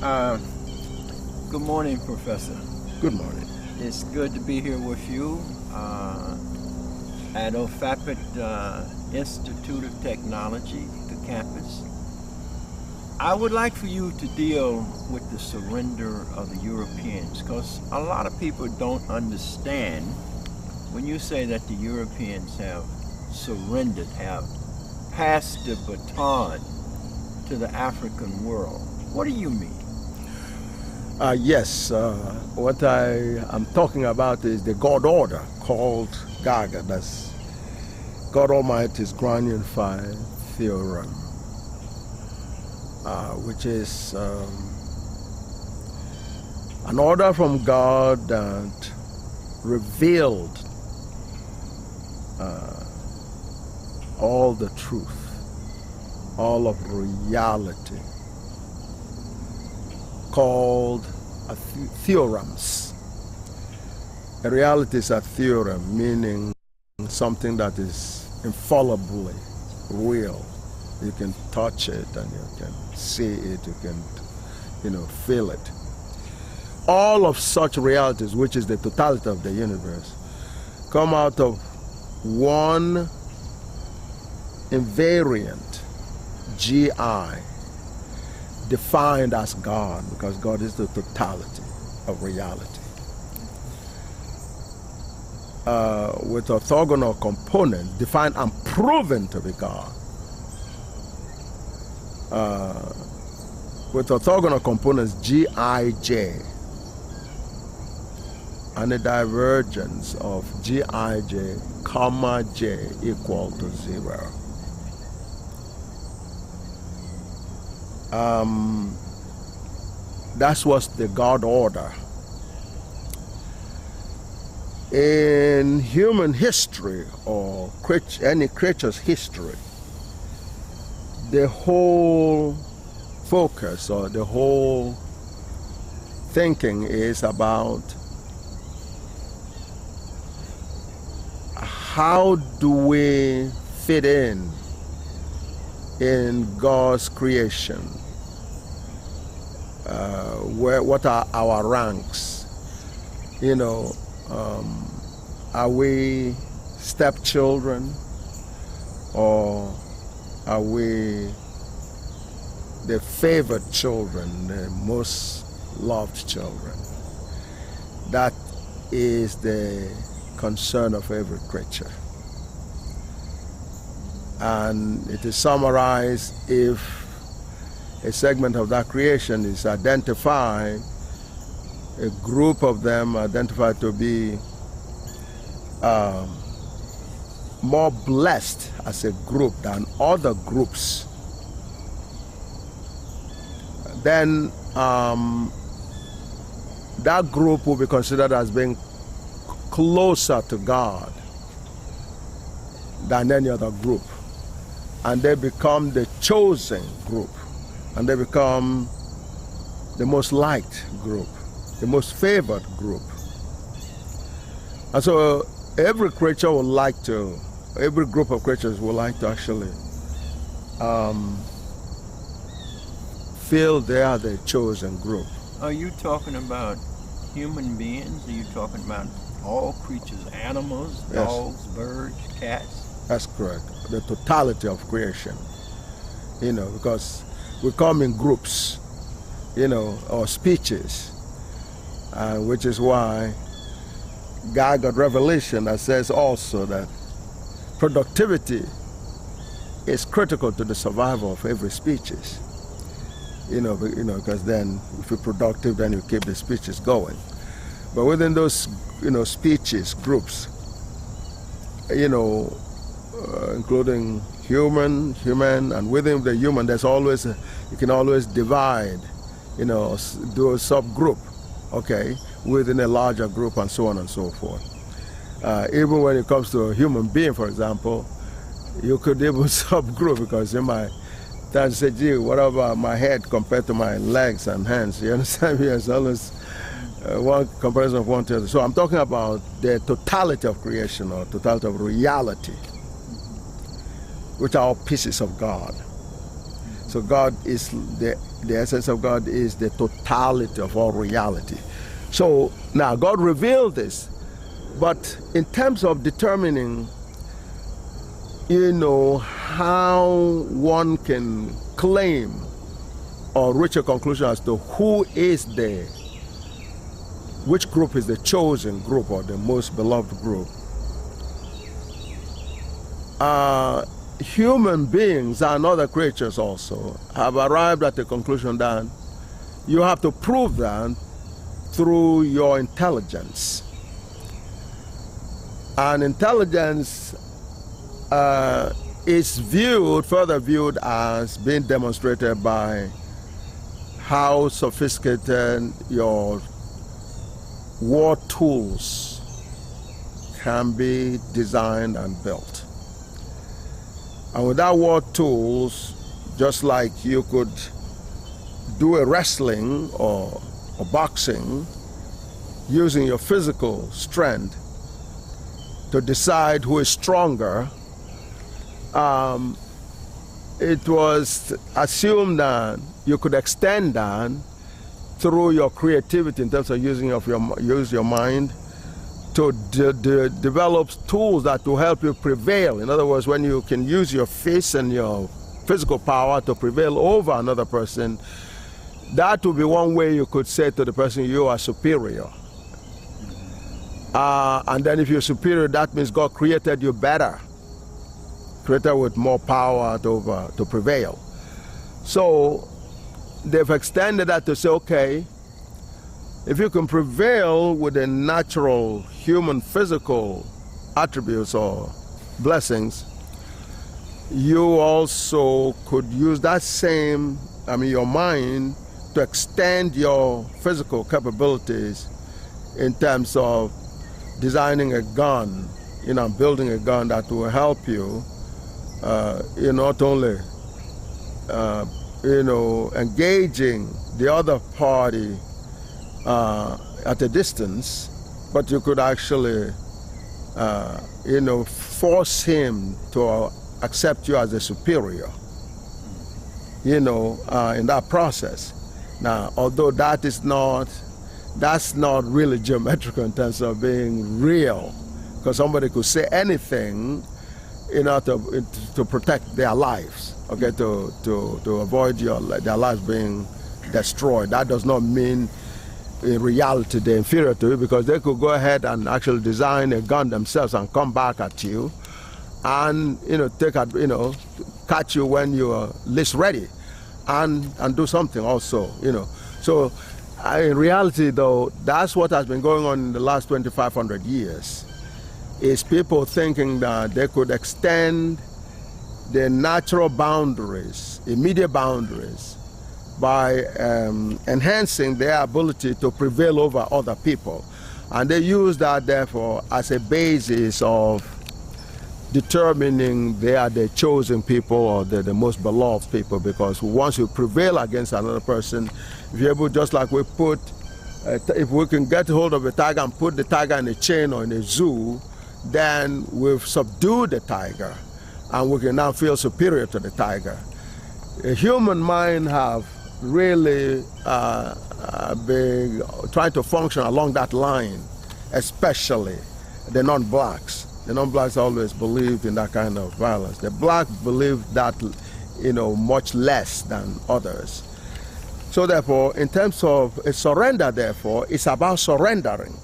Uh, Good morning, Professor. Good morning. It's good to be here with you at OFAPIT Institute of Technology, the campus. I would like for you to deal with the surrender of the Europeans, because a lot of people don't understand when you say that the Europeans have surrendered, have passed the baton to the African world. What do you mean? Yes, what I am talking about is the God order called Gaga. That's God Almighty's Grand Unified Theorem, which is an order from God that revealed all the truth, all of reality, called theorems. A reality is a theorem, meaning something that is infallibly real. You can touch it and you can see it, you can, feel it. All of such realities, which is the totality of the universe, come out of one invariant GI, defined as God, because God is the totality of reality. With orthogonal component, defined and proven to be God. With orthogonal components Gij, and a divergence of Gij, comma J equal to 0. That's what's the God order. In human history, or any creature's history, the whole focus or the whole thinking is about how do we fit in God's creation. What are our ranks? Are we stepchildren, or are we the favored children, the most loved children? That is the concern of every creature. And it is summarized if a segment of that creation is identified, a group of them identified to be more blessed as a group than other groups, then that group will be considered as being closer to God than any other group. And they become the chosen group. And they become the most liked group, the most favored group. And so every creature would like to, every group of creatures would like to actually feel they are the chosen group. Are you talking about human beings? Are you talking about all creatures, animals, Yes. dogs, birds, cats? That's correct. The totality of creation. Because we come in groups, or species, which is why God got revelation that says also that productivity is critical to the survival of every species. Because then if you're productive, then you keep the species going. But within those, species, groups, including human, and within the human, there's always, you can always divide, do a subgroup, okay, within a larger group, and so on and so forth. Even when it comes to a human being, for example, you could even subgroup, because you might say, gee, what about my head compared to my legs and hands? You understand me? It's always one comparison of one to the other. So I'm talking about the totality of creation, or totality of reality, which are all pieces of God. So God is the essence of God is the totality of all reality. So now God revealed this, but in terms of determining, how one can claim or reach a conclusion as to which group is the chosen group or the most beloved group. Human beings and other creatures also have arrived at the conclusion that you have to prove that through your intelligence. And intelligence is further viewed as being demonstrated by how sophisticated your war tools can be designed and built. And without war tools, just like you could do a wrestling or boxing using your physical strength to decide who is stronger, it was assumed that you could extend that through your creativity in terms of use your mind to develop tools that will help you prevail. In other words, when you can use your fists and your physical power to prevail over another person, that would be one way you could say to the person, you are superior. And then if you're superior, that means God created you better, created with more power to prevail. So they've extended that to say, okay, if you can prevail with the natural human physical attributes or blessings, you also could use that same, your mind, to extend your physical capabilities in terms of designing a gun, building a gun that will help you, not only, engaging the other party at a distance, but you could actually, force him to accept you as a superior, in that process. Now, although that's not really geometrical in terms of being real, because somebody could say anything, to protect their lives, okay, to avoid their lives being destroyed. That does not mean in reality they're inferior to you, because they could go ahead and actually design a gun themselves and come back at you and catch you when you are least ready and do something also, So in reality, though, that's what has been going on in the last 2,500 years, is people thinking that they could extend the natural boundaries, immediate boundaries, by enhancing their ability to prevail over other people. And they use that, therefore, as a basis of determining they are the chosen people or they're the most beloved people, because once you prevail against another person, if you're able, just like we put, if we can get hold of a tiger and put the tiger in a chain or in a zoo, then we've subdued the tiger and we can now feel superior to the tiger. A human mind have really been trying to function along that line, especially the non-blacks. The non-blacks always believed in that kind of violence. The black believed that, much less than others. So therefore, in terms of a surrender, therefore, it's about surrendering.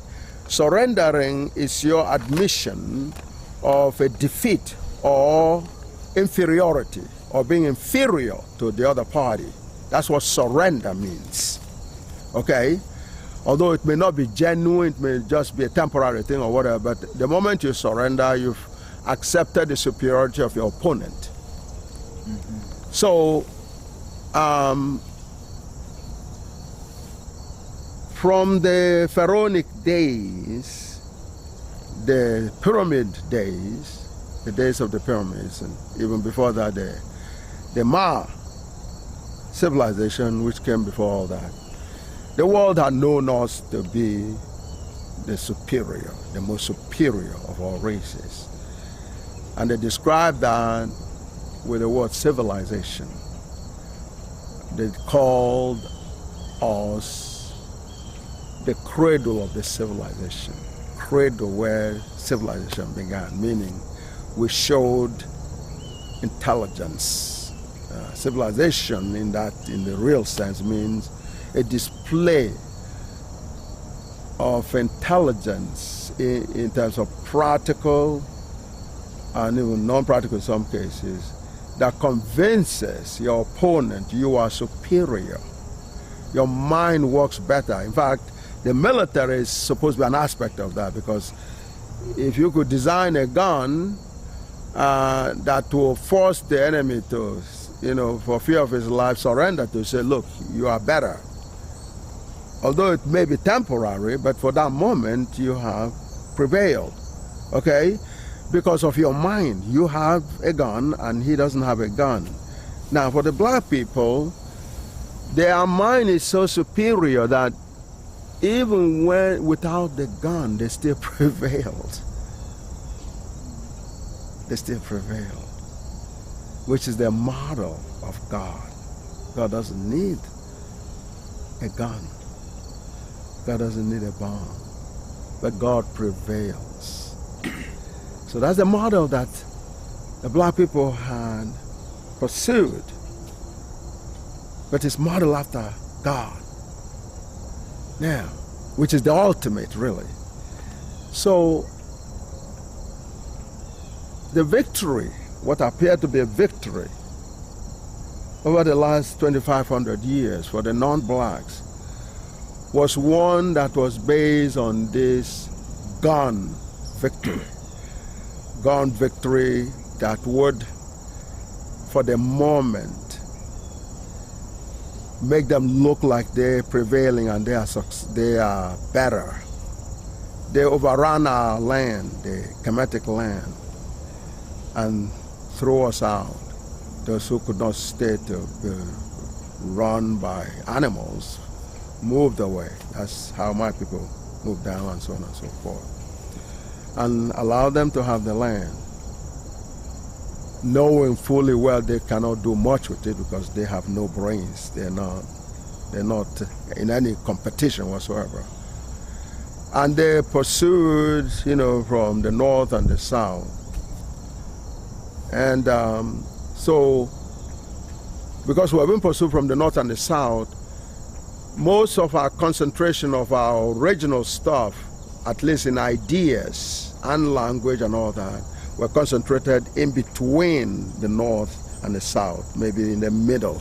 Surrendering is your admission of a defeat or inferiority or being inferior to the other party. That's what surrender means, okay? Although it may not be genuine, it may just be a temporary thing or whatever, but the moment you surrender, you've accepted the superiority of your opponent. Mm-hmm. So, from the pharaonic days, the pyramid days, the days of the pyramids, and even before that, the Ma civilization, which came before all that, the world had known us to be the superior, the most superior of all races. And they described that with the word civilization. They called us the cradle of the civilization, cradle where civilization began, meaning we showed intelligence. Civilization in the real sense means a display of intelligence in terms of practical and even non-practical in some cases, that convinces your opponent you are superior. Your mind works better. In fact, the military is supposed to be an aspect of that, because if you could design a gun that will force the enemy to, for fear of his life, surrender, to say, look, you are better. Although it may be temporary, but for that moment you have prevailed, okay? Because of your mind. You have a gun and he doesn't have a gun. Now, for the black people, their mind is so superior that even when without the gun, they still prevailed. They still prevailed, which is the model of God. God doesn't need a gun. God doesn't need a bomb, but God prevails. So that's the model that the black people had pursued, but it's modeled after God now, which is the ultimate, really. So the victory, what appeared to be a victory over the last 2,500 years for the non-blacks, was one that was based on this gun victory. Gun victory that would, for the moment, make them look like they're prevailing and they are better. They overran our land, the Kemetic land, and threw us out. Those who could not stay to be run by animals moved away. That's how my people moved down, and so on and so forth. And allowed them to have the land, knowing fully well they cannot do much with it because they have no brains. They're not in any competition whatsoever. And they pursued, from the north and the south. And so, because we have been pursued from the north and the south, most of our concentration of our original stuff, at least in ideas and language and all that, were concentrated in between the north and the south, maybe in the middle,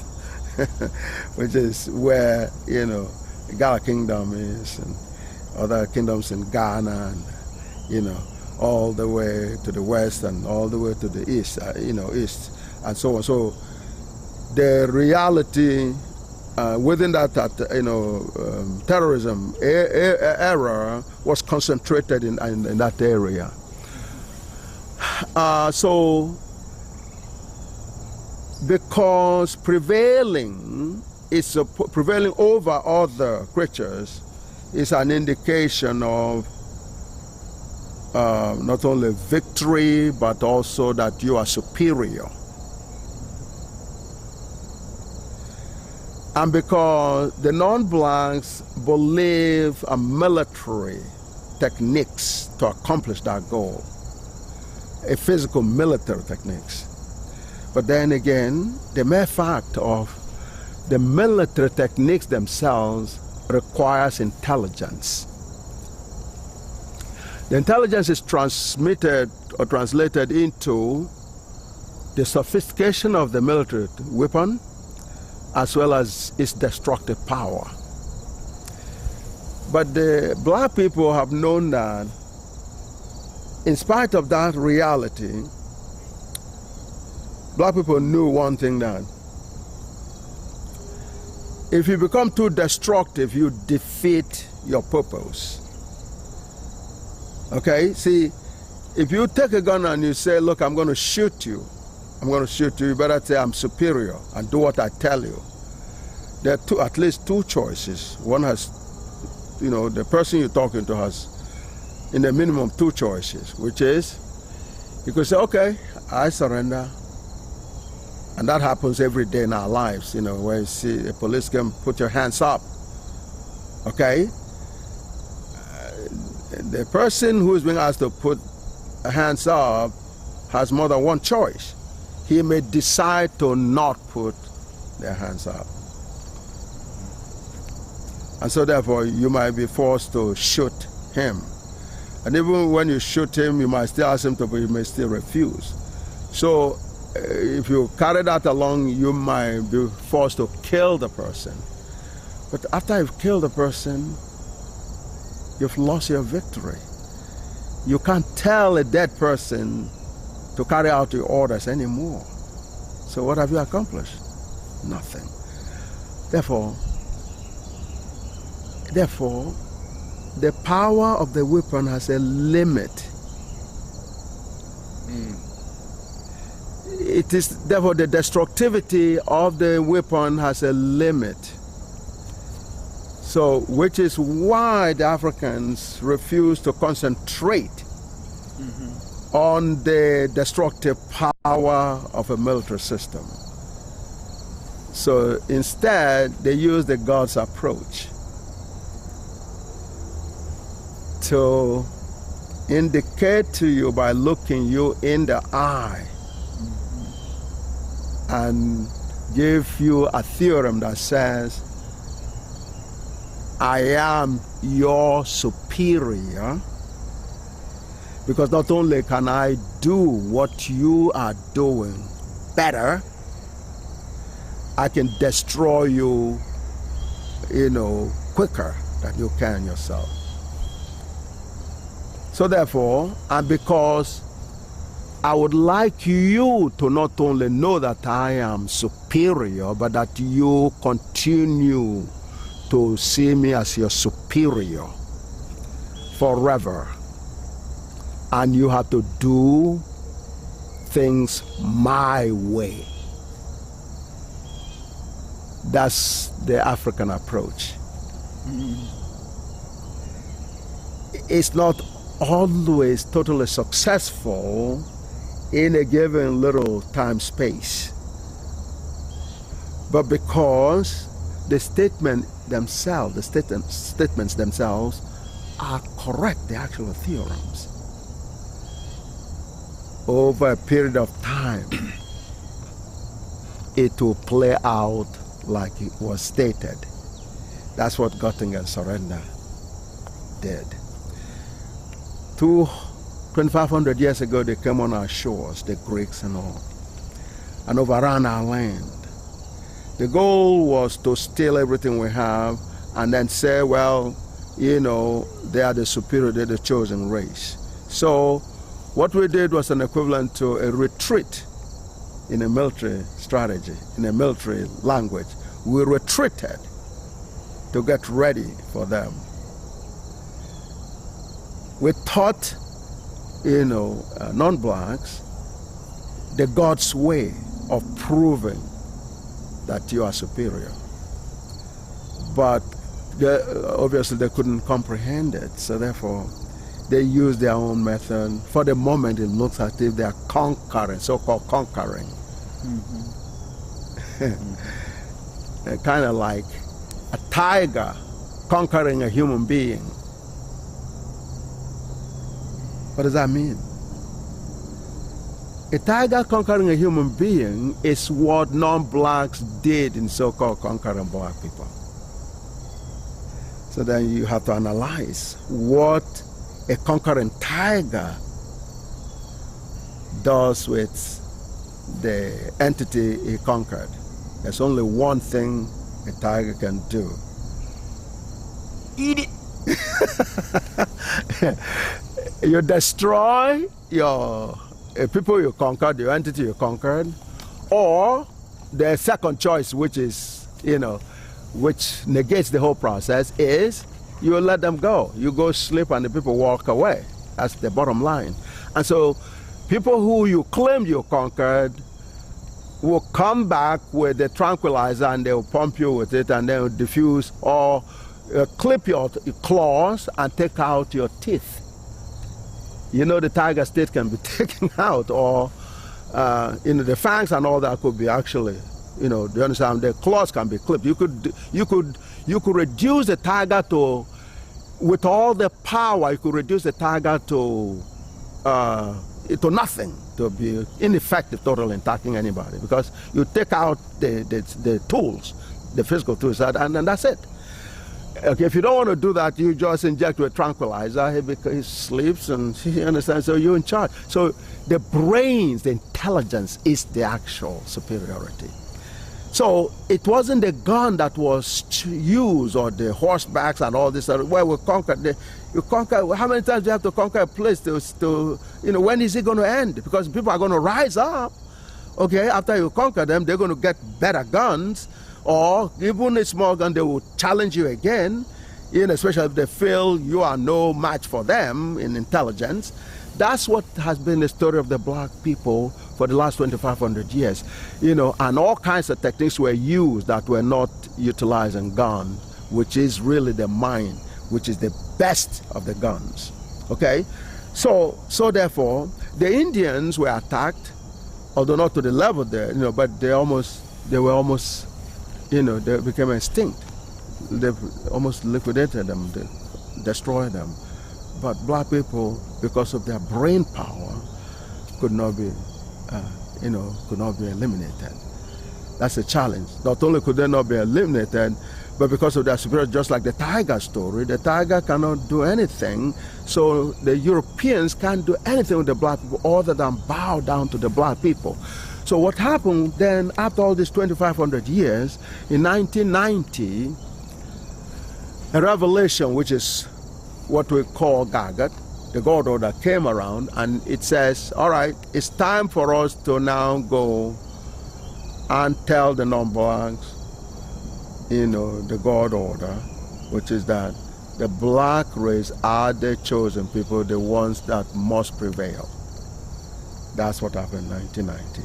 which is where, the Gala Kingdom is, and other kingdoms in Ghana, and, all the way to the west and all the way to the east, east, and so on. So the reality within that terrorism era was concentrated in that area. So because prevailing over other creatures is an indication of not only victory, but also that you are superior. And because the non-blacks believe in military techniques to accomplish that goal, a physical military techniques. But then again, the mere fact of the military techniques themselves requires intelligence. The intelligence is transmitted or translated into the sophistication of the military weapon, as well as its destructive power. But the black people have known that in spite of that reality, black people knew one thing, that if you become too destructive, you defeat your purpose. Okay? See, if you take a gun and you say, look, I'm going to shoot you, you better say I'm superior and do what I tell you. There are at least two choices. One has, the person you're talking to has, in the minimum, two choices, which is, you could say, okay, I surrender. And that happens every day in our lives, you know, where you see a police can put your hands up, okay? The person who is being asked to put hands up has more than one choice. He may decide to not put their hands up. And so therefore, you might be forced to shoot him. And even when you shoot him, you might still ask him to, but he may still refuse. So if you carry that along, you might be forced to kill the person. But after you've killed the person, you've lost your victory. You can't tell a dead person to carry out your orders anymore. So what have you accomplished? Nothing. Therefore, the power of the weapon has a limit. It is therefore the destructivity of the weapon has a limit. So, which is why the Africans refuse to concentrate on the destructive power of a military system. So instead, they use the God's approach to indicate to you by looking you in the eye and give you a theorem that says, I am your superior, because not only can I do what you are doing better, I can destroy you, quicker than you can yourself. So therefore, and because I would like you to not only know that I am superior, but that you continue to see me as your superior forever. And you have to do things my way. That's the African approach. It's not always totally successful in a given little time space. But because the statements themselves are correct, the actual theorems, over a period of time, it will play out like it was stated. That's what Göttingen's surrender did. 2,500 years ago, they came on our shores, the Greeks and all, and overran our land. The goal was to steal everything we have and then say, well, they are the superior, they're the chosen race. So what we did was an equivalent to a retreat in a military strategy, in a military language. We retreated to get ready for them. We taught, non-blacks the God's way of proving that you are superior. But obviously they couldn't comprehend it, so therefore they used their own method. For the moment, it looks as if they are conquering, so-called conquering. Kind of like a tiger conquering a human being. What does that mean? A tiger conquering a human being is what non-blacks did in so-called conquering black people. So then you have to analyze what a conquering tiger does with the entity he conquered. There's only one thing a tiger can do. Eat it. You destroy your people you conquered, your entity you conquered, or the second choice, which is, which negates the whole process, is you let them go. You go sleep and the people walk away. That's the bottom line. And so people who you claimed you conquered will come back with the tranquilizer and they'll pump you with it and they'll diffuse or clip your claws and take out your teeth. The tiger's teeth can be taken out, or the fangs and all that could be actually, do you understand? The claws can be clipped. You could reduce the tiger to, with all the power, you could reduce the tiger to nothing, to be ineffective totally in attacking anybody, because you take out the tools, the physical tools, and that's it. Okay, if you don't want to do that, you just inject with a tranquilizer. He sleeps, and you understand. So you're in charge. So the brains, the intelligence, is the actual superiority. So it wasn't the gun that was used, or the horsebacks and all this. Well, we conquered. You conquer. How many times do you have to conquer a place to when is it going to end? Because people are going to rise up. Okay, after you conquer them, they're going to get better guns. Or even a small gun, they will challenge you again, especially if they feel you are no match for them in intelligence. That's what has been the story of the black people for the last 2,500 years. And all kinds of techniques were used that were not utilized in gun, which is really the mind, which is the best of the guns. Okay? So therefore, the Indians were attacked, although not to the level there, but they were almost they became extinct. They almost liquidated them, they destroyed them. But black people, because of their brain power, could not be eliminated. That's a challenge. Not only could they not be eliminated, but because of their superiority, just like the tiger story, the tiger cannot do anything. So the Europeans can't do anything with the black people other than bow down to the black people. So what happened then, after all these 2,500 years, in 1990, a revelation, which is what we call Gagat, the God order, came around, and it says, all right, it's time for us to now go and tell the non-blacks, the God order, which is that the black race are the chosen people, the ones that must prevail. That's what happened in 1990.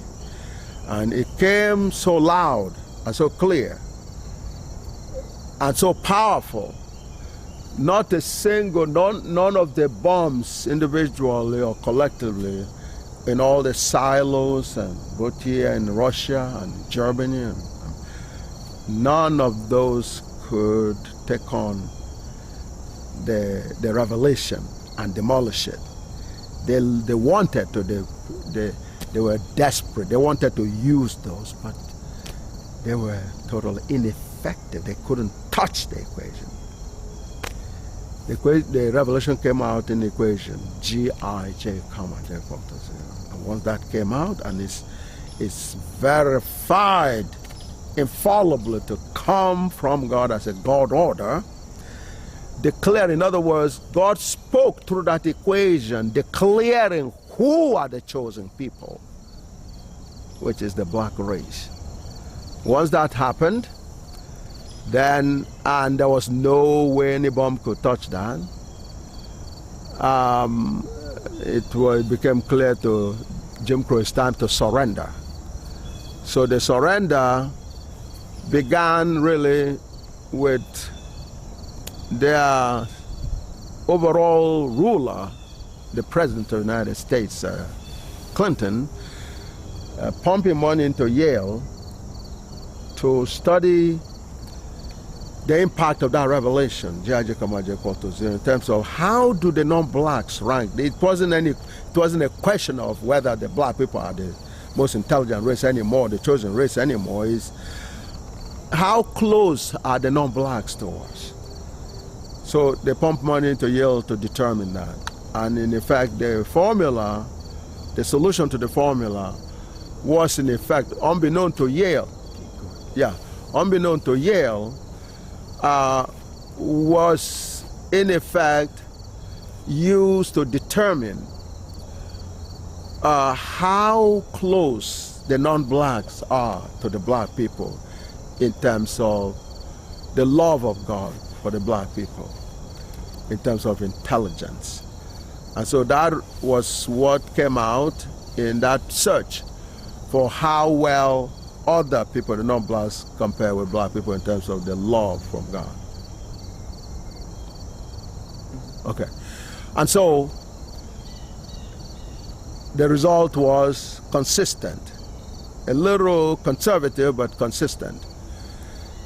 And it came so loud and so clear and so powerful. Not a single, none of the bombs individually or collectively in all the silos, and both here in Russia and Germany, and none of those could take on the revelation and demolish it. They wanted to, they were desperate. They wanted to use those, but they were totally ineffective. They couldn't touch the equation. The revelation came out in the equation G-I-J, comma, J equal to 0. And once that came out, and it's verified infallibly to come from God as a God order, declared, in other words, God spoke through that equation, declaring who are the chosen people, which is the black race. Once that happened, then, and there was no way any bomb could touch that, it became clear to Jim Crow it's time to surrender. So the surrender began really with their overall ruler, the President of the United States, Clinton, pumping money into Yale to study the impact of that revelation, in terms of how do the non-blacks rank. It wasn't a question of whether the black people are the most intelligent race anymore, the chosen race anymore. Is how close are the non-blacks to us? So they pumped money into Yale to determine that. And in effect, the formula, the solution to the formula was in effect, unbeknown to Yale, was in effect used to determine how close the non-blacks are to the black people in terms of the love of God for the black people, in terms of intelligence. And so that was what came out in that search for how well other people, the non-blacks, compare with black people in terms of the love from God. Okay. And so the result was consistent, a little conservative but consistent.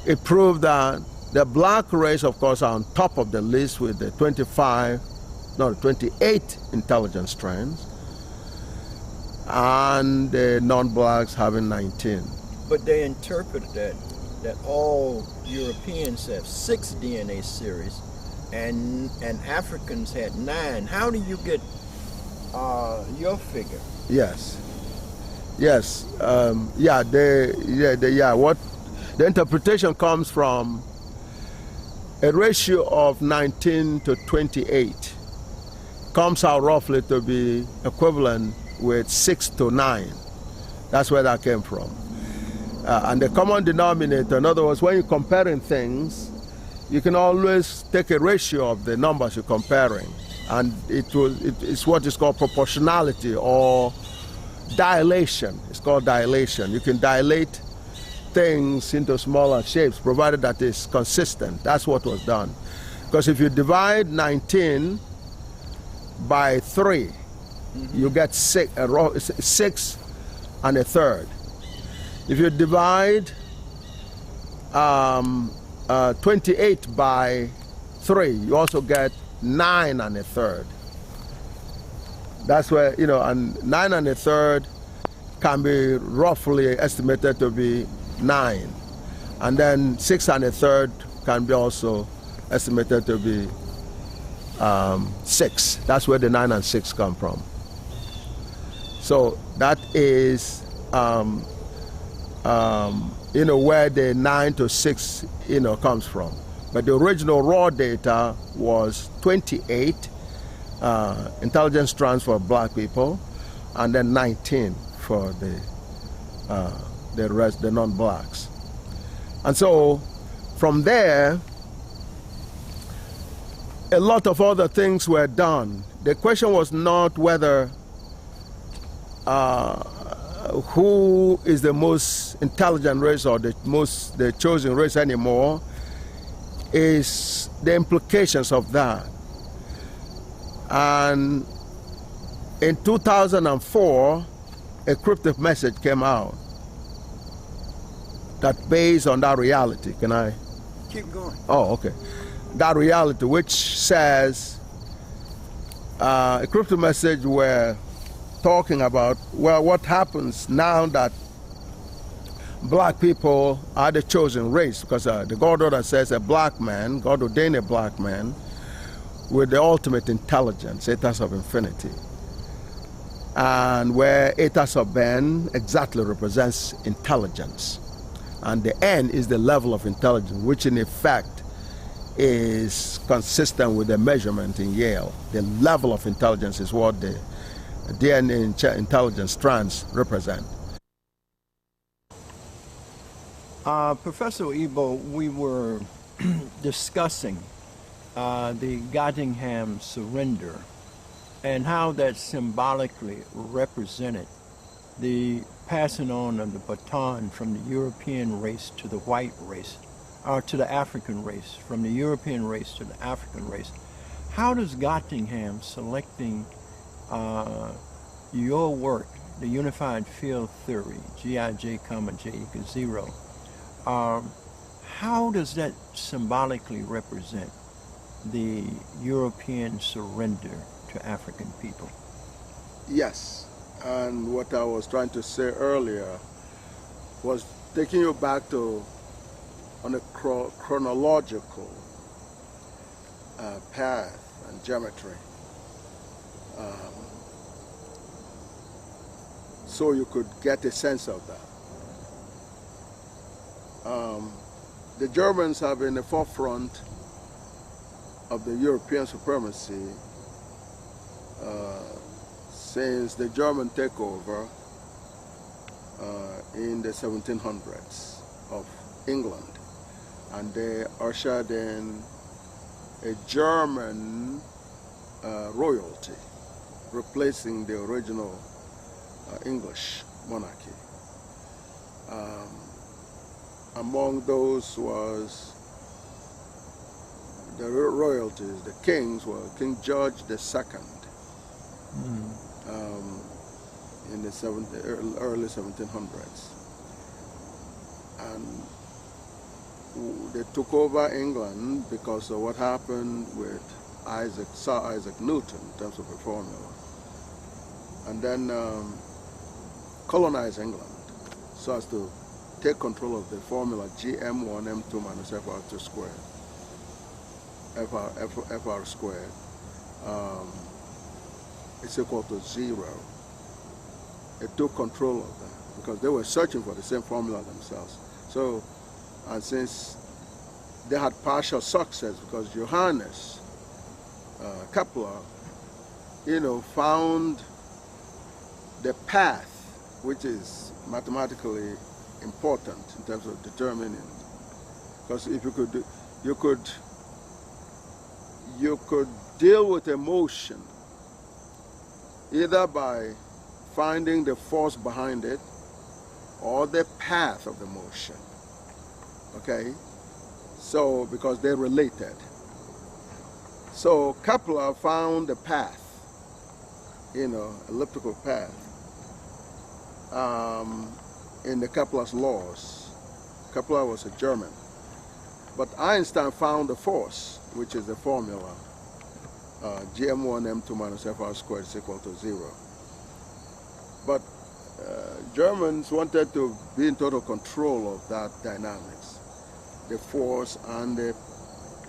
It proved that the black race, of course, are on top of the list with the 28 intelligence strands, and the non-blacks having 19. But they interpreted that all Europeans have 6 DNA series, and Africans had 9. How do you get your figure? Yes. What the interpretation comes from a ratio of 19 to 28 comes out roughly to be equivalent with 6 to 9. That's where that came from. And the common denominator, in other words, when you're comparing things, you can always take a ratio of the numbers you're comparing. And it's what is called proportionality or dilation. It's called dilation. You can dilate things into smaller shapes, provided that it's consistent. That's what was done. Because if you divide 19 by 3, you get 6 and a third. If you divide 28 by 3, you also get 9 and a third. That's where, and 9 and a third can be roughly estimated to be 9. And then 6 and a third can be also estimated to be 6. That's where the 9 and 6 come from. So that is, where the 9 to 6, comes from. But the original raw data was 28 intelligence strands for black people, and then 19 for the rest, the non-blacks. And so from there, a lot of other things were done. The question was not whether who is the most intelligent race or the chosen race anymore, is the implications of that. And in 2004, a cryptic message came out that based on that reality. Can I? Keep going. Oh, okay. That reality, which says, a cryptic message were talking about, well, what happens now that black people are the chosen race, because the God order says a black man, God ordained a black man with the ultimate intelligence, Etas of infinity. And where Etas of Ben exactly represents intelligence. And the N is the level of intelligence, which in effect is consistent with the measurement in Yale. The level of intelligence is what the DNA intelligence strands represent. Professor Oyibo, we were discussing the Nottingham surrender and how that symbolically represented the passing on of the baton from the European race to the white race, or to the African race, from the European race to the African race. How does Nottingham selecting your work, the Unified Field Theory, GIJ, J equals 0, how does that symbolically represent the European surrender to African people? Yes, and what I was trying to say earlier was taking you back to on a chronological path and geometry, so you could get a sense of that. The Germans have been in the forefront of the European supremacy since the German takeover in the 1700s of England, and they ushered in a German royalty, replacing the original English monarchy. Among those was the royalties, the kings were King George II, in the early 1700s. And they took over England because of what happened with Sir Isaac Newton in terms of a formula. And then colonized England so as to take control of the formula GM1M2 minus FR2 squared, FR squared is equal to 0. It took control of that because they were searching for the same formula themselves. So, and since they had partial success because Johannes Kepler, found the path which is mathematically important in terms of determining. Because if you could deal with emotion either by finding the force behind it or the path of the motion. Okay? So, because they're related. So Kepler found the path, elliptical path, in the Kepler's laws. Kepler was a German. But Einstein found the force, which is the formula, GM1M2 minus FR squared is equal to 0. But Germans wanted to be in total control of that dynamics, the force and the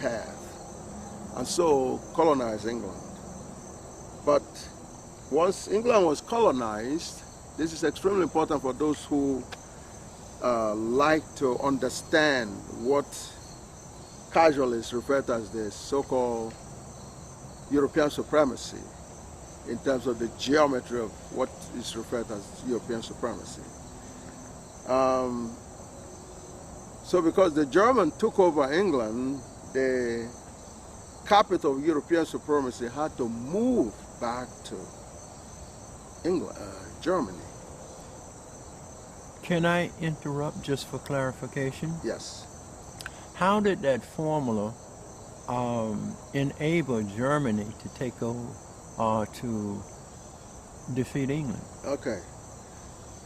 path, and so colonized England. But once England was colonized, this is extremely important for those who like to understand what casually is referred to as the so-called European supremacy in terms of the geometry of what is referred to as European supremacy. So because the Germans took over England, the capital of European supremacy had to move back to England, Germany. Can I interrupt just for clarification? Yes. How did that formula enable Germany to take over or to defeat England? Okay.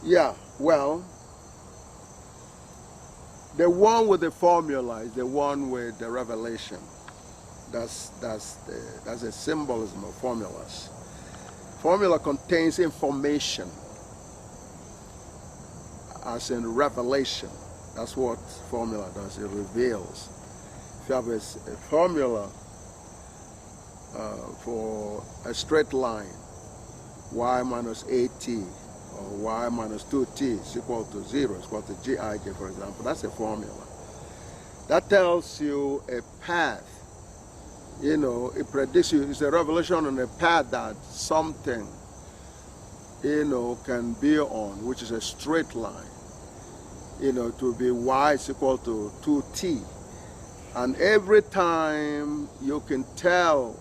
Yeah, well, the one with the formula is the one with the revelation. That's a symbolism of formulas. Formula contains information, as in revelation. That's what formula does, it reveals. If you have a formula for a straight line, y minus at or y minus 2t is equal to 0, it's equal to gij, for example, that's a formula. That tells you a path, it predicts you, it's a revelation on a path that something, can be on, which is a straight line. To be y is equal to 2t. And every time you can tell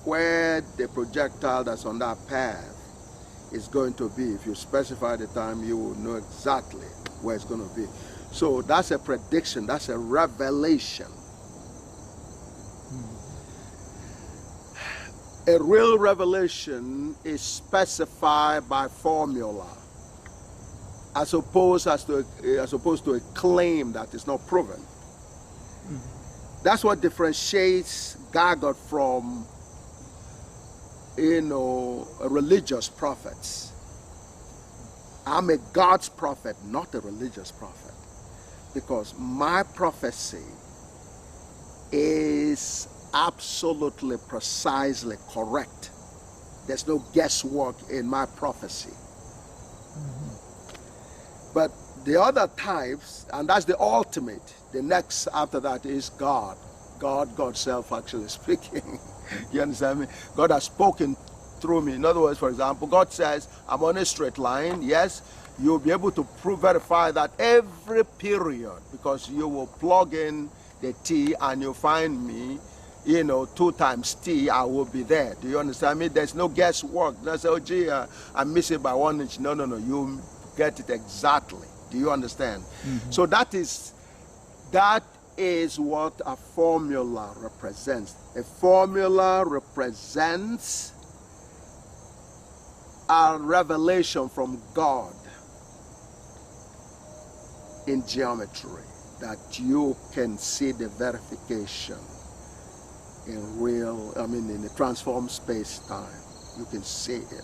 where the projectile that's on that path is going to be. If you specify the time, you will know exactly where it's going to be. So that's a prediction, that's a revelation. A real revelation is specified by formula, as opposed to a claim that is not proven. That's what differentiates Gagot from, religious prophets. I'm a God's prophet, not a religious prophet, because my prophecy is absolutely precisely correct. There's no guesswork in my prophecy. But the other types, and that's the ultimate, the next after that is God. God's self actually speaking. You understand me? God has spoken through me. In other words, for example, God says, I'm on a straight line. Yes, you'll be able to verify that every period, because you will plug in the t and you'll find me, 2 times t, I will be there. Do you understand me? There's no guesswork. Don't say, oh gee, I'm missing by 1 inch. No, you get it exactly. Do you understand? So that is what a formula represents. A formula represents a revelation from God in geometry that you can see the verification in real, in the transformed space-time. You can see it.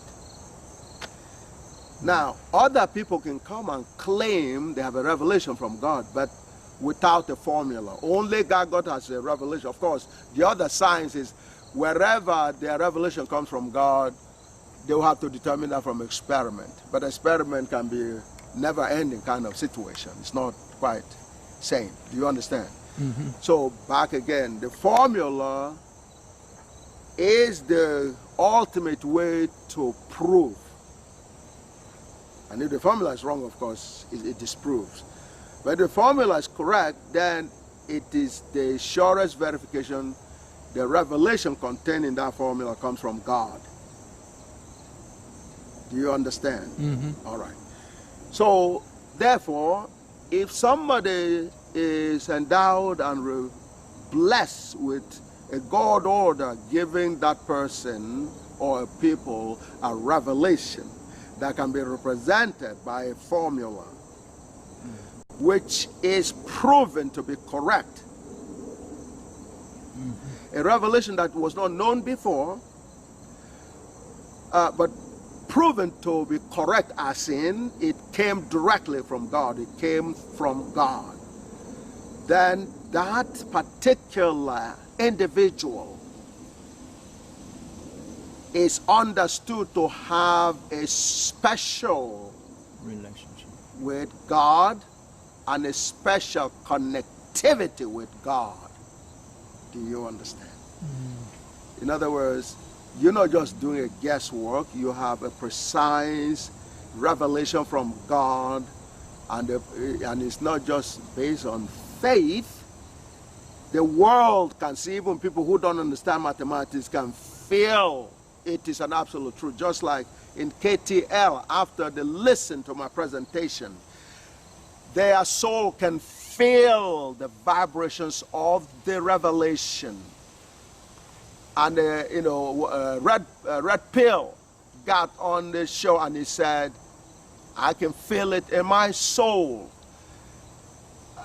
Now, other people can come and claim they have a revelation from God, but without a formula. Only God has a revelation. Of course, the other science is wherever their revelation comes from God, they will have to determine that from experiment. But experiment can be never-ending kind of situation. It's not quite sane. Do you understand? Mm-hmm. So back again, the formula is the ultimate way to prove. And if the formula is wrong, of course, it disproves. But if the formula is correct, then it is the surest verification. The revelation contained in that formula comes from God. Do you understand? Mm-hmm. All right. So, therefore, if somebody is endowed and blessed with a God order giving that person or a people a revelation that can be represented by a formula which is proven to be correct, a revelation that was not known before, but proven to be correct, as in it came directly from God, it came from God, then that particular individual is understood to have a special relationship with God and a special connectivity with God. Do you understand? In other words, you're not just doing a guesswork, you have a precise revelation from God, and it's not just based on faith. The world can see, even people who don't understand mathematics can feel it is an absolute truth. Just like in KTL, after they listen to my presentation, their soul can feel the vibrations of the revelation. And Red Pill got on the show and he said, I can feel it in my soul,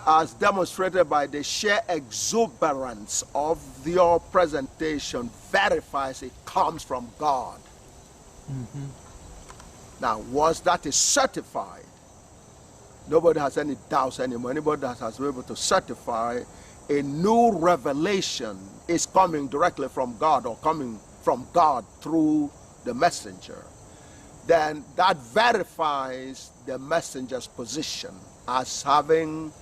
as demonstrated by the sheer exuberance of your presentation verifies it comes from God. Mm-hmm. Now, once that is certified, nobody has any doubts anymore. Anybody that has been able to certify a new revelation is coming directly from God or coming from God through the messenger, then that verifies the messenger's position as having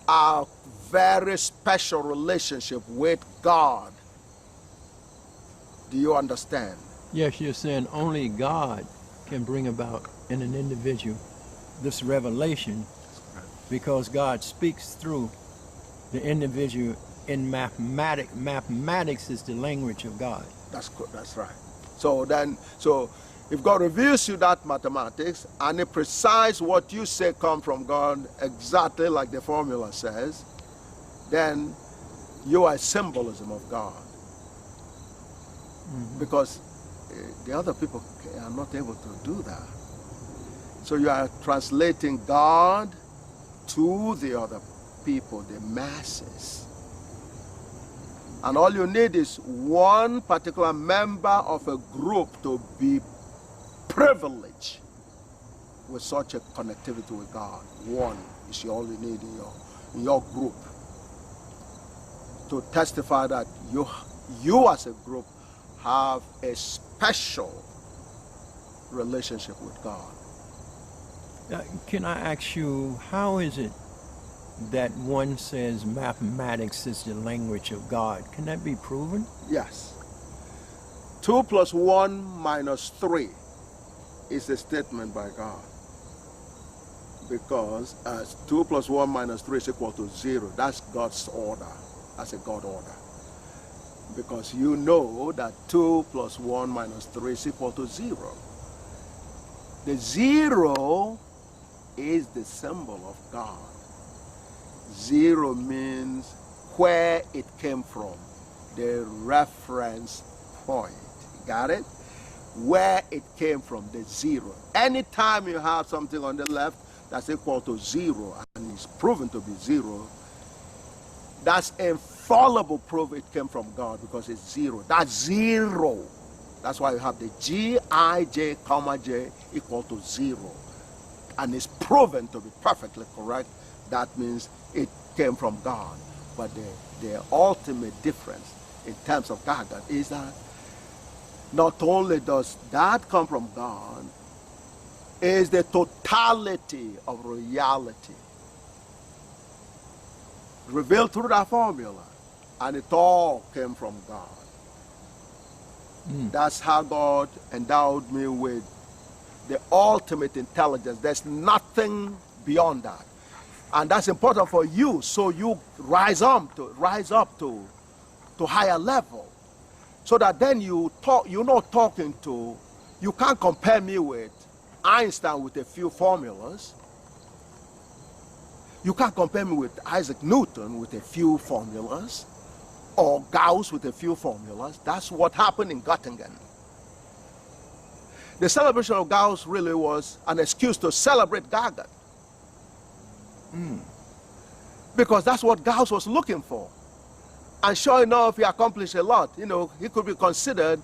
a very special relationship with God. Do you understand? Yes, you're saying only God can bring about in an individual this revelation, because God speaks through the individual in mathematics. Mathematics is the language of God. That's right. So if God reveals you that mathematics and it precise what you say come from God exactly like the formula says, then you are a symbolism of God. Mm-hmm. Because the other people are not able to do that. So you are translating God to the other people, the masses. And all you need is one particular member of a group to be privileged with such a connectivity with God. One is all you need in your group to testify that you as a group have a special relationship with God. Can I ask you, how is it that one says mathematics is the language of God? Can that be proven? Yes. 2 + 1 - 3 is a statement by God. Because 2 + 1 - 3 is equal to 0. That's God's order. That's a God order. Because you know that 2 + 1 - 3 is equal to 0. The 0 is the symbol of God. 0 means where it came from, the reference point. Got it? where it came from, the zero. Anytime you have something on the left that's equal to 0 and is proven to be 0, that's infallible proof it came from God, because it's 0. That's 0. That's why you have the Gij, comma J equal to 0. And it's proven to be perfectly correct. That means it came from God. But the ultimate difference in terms of Gaga is that not only does that come from God, is the totality of reality revealed through that formula, and it all came from God. That's how God endowed me with the ultimate intelligence. There's nothing beyond that, and that's important for you, so you rise up to higher level, so that then you're not talking to, you can't compare me with Einstein with a few formulas. You can't compare me with Isaac Newton with a few formulas, or Gauss with a few formulas. That's what happened in Göttingen. The celebration of Gauss really was an excuse to celebrate Gaga. Because that's what Gauss was looking for. And sure enough, he accomplished a lot. You know, he could be considered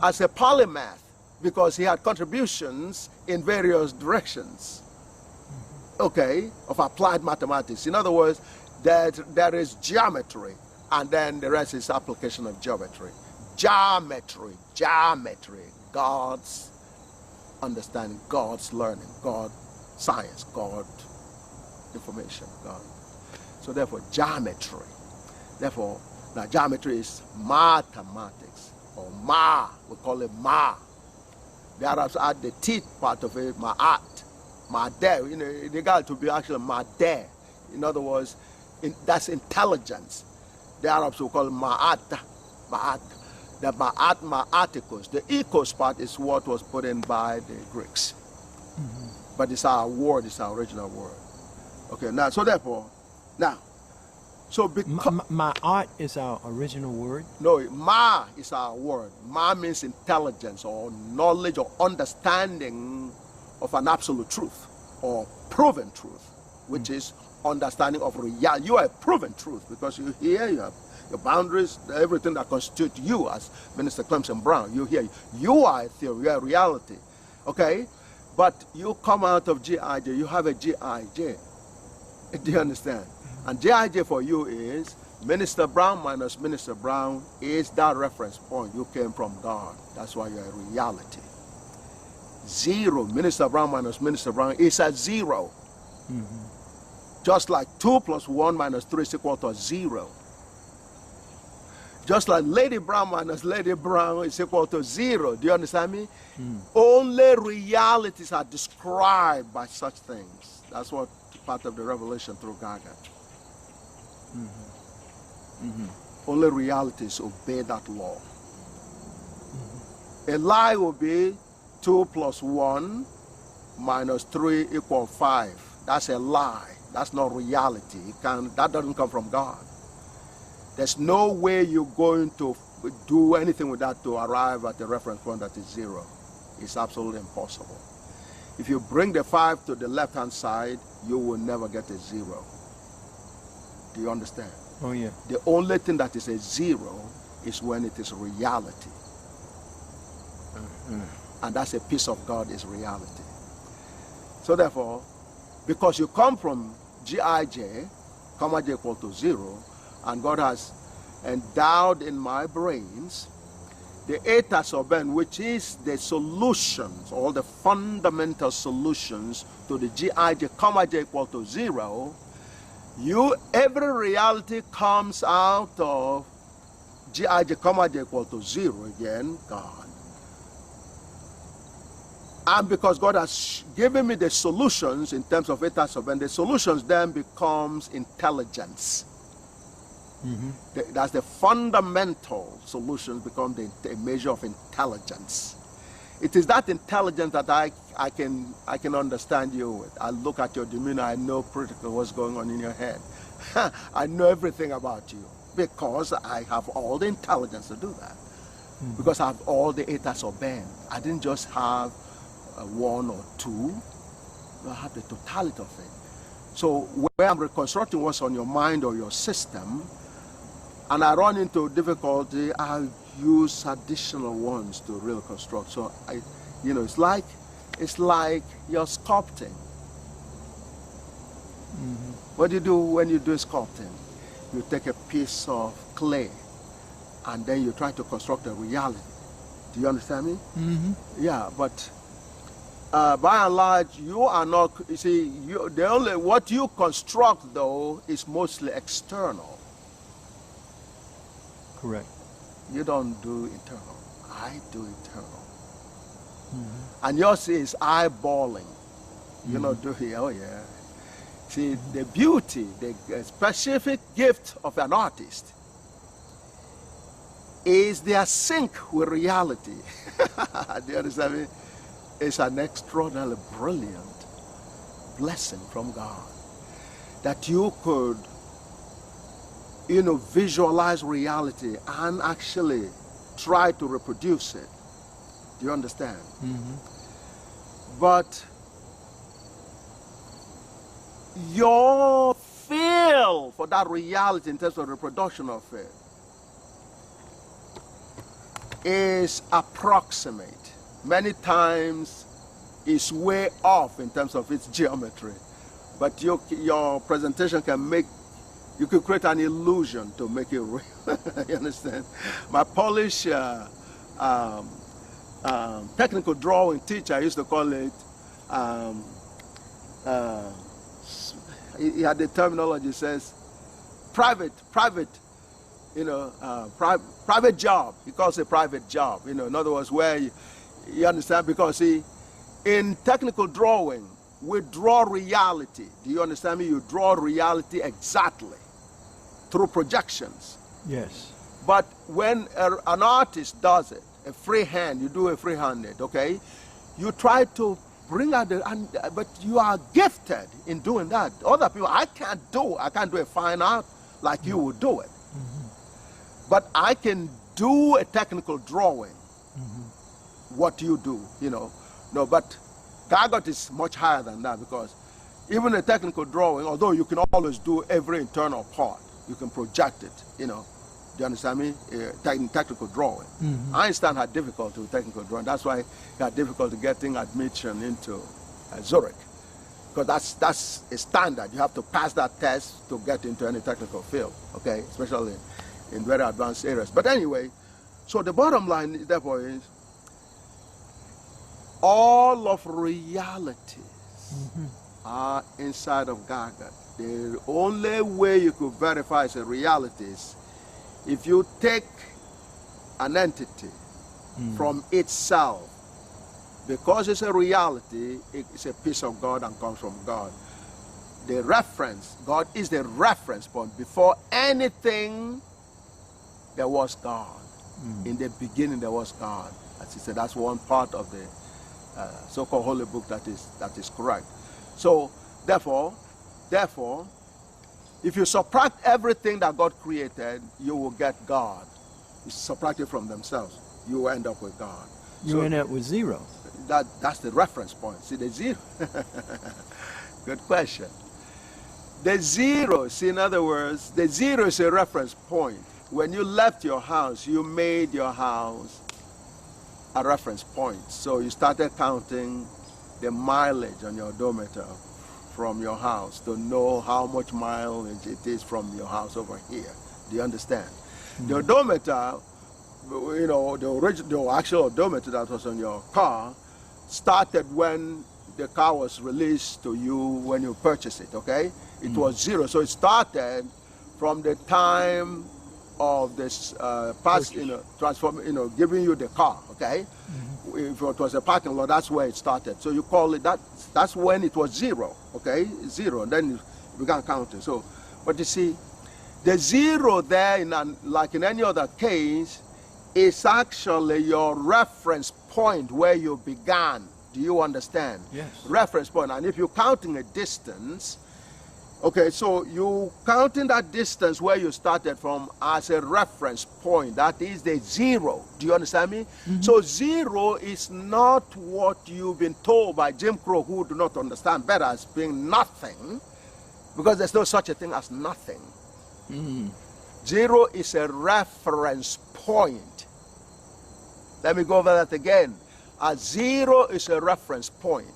as a polymath because he had contributions in various directions, okay, of applied mathematics. In other words, there is geometry, and then the rest is application of geometry. Geometry, God's understanding, God's learning, God science, God information, God. So therefore, geometry. Therefore, now geometry is mathematics, or ma, we call it ma. The Arabs add the teeth part of it, ma'at, ma'de. You know, they got to be actually ma'de. In other words, that's intelligence. The Arabs will call it ma'at. The ma'at, ma'atikos. The ekos part is what was put in by the Greeks. But it's our word, it's our original word. Okay, now, so therefore, now, so because ma'at is our original word? No, ma is our word. Ma means intelligence or knowledge or understanding of an absolute truth or proven truth, which is understanding of reality. You are a proven truth because you hear, you have your boundaries, everything that constitutes you as Minister Clemson Brown. You hear, you are a theory, you are a reality. Okay? But you come out of GIJ, you have a GIJ. Do you understand? And GIJ for you is Minister Brown minus Minister Brown is that reference point. You came from God. That's why you're a reality. 0, Minister Brown minus Minister Brown is a 0. Just like 2 plus 1 minus 3 is equal to 0. Just like Lady Brown minus Lady Brown is equal to 0. Do you understand me? Only realities are described by such things. That's what part of the revelation through Gaga. Only realities obey that law. A lie will be 2 plus 1 minus 3 equal 5. That's a lie. That's not reality. That doesn't come from God. There's no way you're going to do anything with that to arrive at the reference point that is 0. It's absolutely impossible. If you bring the 5 to the left-hand side, you will never get a 0. Do you understand? Oh, yeah. The only thing that is a 0 is when it is reality. And that's a piece of God is reality. So therefore, because you come from Gij, comma J equal to 0, and God has endowed in my brains the eta sub n, which is the solutions, all the fundamental solutions to the Gij, comma J equal to 0, every reality comes out of Gij, comma J equal to 0, again, God. And because God has given me the solutions in terms of eta sub n, the solutions then becomes intelligence. That's the fundamental solutions become the measure of intelligence. It is that intelligence that I can understand you with. I look at your demeanor, I know pretty what's going on in your head. I know everything about you because I have all the intelligence to do that. because I have all the etas of being. I didn't just have one or two, I have the totality of it. So where I'm reconstructing what's on your mind or your system, and I run into difficulty, I use additional ones to reconstruct. So it's like you're sculpting. What do you do when you do sculpting? You take a piece of clay and then you try to construct a reality. Do you understand me? Yeah, but by and large, you are not, you see, what you construct though is mostly external. Correct. You don't do internal. I do internal. And yours is eyeballing. You not do it, oh yeah. See, the beauty, the specific gift of an artist is their sync with reality. Do you understand me? It's an extraordinarily brilliant blessing from God that you could, visualize reality and actually try to reproduce it. Do you understand? But your feel for that reality in terms of reproduction of it is approximate. Many times it's way off in terms of its geometry, but your presentation you can create an illusion to make it real. You understand? My Polish technical drawing teacher, I used to call it, he had the terminology, says, private job. He calls it private job. In other words, where you understand, because see, in technical drawing, we draw reality. Do you understand me? You draw reality exactly through projections. Yes. But when an artist does it, a freehand, you do a free-handed, okay? You try to bring out but you are gifted in doing that. Other people, I can't do a fine art like you would do it. But I can do a technical drawing, what you do, No, but Gagot is much higher than that, because even a technical drawing, although you can always do every internal part, you can project it, Do you understand me? Technical drawing. Einstein had difficulty with technical drawing. That's why he had difficulty getting admission into Zurich, because that's a standard. You have to pass that test to get into any technical field, okay? Especially in very advanced areas. But anyway, so the bottom line, therefore, is all of realities are inside of Gaga. The only way you could verify it's a reality is if you take an entity from itself, because it's a reality, it's a piece of God and comes from God. The reference, God is the reference point. Before anything, there was God. In the beginning, there was God. As he said, that's one part of the so-called holy book that is correct. So, therefore, if you subtract everything that God created, you will get God. You subtract it from themselves, you will end up with God. You end up with zero. That's the reference point. See, the zero. Good question. The zero, see, in other words, the zero is a reference point. When you left your house, you made your house a reference point. So you started counting the mileage on your odometer from your house to know how much mileage it is from your house over here. Do you understand? The odometer, the actual odometer that was on your car started when the car was released to you when you purchased it, okay? It was zero. So it started from the time of this giving you the car, okay? If it was a parking lot, that's where it started. So you call it that's when it was zero, okay? Zero, and then you began counting. So, but you see, the zero there, like in any other case, is actually your reference point where you began. Do you understand? Yes. Reference point. And if you're counting a distance, Okay, so you counting that distance where you started from as a reference point. That is the zero. Do you understand me? So zero is not what you've been told by Jim Crow, who do not understand better, as being nothing, because there's no such a thing as nothing. Zero is a reference point. Let me go over that again. A zero is a reference point.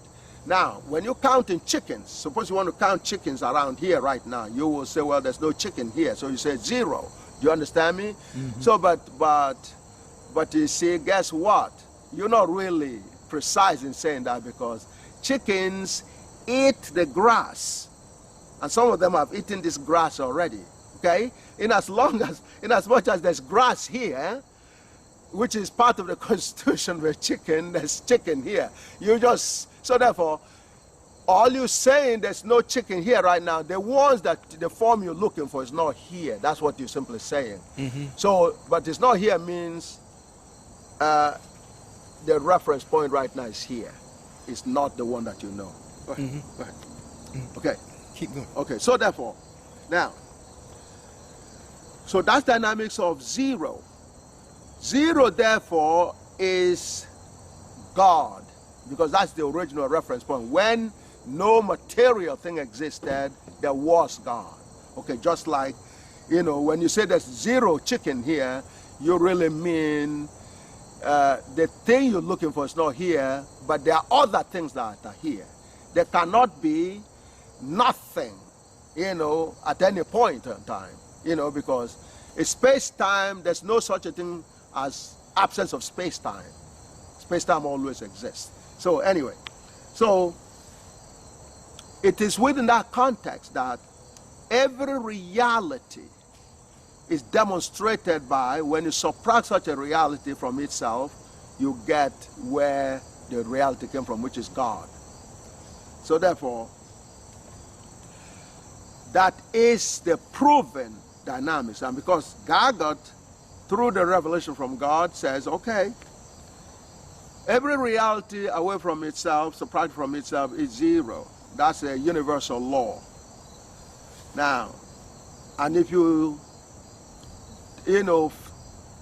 Now, when you count in chickens, suppose you want to count chickens around here right now, you will say, well, there's no chicken here, so you say zero. Do you understand me? So, but you see, guess what? You're not really precise in saying that, because chickens eat the grass, and some of them have eaten this grass already. Okay? In as much as there's grass here, which is part of the Constitution with chicken, there's chicken here. So therefore, all you're saying, there's no chicken here right now, the ones that the form you're looking for is not here. That's what you're simply saying. So, but it's not here means the reference point right now is here. It's not the one that you know. Go ahead. Go ahead. Okay. Keep going. Okay, so therefore, now, so that's dynamics of zero. Zero, therefore, is God, because that's the original reference point. When no material thing existed, there was God. Okay, just like, when you say there's zero chicken here, you really mean the thing you're looking for is not here, but there are other things that are here. There cannot be nothing, at any point in time, because in space-time, there's no such a thing as absence of space-time. Space-time always exists. So anyway, so it is within that context that every reality is demonstrated by, when you subtract such a reality from itself, you get where the reality came from, which is God. So therefore, that is the proven dynamics. And because God, through the revelation from God, says, okay, every reality away from itself, subtracted from itself, is zero. That's a universal law. Now, and if you,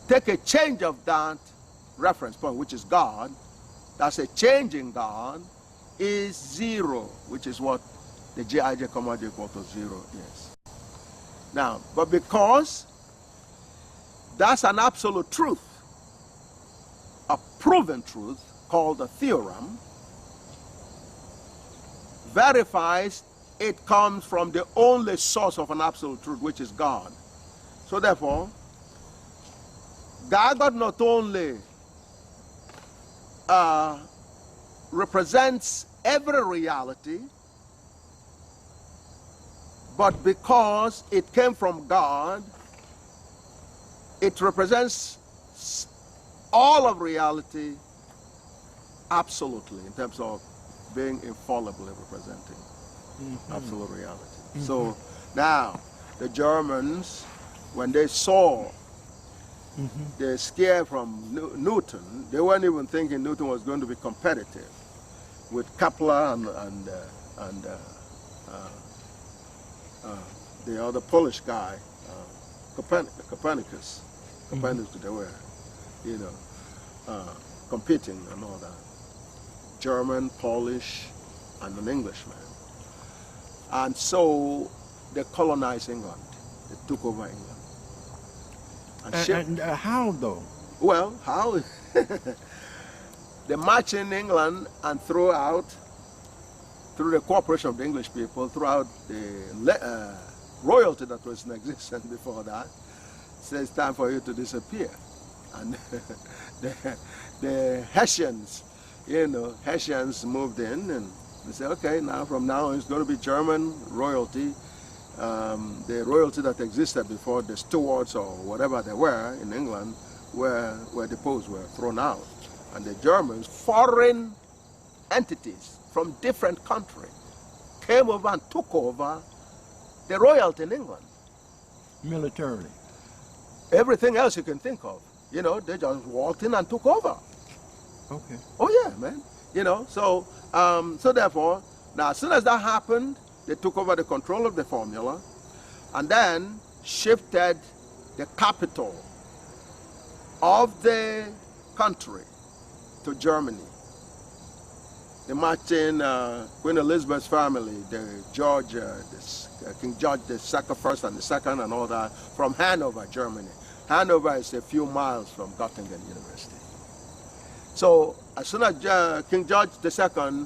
take a change of that reference point, which is God, that's a change in God, is zero, which is what the Gij command equal to zero is. Now, but because that's an absolute truth, a proven truth called a theorem, verifies it comes from the only source of an absolute truth, which is God. So therefore, God not only represents every reality, but because it came from God, it represents all of reality absolutely, in terms of being infallibly representing absolute reality. So now, the Germans, when they saw the scare from Newton, they weren't even thinking Newton was going to be competitive with Kepler and the other Polish guy, Copernicus. They were, competing and all that. German, Polish, and an Englishman. And so they colonized England. They took over England. And how though? Well, how? They marched in England and through the cooperation of the English people, throughout the royalty that was in existence before that, says it's time for you to disappear. And the Hessians, Hessians moved in, and they said, okay, now from now on it's going to be German royalty. The royalty that existed before, the stewards or whatever they were in England, were deposed, were thrown out. And the Germans, foreign entities from different countries, came over and took over the royalty in England. Militarily? Everything else you can think of. They just walked in and took over. Okay. Oh yeah, man. So therefore, now as soon as that happened, they took over the control of the formula and then shifted the capital of the country to Germany. Imagine Queen Elizabeth's family, the King George II first and the second and all that, from Hanover, Germany. Hanover is a few miles from Göttingen University. So as soon as King George II,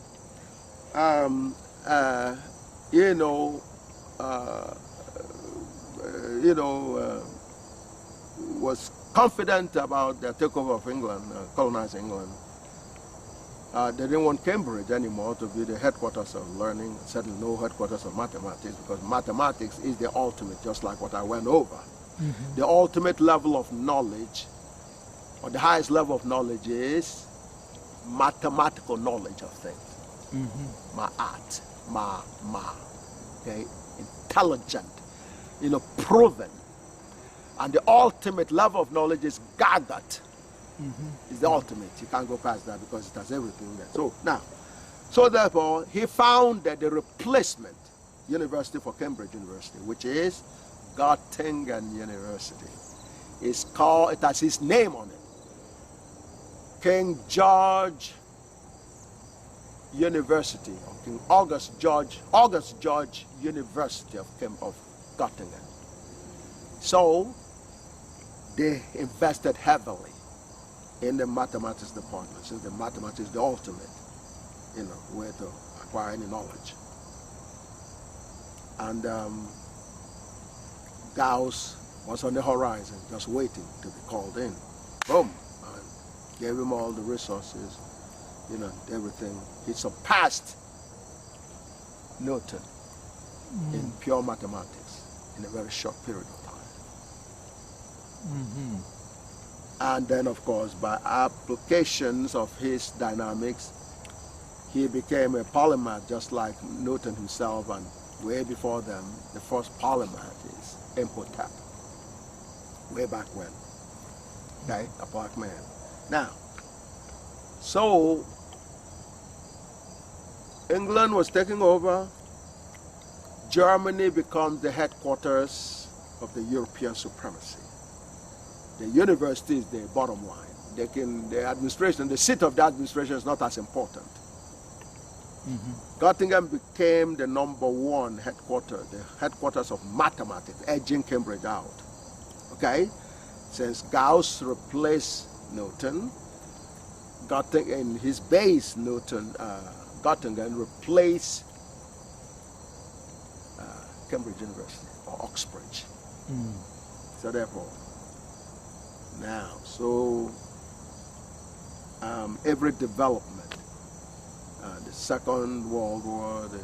was confident about the takeover of England, colonizing England, they didn't want Cambridge anymore to be the headquarters of learning, certainly no headquarters of mathematics, because mathematics is the ultimate, just like what I went over. Mm-hmm. The ultimate level of knowledge, or the highest level of knowledge, is mathematical knowledge of things. Mm-hmm. Ma'at, okay, intelligent, proven. And the ultimate level of knowledge is gagat. Mm-hmm. It's the ultimate. You can't go past that because it has everything there. So therefore, he founded the replacement university for Cambridge University, which is Göttingen University. It has his name on it. King George University, or King August George University of Göttingen. So they invested heavily in the mathematics department, since the mathematics is the ultimate, way to acquire any knowledge. And Gauss was on the horizon, just waiting to be called in. Boom, and gave him all the resources, everything. He surpassed Newton in pure mathematics in a very short period of time. Mm-hmm. And then, of course, by applications of his dynamics, he became a polymath, just like Newton himself, and way before them, the first polymath is Imhotep, way back when, okay, a black man. Now, so England was taking over, Germany becomes the headquarters of the European supremacy. The university is the bottom line. The administration, the seat of the administration is not as important. Mm-hmm. Göttingen became the #1 headquarters, the headquarters of mathematics, edging Cambridge out. Okay? Since Gauss replaced Newton, in his base, Göttingen replaced Cambridge University, or Oxbridge. Mm. So therefore, every development, the Second World War, the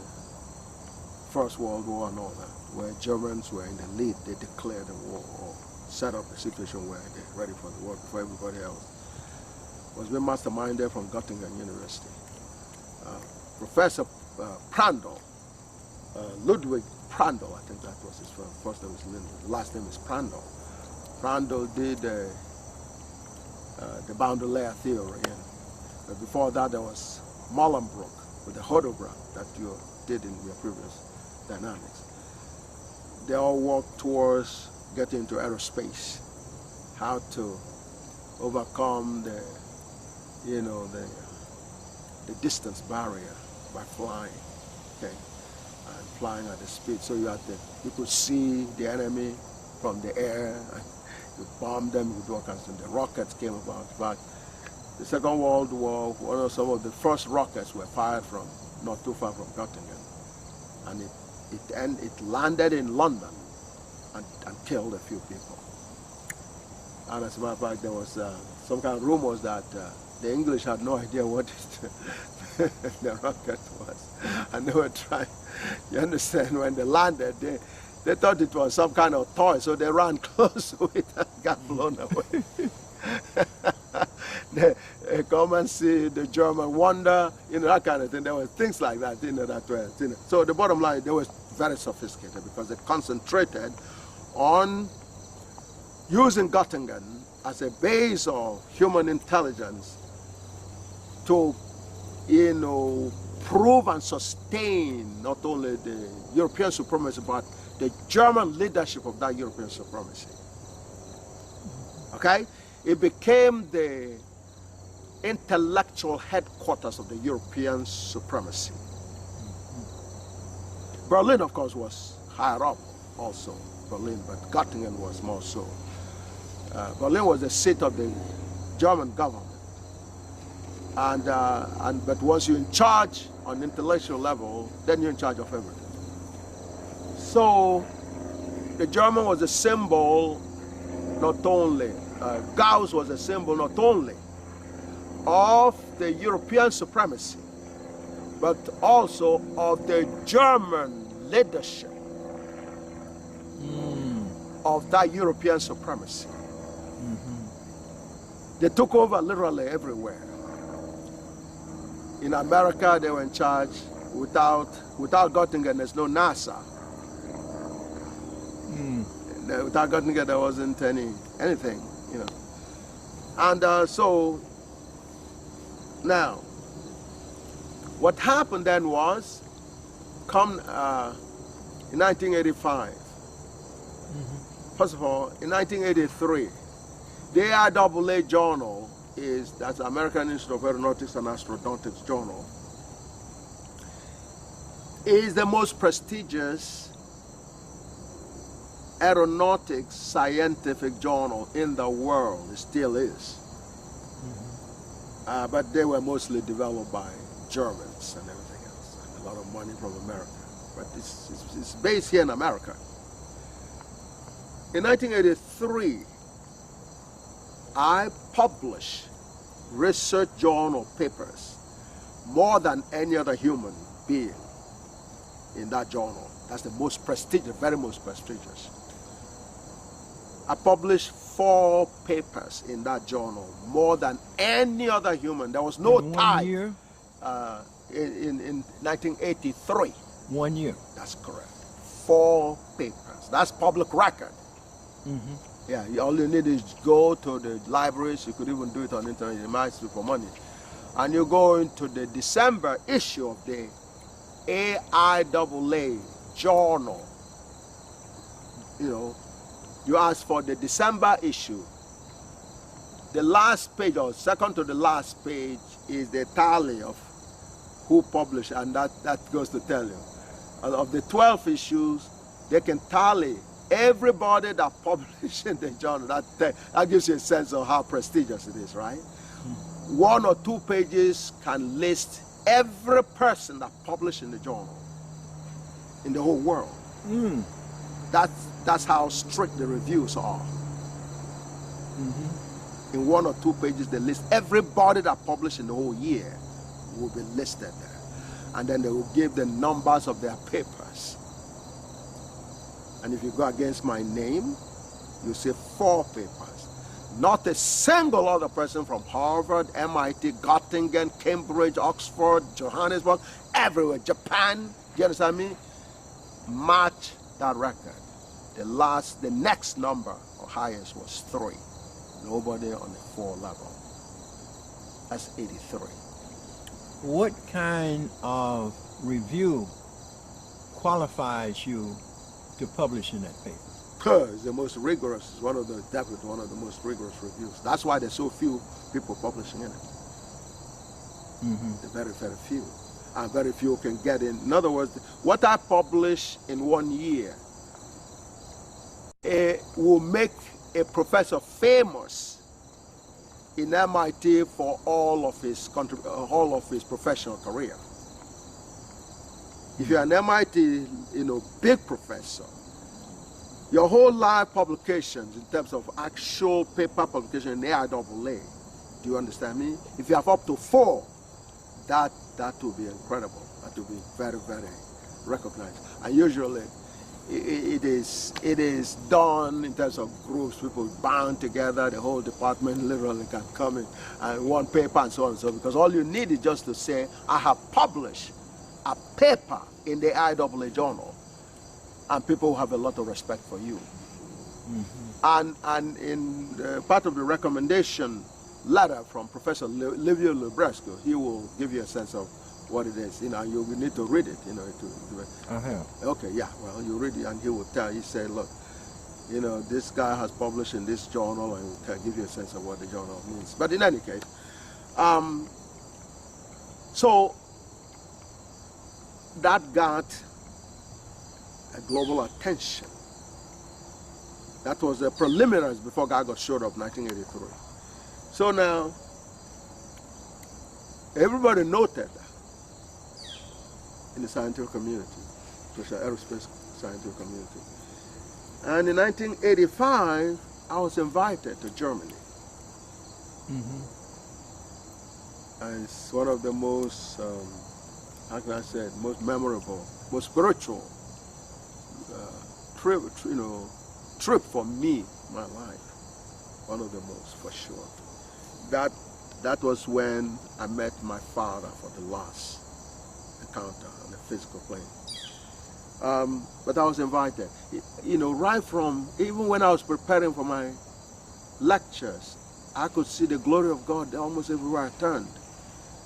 First World War and all that, where Germans were in the lead, they declared the war or set up a situation where they're ready for the war before everybody else, was being masterminded from Göttingen University. Professor Prandtl, Ludwig Prandtl, I think that was his first name is Ludwig, last name is Prandtl. Prandtl did the boundary layer theory, but before that there was Molenbroek with the hodogram that you did in your previous dynamics. They all worked towards getting into aerospace, how to overcome the distance barrier by flying, okay, and flying at the speed. So you could see the enemy from the air, and you bomb them, you do all kinds of things. The rockets came about. In fact, the Second World War, some of the first rockets were fired from not too far from Göttingen, and it landed in London and killed a few people. And as a matter of fact, there was some kind of rumors that the English had no idea what the rocket was, and they were trying. You understand? When they landed, they thought it was some kind of toy, so they ran close to it and got blown away. They come and see the German wonder, that kind of thing. There were things like that, that were, So the bottom line, they were very sophisticated because they concentrated on using Göttingen as a base of human intelligence to, prove and sustain not only the European supremacy, but the German leadership of that European supremacy. Okay? It became the intellectual headquarters of the European supremacy. Berlin, of course, was higher up also, Berlin, but Göttingen was more so. Berlin was the seat of the German government. But once you're in charge on intellectual level, then you're in charge of everything. So the German was a symbol not only, Gauss was a symbol not only of the European supremacy, but also of the German leadership of that European supremacy. They took over literally everywhere. In America, they were in charge. Without Göttingen, there's no NASA. Without Göttingen, there wasn't anything, you know. And so now, what happened then was, in 1985. First of all, in 1983, the AIAA journal that's the American Institute of Aeronautics and Astronautics journal, is the most prestigious aeronautics scientific journal in the world. It still is. But they were mostly developed by Germans and everything else, and a lot of money from America. But it's based here in America. In 1983, I published research journal papers more than any other human being in that journal. That's the most prestigious, very most prestigious. I published 4 papers in that journal, more than any other human. There was no time. 1 year? In 1983. 1 year. That's correct. 4 papers. That's public record. Yeah, all you need is go to the libraries. You could even do it on the internet. You might do for money. And you go into the December issue of the AIAA journal. You know, you ask for the December issue. The last page, or second to the last page, is the tally of who published, and that goes to tell you. Of the 12 issues, they can tally everybody that published in the journal. That gives you a sense of how prestigious it is, right? 1 or 2 pages can list every person that published in the journal in the whole world. That's how strict the reviews are. In 1 or 2 pages, they list everybody that published in the whole year will be listed there. And then they will give the numbers of their papers. And if you go against my name, you see 4 papers. Not a single other person from Harvard, MIT, Göttingen, Cambridge, Oxford, Johannesburg, everywhere, Japan, you understand me? Match that record. The next number or highest was 3. Nobody on the 4 level. That's 83. What kind of review qualifies you to publish in that paper? Because the most rigorous is definitely one of the most rigorous reviews. That's why there's so few people publishing in it. There are very, very few. And very few can get in. In other words, what I publish in 1 year will make a professor famous in MIT for all of his professional career. If you're an MIT, big professor, your whole life publications in terms of actual paper publication in AIAA, do you understand me? If you have up to 4, that will be incredible. That will be very, very recognized. And usually, it is done in terms of groups, people bound together, the whole department literally can come in and 1 paper and so on and so on. Because all you need is just to say, I have published a paper in the AIAA journal, and people have a lot of respect for you. And in part of the recommendation letter from Professor Livio Librescu, he will give you a sense of what it is. You need to read it. I have. Okay, yeah. Well, you read it, and he will tell. He said, look, this guy has published in this journal, and he will give you a sense of what the journal means. But in any case, so that got a global attention. That was the preliminaries before God showed up in 1983. So now, everybody noted that in the scientific community, especially aerospace scientific community. And in 1985, I was invited to Germany. And it's one of the most, how can I say it, most memorable, most spiritual trip for me in my life. One of the most, for sure. That was when I met my father for the last encounter on the physical plane. But I was invited. Right from, even when I was preparing for my lectures, I could see the glory of God almost everywhere I turned.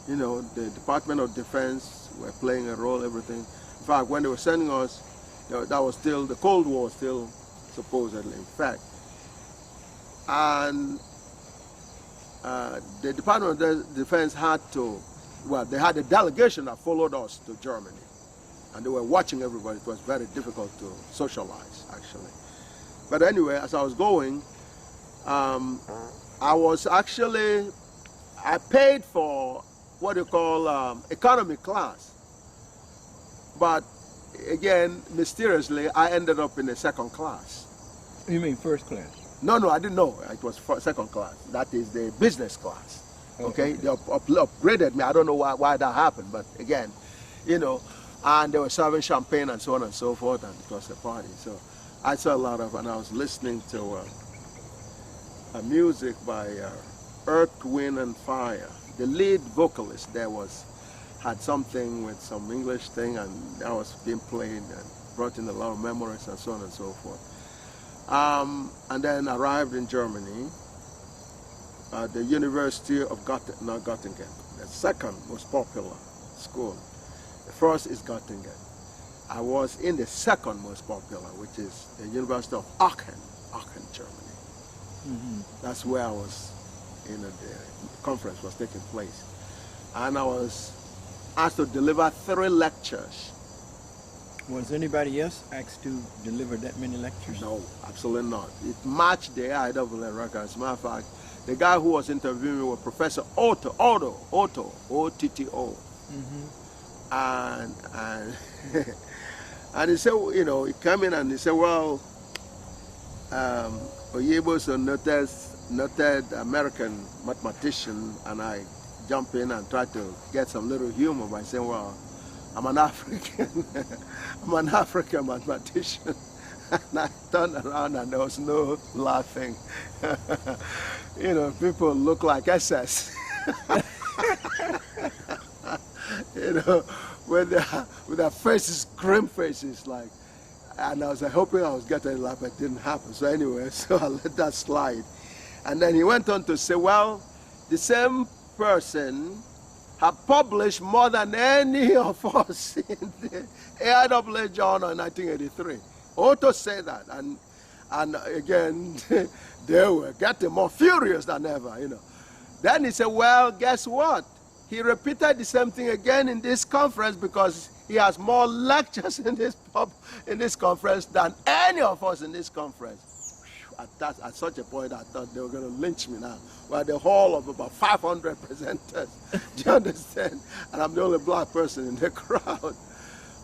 The Department of Defense were playing a role, everything. In fact, when they were sending us, that was still, the Cold War was still supposedly, in fact. And the Department of Defense had to, they had a delegation that followed us to Germany. And they were watching everybody. It was very difficult to socialize, actually. But anyway, as I was going, I paid for what you call economy class. But again, mysteriously, I ended up in the second class. You mean first class? No, I didn't know. It was second class. That is the business class. Okay? They upgraded me. I don't know why that happened, but again, and they were serving champagne and so on and so forth, and it was a party. So I saw a lot of, and I was listening to music by Earth, Wind and Fire. The lead vocalist there had something with some English thing, and that was being played and brought in a lot of memories and so on and so forth. And then arrived in Germany, the University of Göttingen, the second most popular school. The first is Göttingen. I was in the second most popular, which is the University of Aachen, Germany. That's where I was, the conference was taking place. And I was asked to deliver 3 lectures. Was anybody else asked to deliver that many lectures? No, absolutely not. It matched the IAA record. As a matter of fact, the guy who was interviewing me was Professor Otto, O-T-T-O. And and he said, he came in and he said, well, Oyibo is a noted American mathematician, and I jump in and try to get some little humor by saying, well, I'm an African, I'm an African mathematician. And I turned around and there was no laughing. People look like SS. With their faces, grim faces, like, and I was hoping I was getting a laugh, but it didn't happen. So anyway, so I let that slide. And then he went on to say, well, the same person had published more than any of us in the AIAA journal in 1983. Otto said that, and again, they were getting more furious than ever, Then he said, well, guess what? He repeated the same thing again in this conference because he has more lectures in this conference than any of us in this conference. At such a point, I thought they were going to lynch me now. Well, the hall of about 500 presenters, do you understand? And I'm the only black person in the crowd.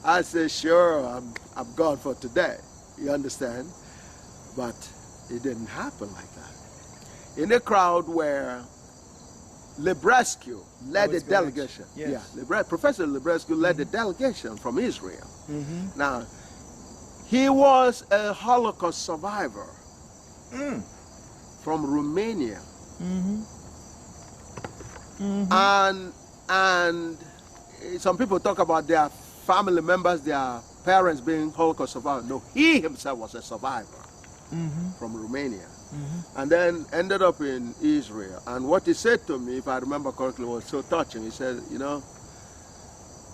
I said, sure, I'm gone for today. You understand? But it didn't happen like that. In the crowd where Librescu led the delegation. Yes. Yeah, Professor Librescu led the delegation from Israel. Now, he was a Holocaust survivor from Romania. And some people talk about their family members, their parents being Holocaust survivors. No, he himself was a survivor from Romania. And then ended up in Israel. And what he said to me, if I remember correctly, was so touching. He said,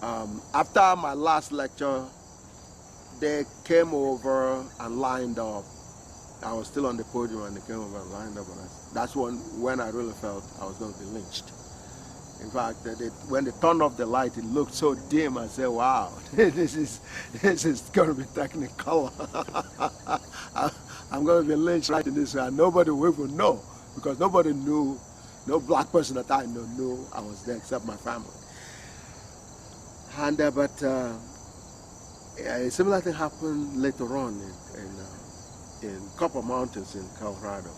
After my last lecture, they came over and lined up. I was still on the podium and they came over and lined up. And that's when I really felt I was going to be lynched. In fact, when they turned off the light, it looked so dim. I said, wow, this is going to be technical. I'm going to be lynched right in this way. And nobody will even know, because nobody knew, no black person that I knew I was there except my family. And a similar thing happened later on in Copper Mountains in Colorado.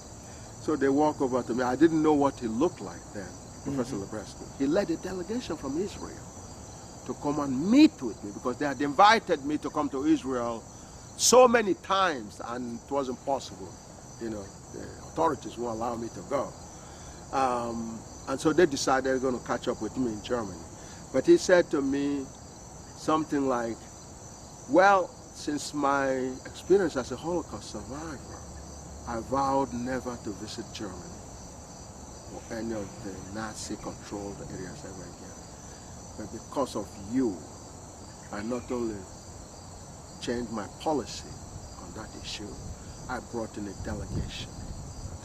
So they walk over to me. I didn't know what he looked like then, Professor Lebrescu. He led a delegation from Israel to come and meet with me, because they had invited me to come to Israel so many times and it wasn't possible. You know, the authorities won't allow me to go. And so they decided they were going to catch up with me in Germany. But he said to me something like, well, since my experience as a Holocaust survivor, I vowed never to visit Germany or any of the Nazi-controlled areas ever again. But because of you, I not only changed my policy on that issue, I brought in a delegation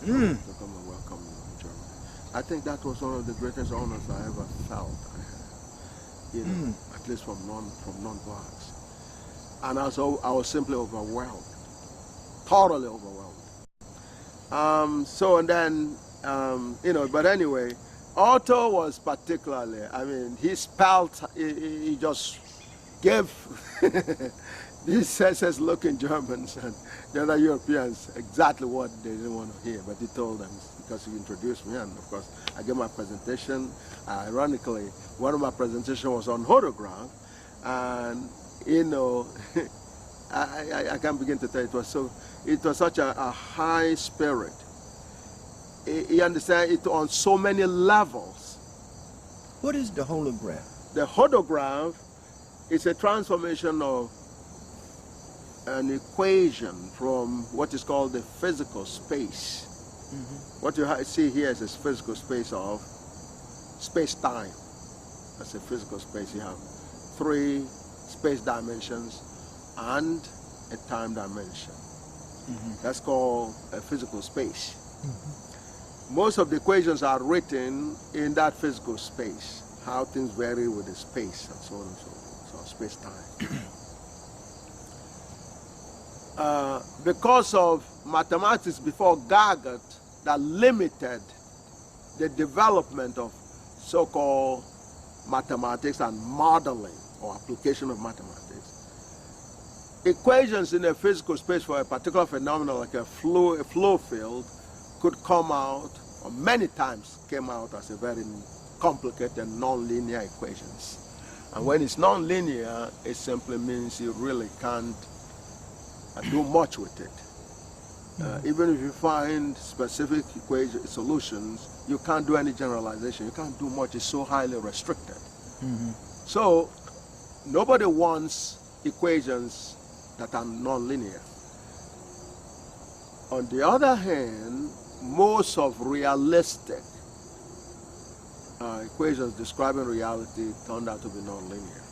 to come and welcome you in Germany. I think that was one of the greatest honors I ever felt I had, you know, at least from non-blacks. And also, I was simply overwhelmed, totally overwhelmed. And then, you know, but anyway, Otto was particularly, I mean, he just gave these SS-looking Germans and the other Europeans exactly what they didn't want to hear, but he told them, because he introduced me, and of course, I gave my presentation. Ironically, one of my presentations was on photograph, and you know, I can't begin to tell you, it was such a high spirit. You understand, it on so many levels. What is the holograph? The holograph is a transformation of an equation from what is called the physical space. What you see here is a physical space of space-time. That's a physical space. You have 3 space dimensions and a time dimension. That's called a physical space. Most of the equations are written in that physical space, how things vary with the space and so on and so forth, so space-time. Because of mathematics before Gagot that limited the development of so-called mathematics and modeling or application of mathematics, equations in a physical space for a particular phenomenon like a flow field could come out, or many times came out, as a very complicated nonlinear equations. And when it's nonlinear, it simply means you really can't do much with it. Even if you find specific equation solutions, you can't do any generalization. You can't do much. It's so highly restricted. So nobody wants equations that are nonlinear. On the other hand, most of realistic equations describing reality turned out to be nonlinear.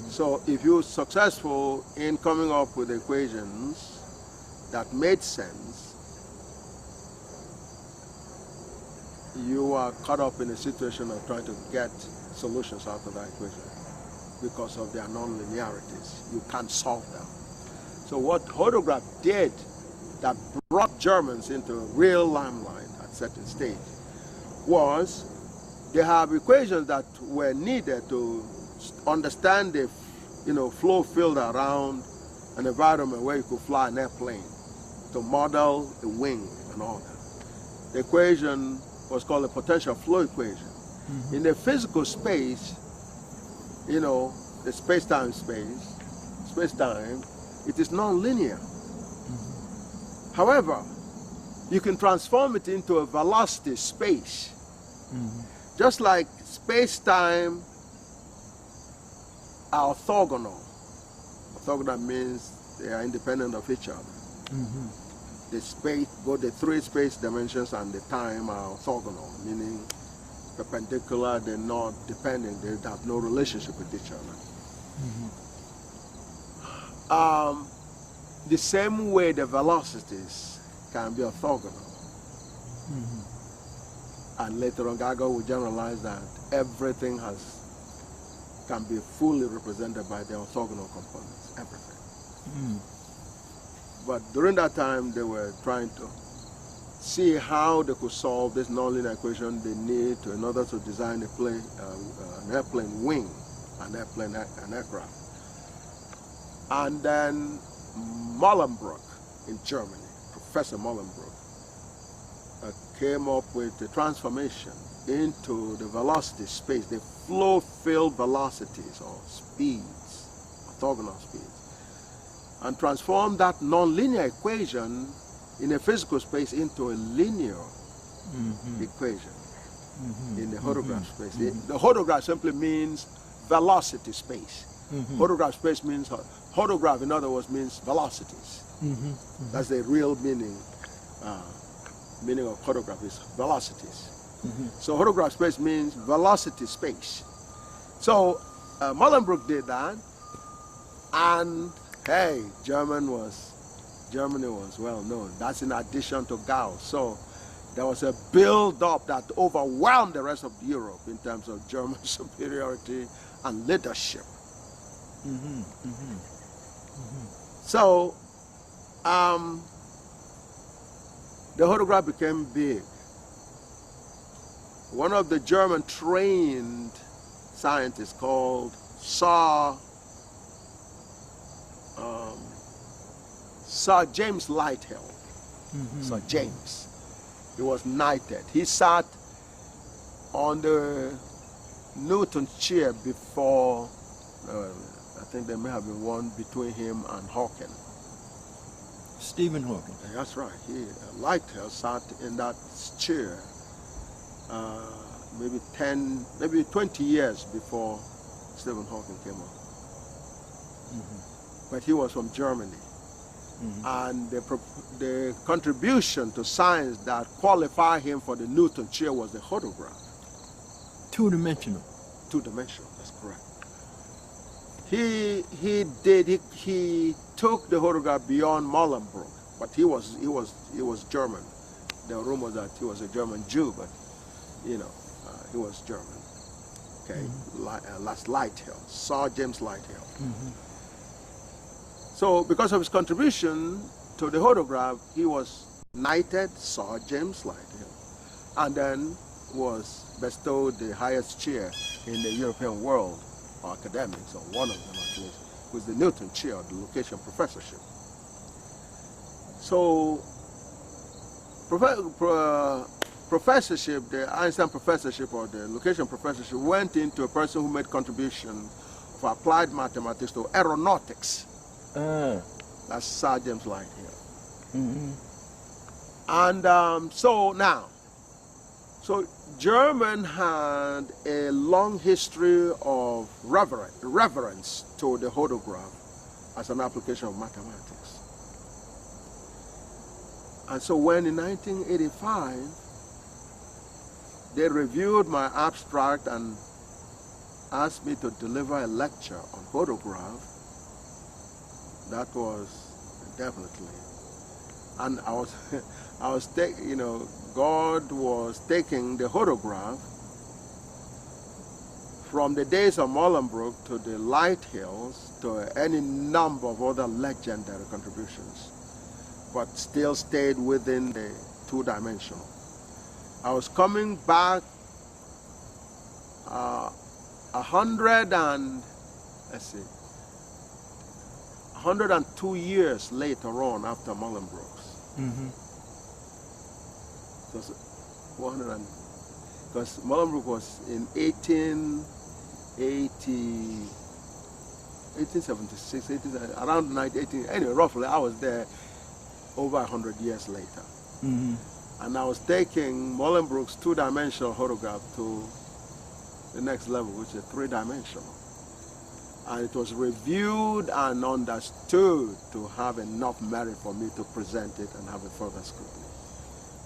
So if you're successful in coming up with equations that made sense, you are caught up in a situation of trying to get solutions out of that equation because of their non-linearities. You can't solve them. So what Hodograph did that brought Germans into real limelight at a certain stage was they have equations that were needed to understand the flow field around an environment where you could fly an airplane, to model a wing and all that. The equation was called the potential flow equation. In the physical space, the space-time, it is non-linear. However, you can transform it into a velocity space. Just like space-time are orthogonal. Orthogonal means they are independent of each other. The space, both the 3 space dimensions and the time are orthogonal, meaning perpendicular, they're not dependent, they have no relationship with each other. The same way the velocities can be orthogonal. And later on, Gaga will generalize that everything can be fully represented by the orthogonal components, everything. But during that time, they were trying to see how they could solve this nonlinear equation they need in order to design an airplane wing, an aircraft. And then Molenbroek in Germany, Professor Molenbroek, came up with the transformation into the velocity space, the flow-filled velocities or speeds, orthogonal speeds, and transformed that nonlinear equation in a physical space into a linear equation in the hodograph space. The hodograph simply means velocity space. Hodograph space means, hodograph in other words means velocities. That's the real meaning of hodograph is velocities. So hodograph space means velocity space. So Molenbroek did that, and hey, Germany was well known. That's in addition to Gauss. So there was a build-up that overwhelmed the rest of Europe in terms of German superiority and leadership. So the hodograph became big. One of the German trained scientists called Sir James Lighthill. Sir James. He was knighted. He sat on the Newton chair before, I think there may have been one between him and Hawking. Stephen Hawking. That's right. Lighthill sat in that chair maybe 20 years before Stephen Hawking came up. But he was from Germany. And the contribution to science that qualified him for the Newton chair was the hodograph. Two-dimensional. Two-dimensional, that's correct. He took the hodograph beyond Molenbroek, but he was German. The rumor that he was a German Jew, but he was German. Okay, that's Lighthill, Sir James Lighthill. So because of his contribution to the hodograph, he was knighted Sir James Lighthill, and then was bestowed the highest chair in the European world, or academics, or one of them at least, was the Newton chair, the location professorship. So professorship, the Einstein professorship or the location professorship went into a person who made contribution for applied mathematics to aeronautics. That's Sir James Lighthill. And so German had a long history of reverence to the hodograph as an application of mathematics. And so when in 1985 they reviewed my abstract and asked me to deliver a lecture on hodograph, that was definitely, and God was taking the hodograph from the days of Molenbroek to the Lighthills to any number of other legendary contributions, but still stayed within the two-dimensional. I was coming back 102 years later on after Molenbroek's. Because Molenbroek was in 1876, around 1918, anyway, roughly, I was there over 100 years later. And I was taking Molenbroek's two-dimensional hodograph to the next level, which is three-dimensional. And it was reviewed and understood to have enough merit for me to present it and have a further scrutiny.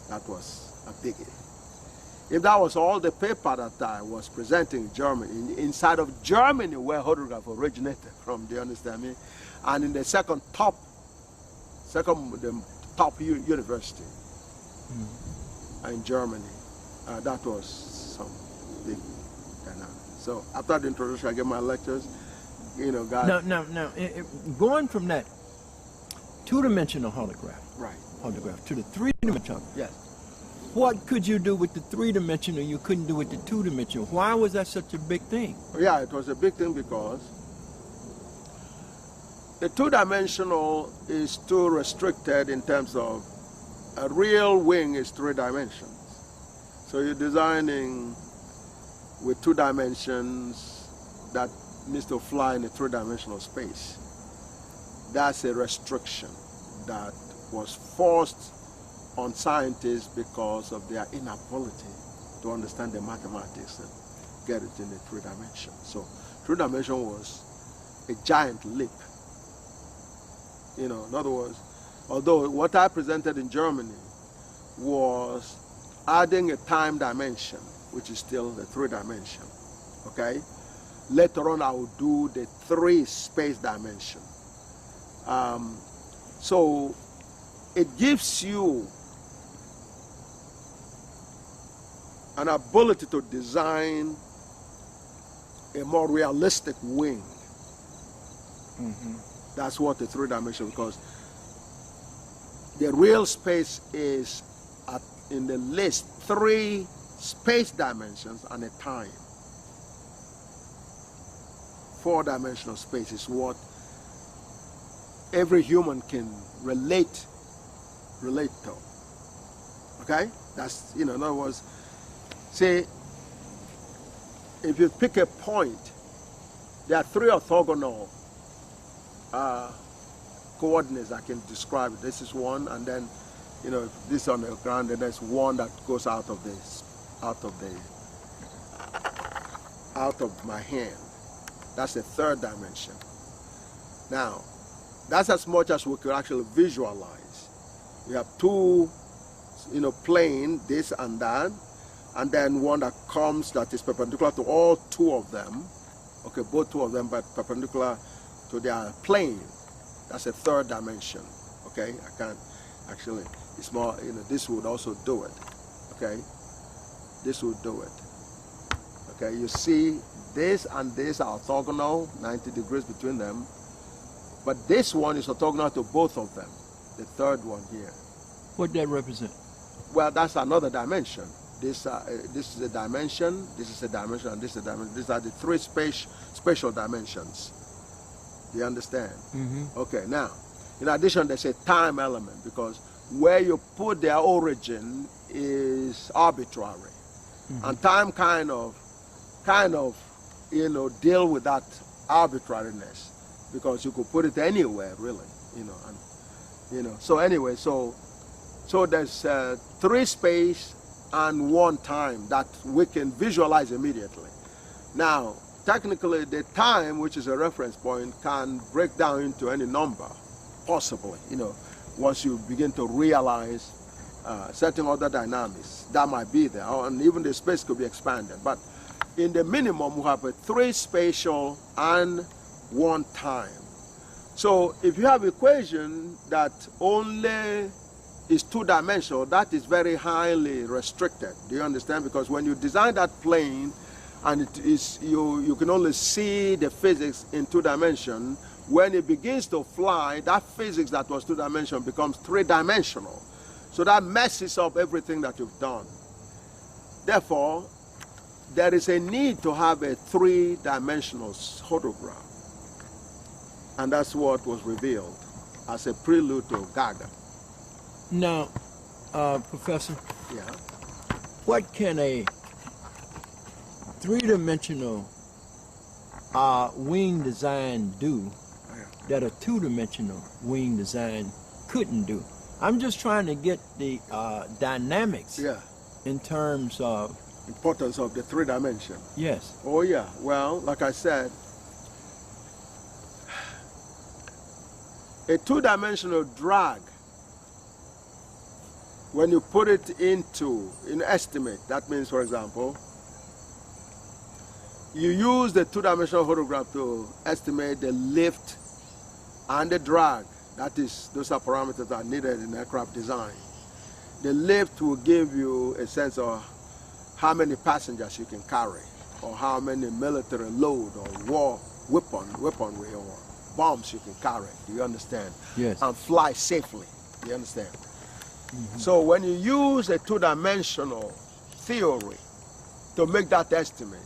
That was a biggie. if that was all the paper that I was presenting in Germany, inside of Germany where photograph originated from, do you understand me? And in the the top university in Germany, that was some big dynamic. So after the introduction, I gave my lectures, you know, guys. Now, going from that two-dimensional holograph, to the three-dimensional. Yes. What could you do with the three-dimensional you couldn't do with the two-dimensional? Why was that such a big thing? Yeah, it was a big thing because the two-dimensional is too restricted in terms of a real wing is 3 dimensions. So you're designing with 2 dimensions that needs to fly in a 3-dimensional space. That's a restriction that was forced on scientists because of their inability to understand the mathematics and get it in a 3 dimension. So 3 dimension was a giant leap. You know, in other words, although what I presented in Germany was adding a time dimension, which is still the 3 dimension, okay? Later on I will do the 3 space dimension. So it gives you an ability to design a more realistic wing. That's what the 3 dimension, because the real space is in the list 3 space dimensions and a time. 4-dimensional space is what every human can relate to. Okay? That's, you know, in other words, say, if you pick a point, there are 3 orthogonal coordinates I can describe. This is one, and then, you know, if this on the ground, and there's one that goes out of my hand. That's the 3rd dimension. Now, that's as much as we could actually visualize. We have 2, you know, plane, this and that, and then one that comes that is perpendicular to all 2 of them. Okay, both 2 of them, but perpendicular to their plane. That's a 3rd dimension. Okay, I can't actually, it's more, you know, this would also do it. Okay, this would do it. Okay, you see this and this are orthogonal, 90 degrees between them, but this one is orthogonal to both of them, the 3rd one here. What that represent? Well, that's another dimension. This is a dimension, this is a dimension, and this is a dimension. These are the 3 spatial dimensions. Do you understand? Okay, now, in addition, there's a time element, because where you put their origin is arbitrary. And time kind of, you know, deal with that arbitrariness, because you could put it anywhere, really, you know. And, you know, so anyway, so there's 3 space and 1 time that we can visualize immediately. Now, technically, the time, which is a reference point, can break down into any number, possibly, you know, once you begin to realize certain other dynamics that might be there, and even the space could be expanded. But in the minimum, we have a 3 spatial and 1 time. So if you have equation that only is 2-dimensional, that is very highly restricted. Do you understand? Because when you design that plane, and it is you can only see the physics in 2 dimensions, when it begins to fly, that physics that was 2-dimensional becomes 3-dimensional. So that messes up everything that you've done. Therefore, there is a need to have a 3-dimensional photograph. And that's what was revealed as a prelude to Gaga. Now, Professor, Yeah. what can a 3-dimensional wing design do that a 2-dimensional wing design couldn't do? I'm just trying to get the dynamics in terms of Importance of the 3 dimension. Yes. Oh yeah. Well, like I said, a 2-dimensional drag when you put it into an estimate, that means, for example, you use the two-dimensional photograph to estimate the lift and the drag. That is, those are parameters that are needed in aircraft design. The lift will give you a sense of how many passengers you can carry, or how many military load or war weaponry or bombs you can carry. Do you understand? Yes. And fly safely. Do you understand? So when you use a two-dimensional theory to make that estimate,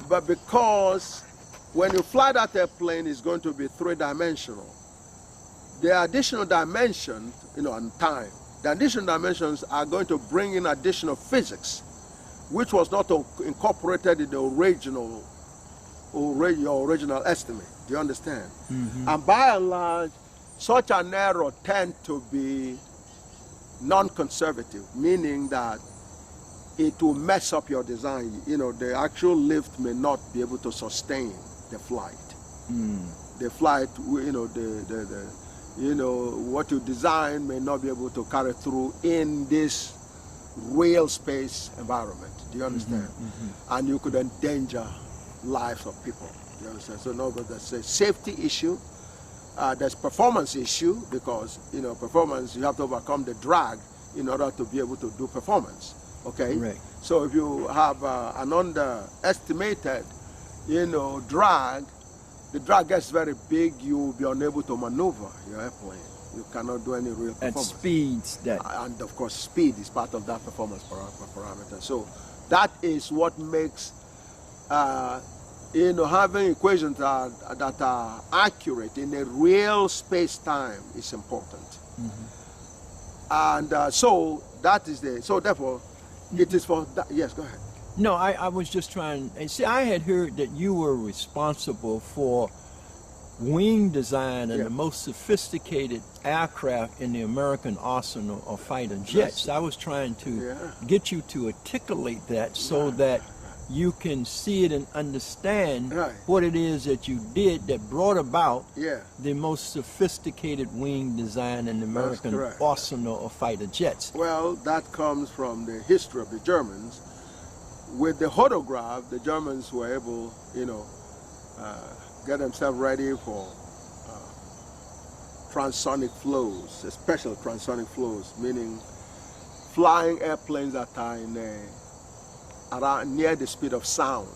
but because when you fly that airplane, it's going to be three-dimensional. The additional dimension, and time, the additional dimensions are going to bring in additional physics, which was not incorporated in the original estimate. Do you understand? And by and large, such an error tends to be non-conservative, meaning that it will mess up your design. The actual lift may not be able to sustain the flight. The flight, what you design may not be able to carry through in this real space environment. Do you understand? And you could endanger lives of people. Do you understand? So, no, but that's a safety issue. There's performance issue, because performance, you have to overcome the drag in order to be able to do performance. Okay. Right. So if you have an underestimated, drag, the drag gets very big. You'll be unable to maneuver your airplane. You cannot do any real performance. At speeds that. And of course, speed is part of that performance parameter. So that is what makes having equations that are accurate in a real space-time is important. And so that is so therefore, it is for that. Yes, go ahead. No, I was just trying, and see, I had heard that you were responsible for wing design and the most sophisticated aircraft in the American arsenal of fighter jets. I was trying to get you to articulate that so that you can see it and understand what it is that you did that brought about the most sophisticated wing design in the American arsenal of fighter jets. Well, that comes from the history of the Germans. With the hodograph, the Germans were able, get themselves ready for transonic flows, especially transonic flows, meaning flying airplanes that are around near the speed of sound.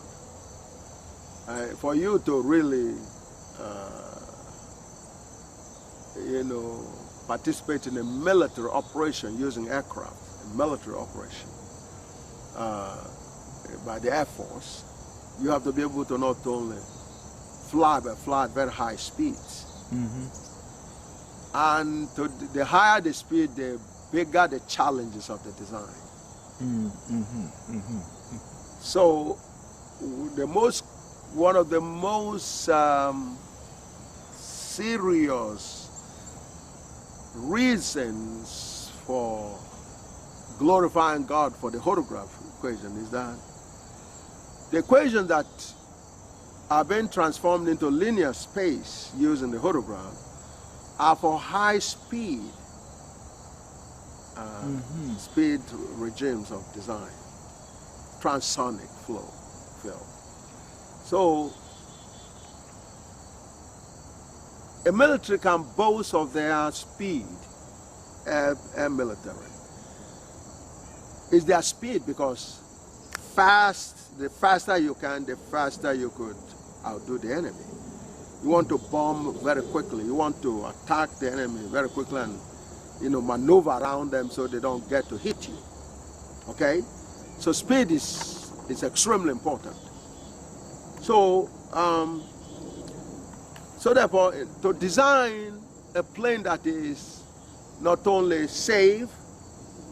For you to really, participate in a military operation using aircraft, a military operation by the Air Force, you have to be able to not only fly, but fly at very high speeds. And the higher the speed, the bigger the challenges of the design. So one of the most serious reasons for glorifying God for the hodograph equation is that the equations that are being transformed into linear space using the hodograph are for high speed speed regimes of design, transonic flow. So a military can boast of their speed, air military. It's their speed because the faster you can, the faster you could outdo the enemy. You want to bomb very quickly. You want to attack the enemy very quickly and maneuver around them so they don't get to hit you. Okay? So speed is extremely important. So therefore, to design a plane that is not only safe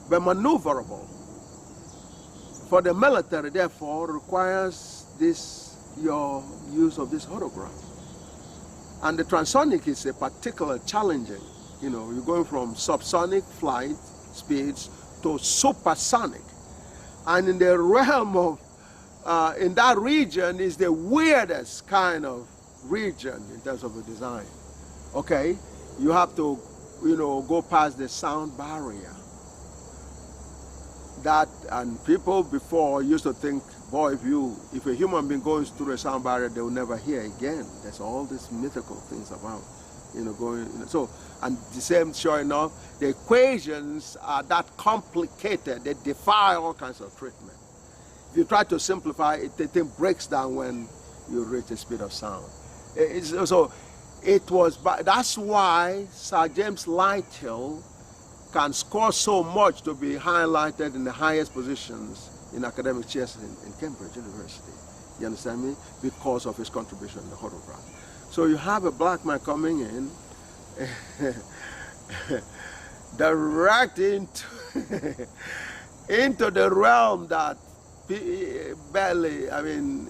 but maneuverable for the military, therefore, requires your use of this hodograph. And the transonic is a particular challenging. You're going from subsonic flight speeds to supersonic. And in the realm of, in that region is the weirdest kind of region in terms of the design. Okay? You have to go past the sound barrier. That, and people before used to think, boy, if a human being goes through a sound barrier, they will never hear again. There's all these mythical things about, going. So, and the same, sure enough, the equations are that complicated. They defy all kinds of treatment. If you try to simplify it, the thing breaks down when you reach the speed of sound. That's why Sir James Lighthill can score so much to be highlighted in the highest positions in academic chairs in Cambridge University. You understand me? Because of his contribution in the photograph. So you have a black man coming in direct into the realm that barely,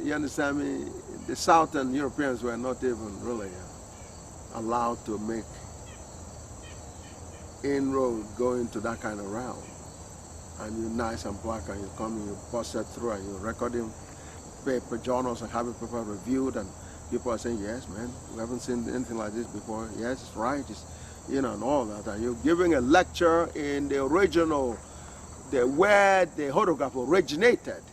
you understand me, the Southern Europeans were not even really allowed to make inroad going to that kind of realm. And you're nice and black, and you come and you bust it through, and you're recording paper journals and having paper reviewed, and people are saying, yes, man, we haven't seen anything like this before. Yes, it's right, it's, and all that. And you're giving a lecture in the original, where the photograph originated.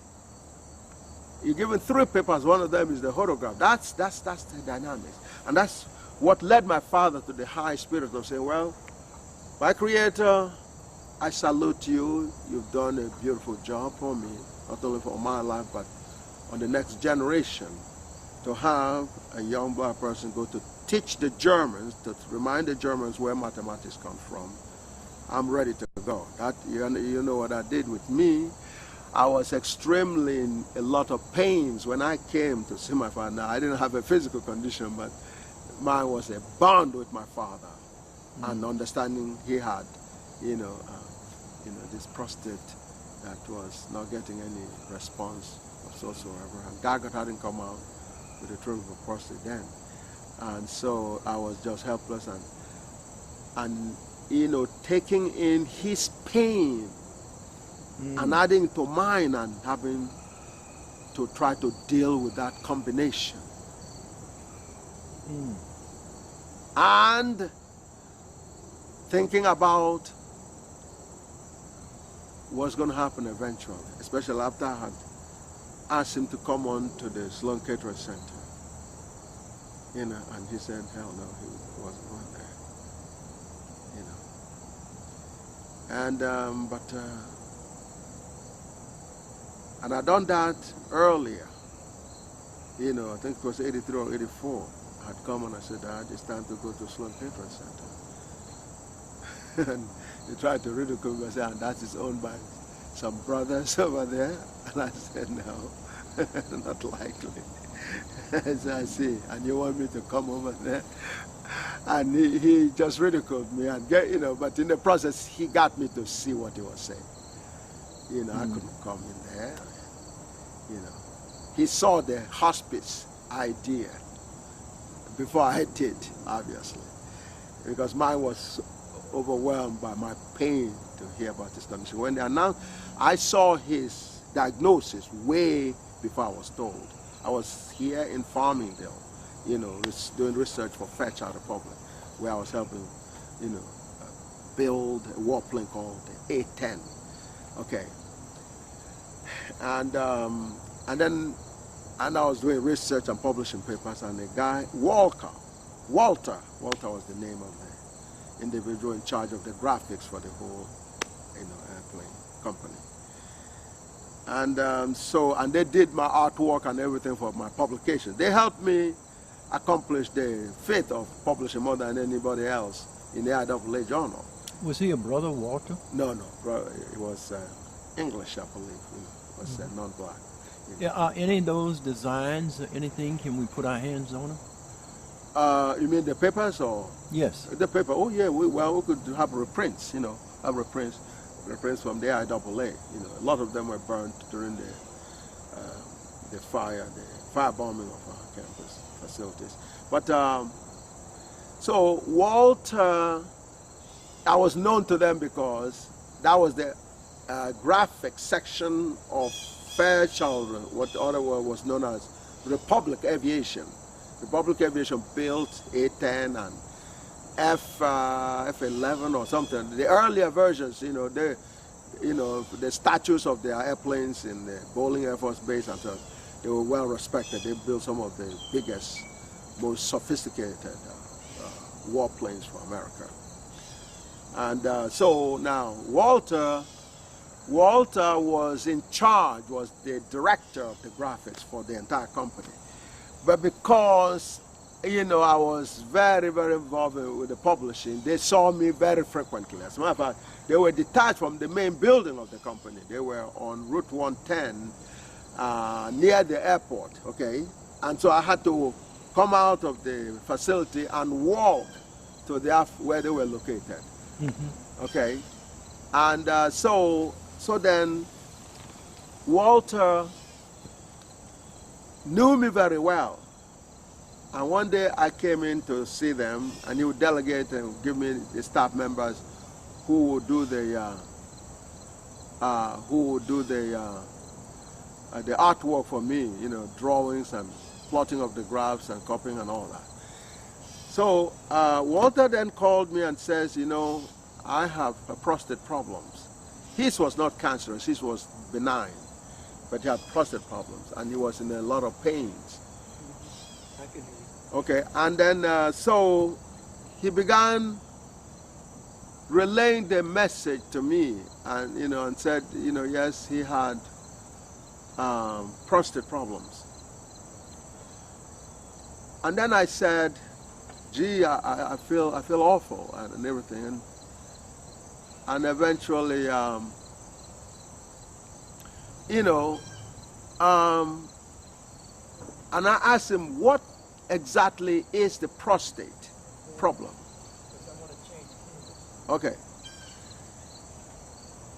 You're giving 3 papers, one of them is the photograph. That's the dynamics. And that's what led my father to the high spirit of saying, well, my Creator, I salute you. You've done a beautiful job for me, not only for my life, but on the next generation, to have a young black person go to teach the Germans, to remind the Germans where mathematics comes from. I'm ready to go. That, you know what that did with me. I was extremely in a lot of pains when I came to see my father. Now, I didn't have a physical condition, but mine was a bond with my father. And understanding he had, this prostate that was not getting any response whatsoever. And Gagot hadn't come out with the truth of prostate then. And so I was just helpless and taking in his pain and adding to mine and having to try to deal with that combination. And thinking about what's going to happen eventually, especially after I had asked him to come on to the Sloan Kettering Center. And he said, hell no, he wasn't going there. And I'd done that earlier. I think it was 83 or 84. I'd come and I said, Dad, it's time to go to Sloan Kettering Center. And he tried to ridicule me and say, and that is owned by some brothers over there. And I said, no, not likely. So I see, and you want me to come over there? And he just ridiculed me and but in the process he got me to see what he was saying. I couldn't come in there. He saw the hospice idea before I did, obviously, because mine was overwhelmed by my pain to hear about his condition. When they announced, I saw his diagnosis way before I was told. I was here in Farmingdale, doing research for Fetch Out Republic, where I was helping, build a warplane called the A-10. Okay. And I was doing research and publishing papers, and a guy, Walter was the name of the individual in charge of the graphics for the whole, airplane company. And they did my artwork and everything for my publication. They helped me accomplish the feat of publishing more than anybody else in the IAA journal. Was he a brother, Walter? No, he was English, I believe. He was non-black. Yeah, any of those designs, anything, can we put our hands on them? You mean the papers or? Yes. The paper, oh yeah, we could have reprints, reprints from the IAA. A lot of them were burnt during the firebombing of our campus facilities. But, so Walter, I was known to them because that was the graphic section of Fairchild, what the other word was known as Republic Aviation. Republic Aviation built A-10 and F-11 or something. The earlier versions, the statues of their airplanes in the Bowling Air Force Base and so on, they were well respected. They built some of the biggest, most sophisticated warplanes for America. And so now Walter was in charge, was the director of the graphics for the entire company. But because, I was very, very involved with the publishing, they saw me very frequently. As a matter of fact, they were detached from the main building of the company. They were on Route 110 near the airport, okay? And so I had to come out of the facility and walk to where they were located, okay? And so then Walter knew me very well. And one day I came in to see them, and he would delegate and give me the staff members who would do the artwork for me, drawings and plotting of the graphs and copying and all that. So Walter then called me and says, I have prostate problems. His was not cancerous, his was benign, but he had prostate problems, and he was in a lot of pains. I can hear you. Okay, and then so he began relaying the message to me, and and said, yes, he had prostate problems. And then I said, gee, I feel awful and everything, and eventually, and I asked him, what exactly is the prostate problem? Okay.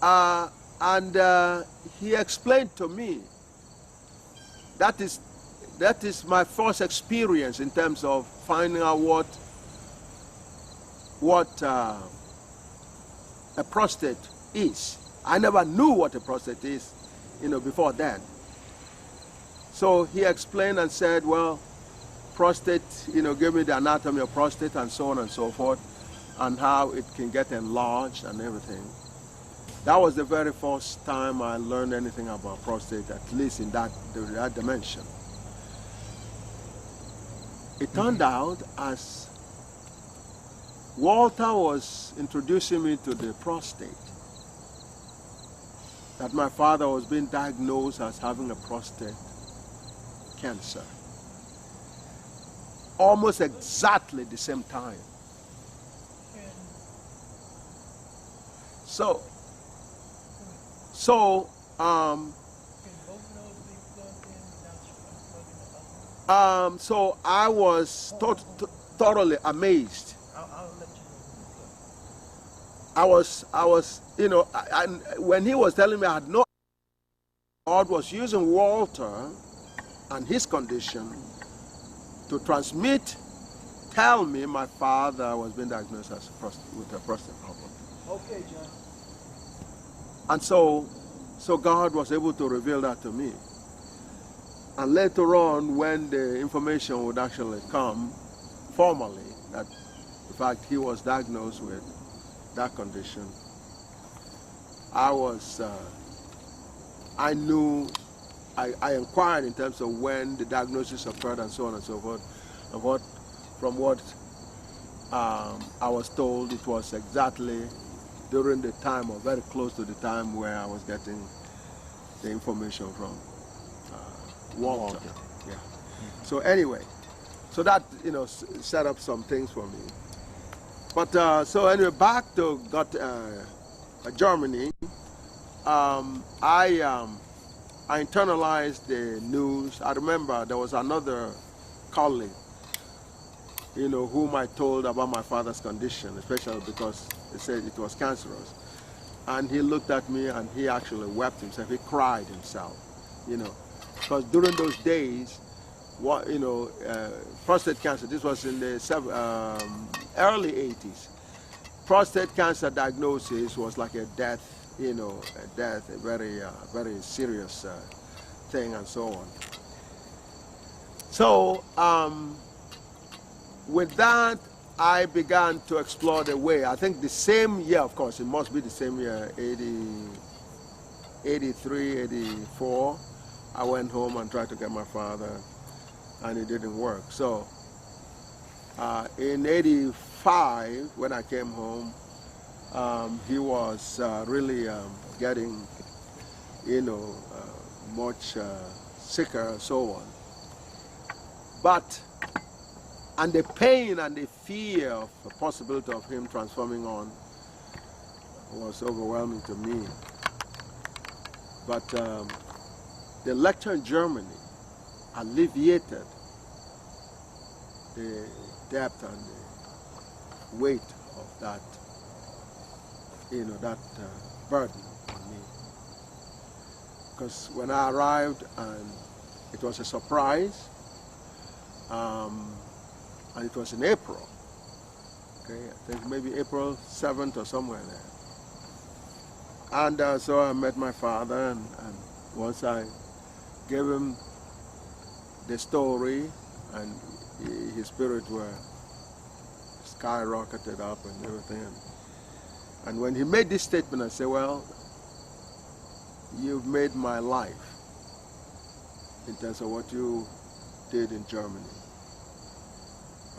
And he explained to me that is my first experience in terms of finding out what a prostate is. I never knew what a prostate is, before then. So he explained and said, well, prostate, gave me the anatomy of prostate and so on and so forth, and how it can get enlarged and everything. That was the very first time I learned anything about prostate, at least in that dimension. It turned out, as Walter was introducing me to the prostate, that my father was being diagnosed as having a prostate cancer. Almost exactly the same time. So I was thoroughly amazed. I was, when he was telling me, I had no idea God was using Walter and his condition to tell me my father was being diagnosed with a prostate problem. Okay, John. And so God was able to reveal that to me. And later on, when the information would actually come formally, that in fact he was diagnosed with that condition, I inquired in terms of when the diagnosis occurred and so on and so forth, and from what I was told, it was exactly during the time, or very close to the time, where I was getting the information from Walter. Yeah. So anyway, so that set up some things for me. But so anyway, back to Germany. I internalized the news. I remember there was another colleague, whom I told about my father's condition, especially because they said it was cancerous. And he looked at me and he actually wept himself. He cried himself, because during those days, prostate cancer, this was in the early 80s. Prostate cancer diagnosis was like a death, a very, very serious thing and so on. So with that, I began to explore the way. I think the same year, of course, it must be the same year, 83, 84, I went home and tried to get my father, and it didn't work. So in 85, when I came home, he was really getting, much sicker and so on. And the pain and the fear of the possibility of him transforming on was overwhelming to me. But the lecture in Germany alleviated the depth and the weight of that, that burden on me. Because when I arrived, and it was a surprise, and it was in April, okay, I think maybe April 7th or somewhere there. And so I met my father, and once I gave him the story, and his spirit were skyrocketed up and everything. And when he made this statement, I said, well, you've made my life in terms of what you did in Germany.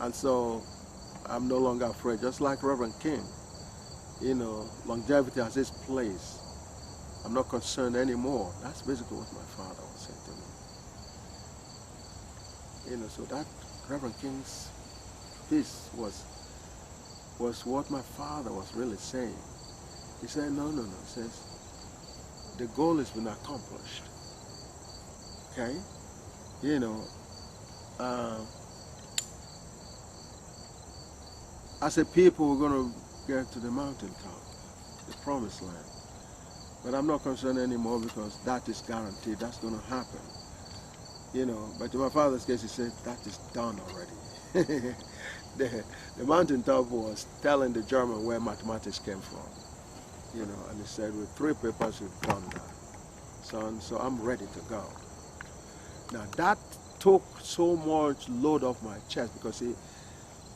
And so I'm no longer afraid, just like Reverend King. Longevity has its place. I'm not concerned anymore. That's basically what my father was saying to me. So that Reverend King's piece was what my father was really saying. He said, no. He says, the goal has been accomplished. Okay? As a people, we're going to get to the mountaintop, the promised land. But I'm not concerned anymore because that is guaranteed. That's going to happen. But in my father's case, he said, that is done already. The mountaintop was telling the German where mathematics came from. And he said, with 3 papers, we've done that. So I'm ready to go. Now that took so much load off my chest because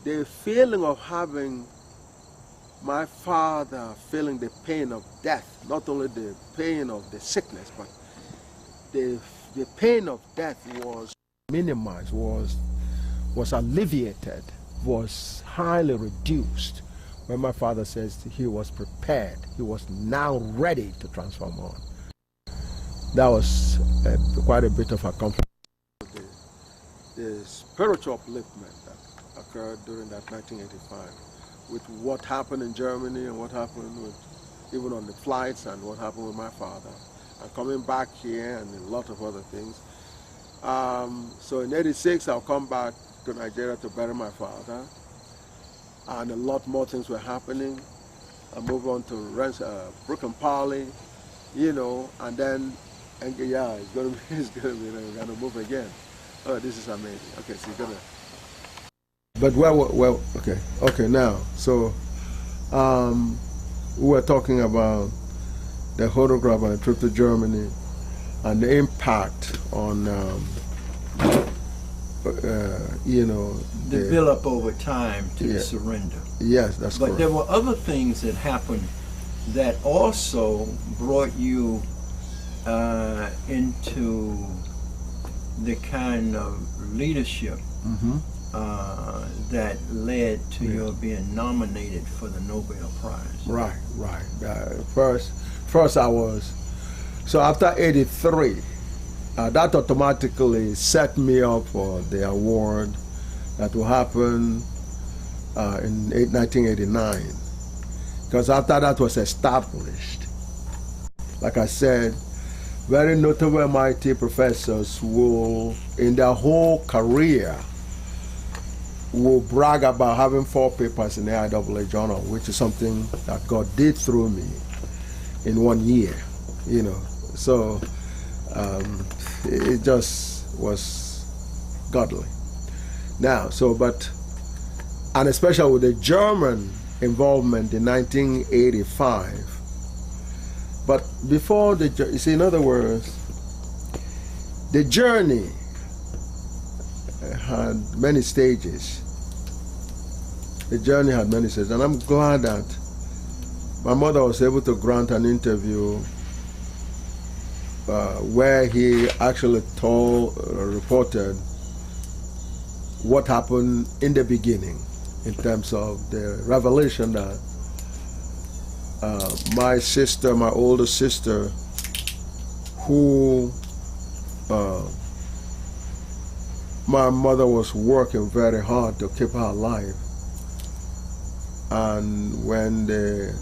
the feeling of having my father feeling the pain of death, not only the pain of the sickness, but the pain of death was minimized, was alleviated, was highly reduced when my father says he was prepared, he was now ready to transform on. That was quite a bit of accomplishment. The spiritual upliftment that occurred during that 1985 with what happened in Germany and what happened with, even on the flights, and what happened with my father, and coming back here and a lot of other things. So in 86, I'll come back to Nigeria to bury my father, and a lot more things were happening. I moved on to Brooklyn Poly, and then, yeah, it's gonna be, we're gonna move again. Oh, this is amazing. Okay, so you're gonna. But well, okay. Now, so we were talking about the photograph and the trip to Germany, and the impact on, the build up over time to the surrender. Yes, that's correct. But there were other things that happened that also brought you into the kind of leadership that led to your being nominated for the Nobel Prize. Right. First I was, so after 83, that automatically set me up for the award that will happen in 1989. Because after that was established, like I said, very notable MIT professors will, in their whole career, will brag about having 4 papers in the IAA journal, which is something that God did through me in 1 year, So it just was godly. Now, and especially with the German involvement in 1985. But before you see, in other words, the journey had many stages. the journey had many stages, and I'm glad that my mother was able to grant an interview where he actually reported what happened in the beginning in terms of the revelation that my sister, my older sister, who my mother was working very hard to keep her alive, and when the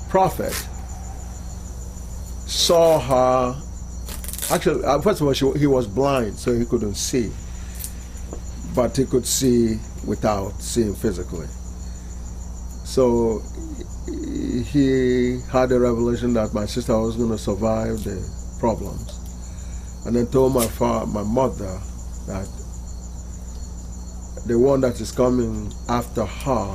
prophet saw her, actually, first of all, he was blind, so he couldn't see, but he could see without seeing physically. So he had a revelation that my sister was going to survive the problems, and then told my mother that the one that is coming after her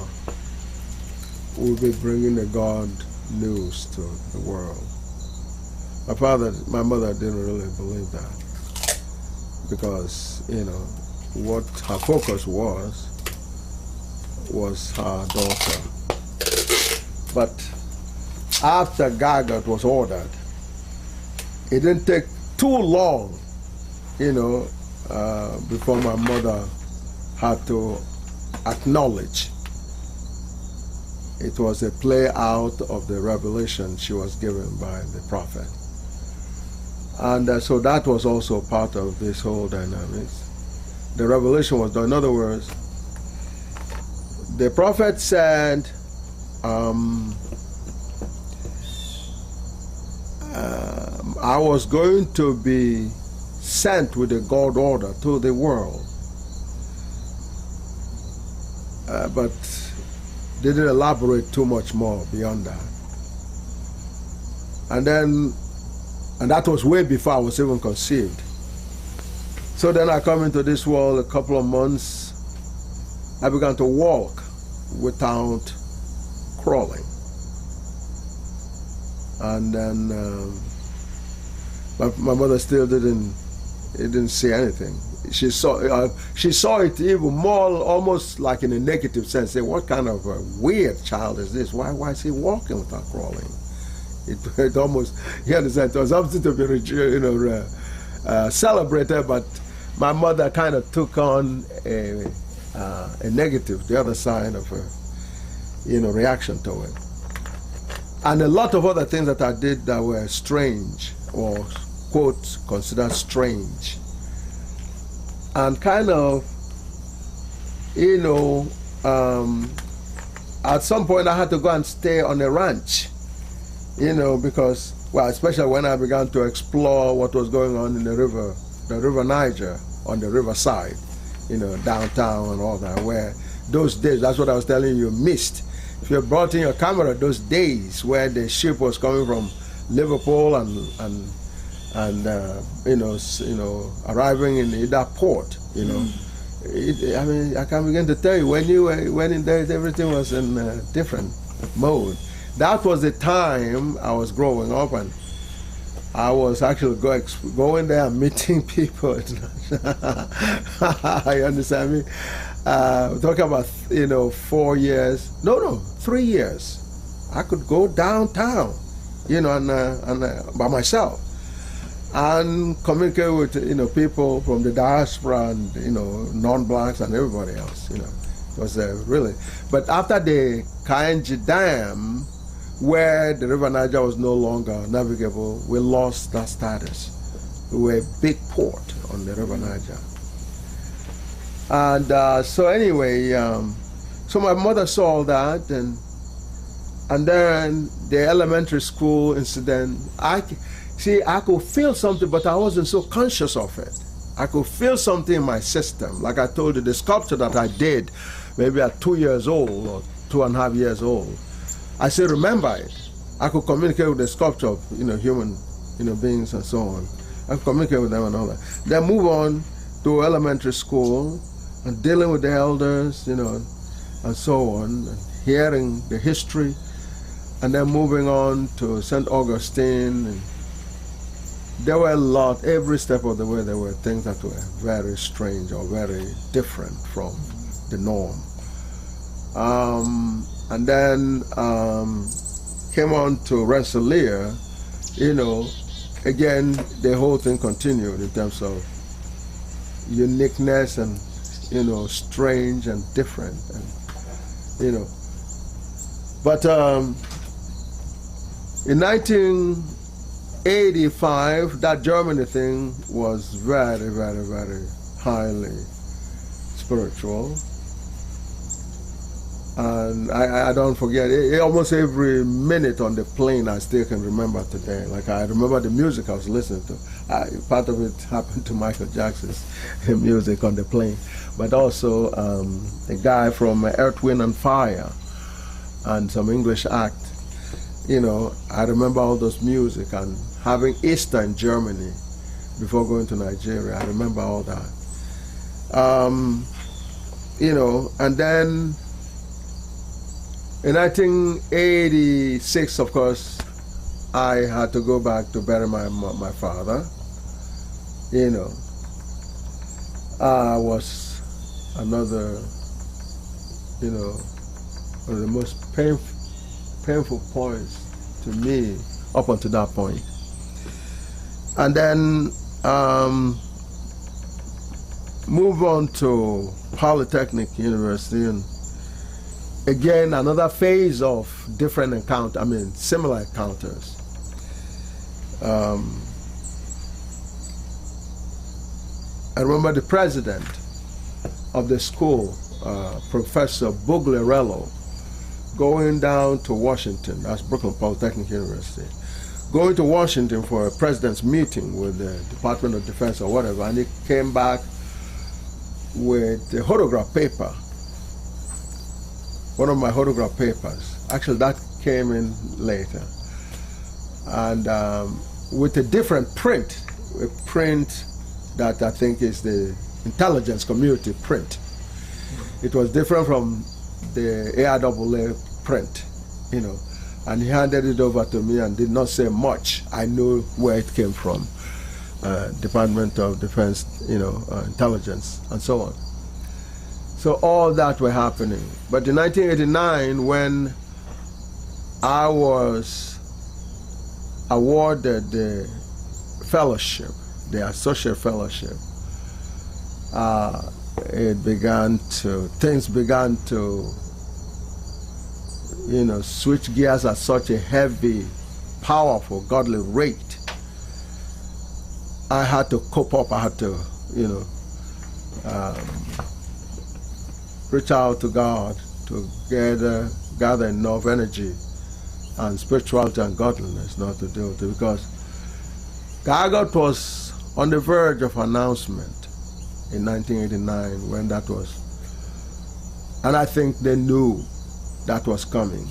will be bringing the God news to the world. My mother didn't really believe that, because, you know, what her focus was her daughter. But after Gagot was ordered, it didn't take too long, you know, before my mother had to acknowledge it was a play out of the revelation she was given by the prophet. And so that was also part of this whole dynamics. The revelation was done. In other words, the prophet said, I was going to be sent with a God order to the world. But they didn't elaborate too much more beyond that. And that was way before I was even conceived. So then I come into this world a couple of months. I began to walk without crawling. And then my mother still didn't see anything. She saw it even more, almost like in a negative sense. Say, what kind of a weird child is this? Why is he walking without crawling? It almost, you understand, it was something to be, you know, celebrated, but my mother kind of took on a negative, the other side of a, you know, reaction to it. And a lot of other things that I did that were strange, or quote, considered strange. And kind of, you know, at some point I had to go and stay on a ranch, you know, because, well, especially when I began to explore what was going on in the river Niger, on the riverside, you know, downtown and all that, where those days, that's what I was telling you, missed. If you brought in your camera, those days where the ship was coming from Liverpool and you know, arriving in either port, you know. I mean, I can begin to tell you, when you went in there, everything was in a different mode. That was the time I was growing up, and I was actually going there and meeting people. You understand me? Talking about, you know, 4 years, no, 3 years. I could go downtown, you know, and by myself, and communicate with, you know, people from the diaspora and, you know, non-blacks and everybody else, you know. It was really, but after the Kainji Dam, where the River Niger was no longer navigable, we lost that status. We were a big port on the River Niger. And so anyway, so my mother saw all that, and then the elementary school incident, I could feel something, but I wasn't so conscious of it. I could feel something in my system. Like I told you, the sculpture that I did, maybe at 2 years old or 2.5 years old, I still remember it. I could communicate with the sculpture of, you know, human, you know, beings and so on. I could communicate with them and all that. Then move on to elementary school and dealing with the elders, you know, and so on, and hearing the history, and then moving on to St. Augustine, there were a lot, every step of the way there were things that were very strange or very different from the norm. And then came on to Rensselaer, you know, again, the whole thing continued in terms of uniqueness and, you know, strange and different, and, you know. But in 1985, that Germany thing was very, very, very highly spiritual. And I don't forget, almost every minute on the plane I still can remember today. Like I remember the music I was listening to. Part of it happened to Michael Jackson's music on the plane. But also a guy from Earth, Wind and Fire and some English act. You know, I remember all those music, and having Easter in Germany before going to Nigeria, I remember all that. You know, and then in 1986, of course, I had to go back to bury my father. You know, was another, you know, one of the most painful points to me up until that point. And then move on to Polytechnic University, and again, another phase of different encounters, I mean, similar encounters. I remember the president of the school, Professor Bugliarello, going down to Washington, that's Brooklyn Polytechnic University, going to Washington for a president's meeting with the Department of Defense or whatever, and he came back with a photograph paper. One of my photograph papers. Actually, that came in later. And with a different print, a print that I think is the intelligence community print. It was different from the AIAA print, you know. And he handed it over to me and did not say much. I knew where it came from. Department of Defense, you know, intelligence, and so on. So all that were happening. But in 1989, when I was awarded the fellowship, the associate fellowship, things began to, you know, switch gears at such a heavy, powerful, godly rate. I had to cope up, I had to, you know, reach out to God to gather enough energy and spirituality and godliness not to deal with it, because God was on the verge of announcement in 1989 when that was, and I think they knew that was coming,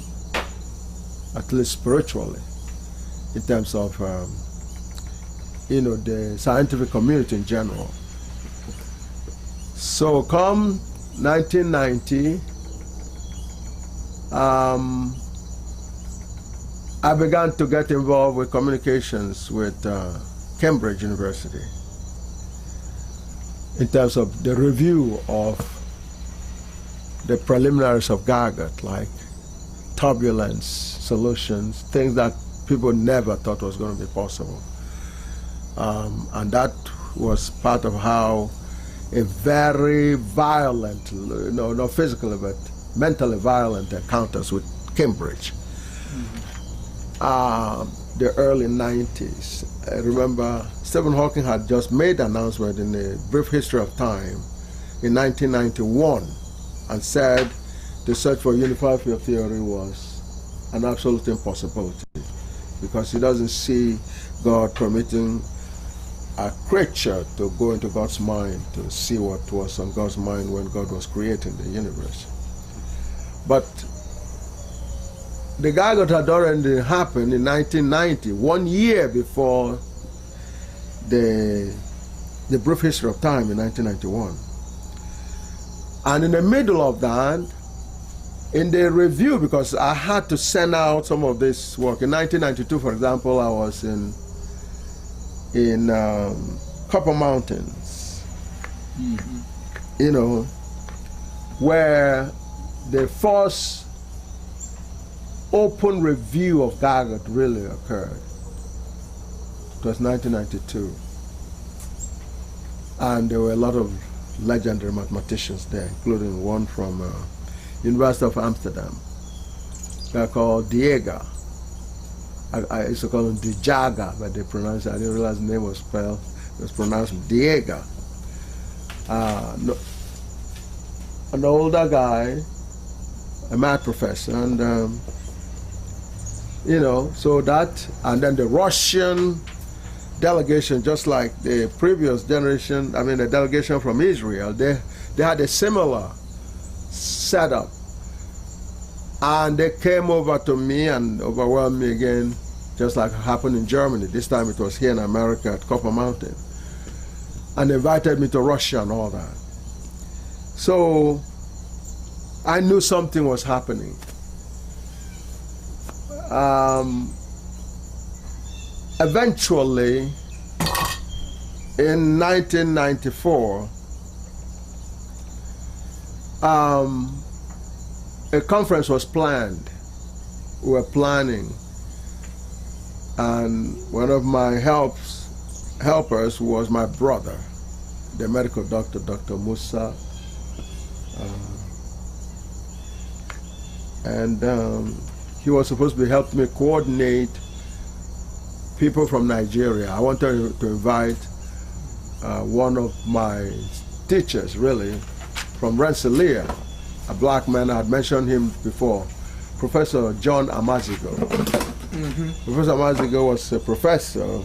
at least spiritually, in terms of you know, the scientific community in general. So come 1990, I began to get involved with communications with Cambridge University in terms of the review of the preliminaries of Gargot, like turbulence solutions, things that people never thought was going to be possible. And that was part of how a very violent, no, not physically, but mentally violent encounters with Cambridge. The early 90s. I remember Stephen Hawking had just made an announcement in A Brief History of Time in 1991 and said the search for unified field theory was an absolute impossibility because he doesn't see God permitting a creature to go into God's mind to see what was on God's mind when God was creating the universe. But the Gargot had already happened in 1990, 1 year before the Brief History of Time in 1991. And in the middle of that, in the review, because I had to send out some of this work. In 1992, for example, I was in in Copper Mountains, you know, where the first open review of Gargot really occurred. It was 1992. And there were a lot of legendary mathematicians there, including one from University of Amsterdam. They're called Diega. I used to call him Dijaga, but they pronounced it. I didn't realize the name was spelled. It was pronounced Diega. An older guy, a math professor, and you know, so that, and then the Russian delegation, just like the previous generation, I mean the delegation from Israel, they had a similar setup. And they came over to me and overwhelmed me again, just like happened in Germany. This time it was here in America at Copper Mountain. And invited me to Russia and all that. So I knew something was happening. Eventually, in 1994, a conference was planned. We were planning, and one of my helpers was my brother, the medical doctor, Dr. Musa, and he was supposed to be helping me coordinate people from Nigeria. I wanted to invite one of my teachers, really, from Rensselaer, a black man. I had mentioned him before, Professor John Amazigo. Professor Amazigo was a professor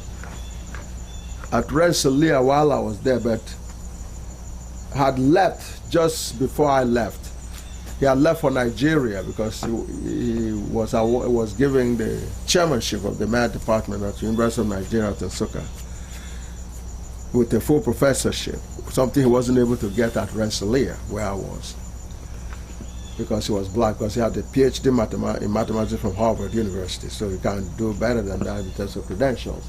at Rensselaer while I was there, but had left just before I left. He had left for Nigeria because he was giving the chairmanship of the math department at the University of Nigeria at Nsukka with a full professorship, something he wasn't able to get at Rensselaer, where I was, because he was black, because he had a PhD in mathematics from Harvard University, so he can't do better than that in terms of credentials.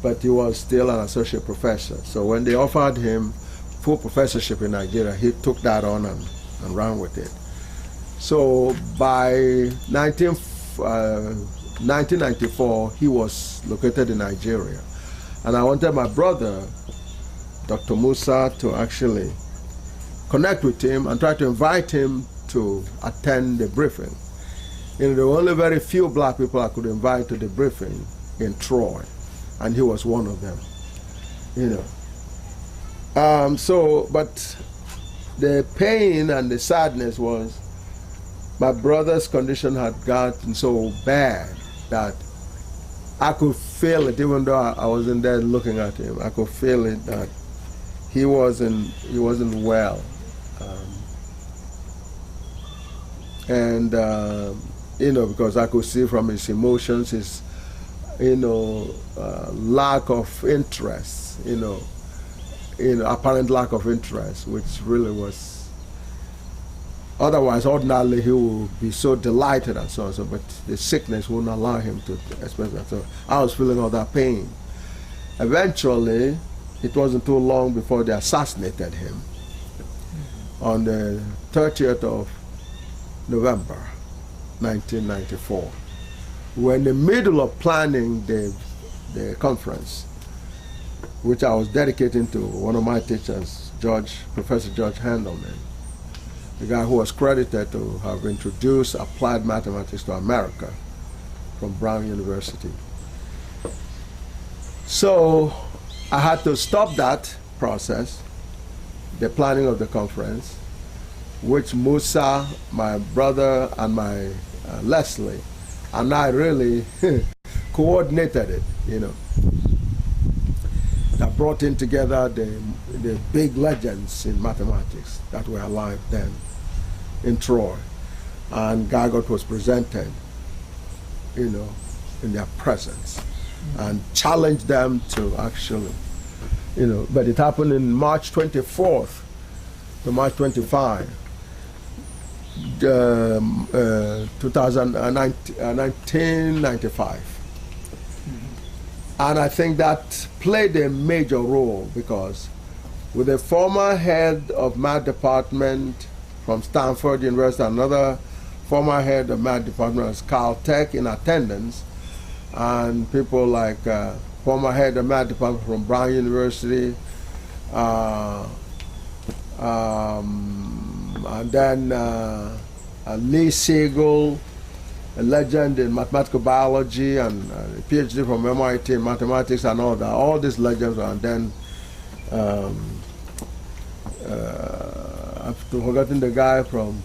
But he was still an associate professor. So when they offered him full professorship in Nigeria, he took that on and ran with it. So by 1994, he was located in Nigeria. And I wanted my brother, Dr. Musa, to actually connect with him and try to invite him to attend the briefing. You know, there were only very few black people I could invite to the briefing in Troy, and he was one of them, you know. But the pain and the sadness was my brother's condition had gotten so bad that I could feel it, even though I wasn't there looking at him. I could feel it that he wasn't well, you know, because I could see from his emotions, his, you know, lack of interest, you know, apparent lack of interest, which really was. Otherwise, ordinarily, he would be so delighted and so on, but the sickness wouldn't allow him to express that. So I was feeling all that pain. Eventually, it wasn't too long before they assassinated him on the 30th of November, 1994. We were in the middle of planning the conference, which I was dedicating to one of my teachers, Professor George Handelman, the guy who was credited to have introduced applied mathematics to America from Brown University. So I had to stop that process, the planning of the conference, which Musa, my brother, and my Leslie, and I really coordinated it, you know. That brought in together the big legends in mathematics that were alive then in Troy. And Gargot was presented, you know, in their presence and challenged them to actually, you know, but it happened in March 24th to March 25, 1995. And I think that played a major role, because with the former head of math department from Stanford University, another former head of math department was Caltech in attendance, and people like former head of math department from Brown University, and then Lee Siegel, a legend in mathematical biology, and a PhD from MIT in mathematics and all that. All these legends, and then I've forgotten the guy from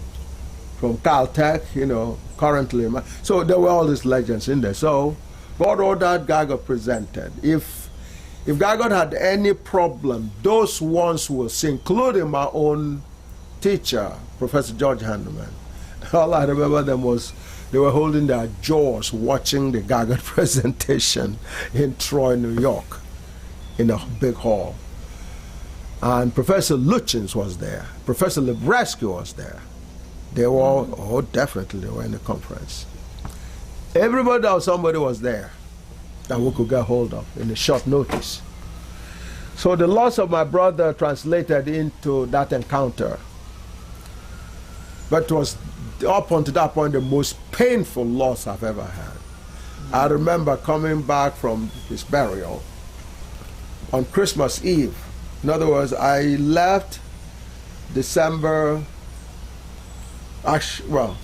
Caltech, you know, currently. So there were all these legends in there. So what all that Gagot presented, if Gagot had any problem, those ones will see, including my own teacher, Professor George Handelman. All I remember them was they were holding their jaws watching the Gagot presentation in Troy, New York, in a big hall. And Professor Luchins was there. Professor Lebreski was there. They were all, oh, definitely, they were in the conference. Everybody or somebody was there that we could get hold of in a short notice. So the loss of my brother translated into that encounter. But it was, up until that point, the most painful loss I've ever had. I remember coming back from his burial on Christmas Eve. In other words, I left December, actually, well,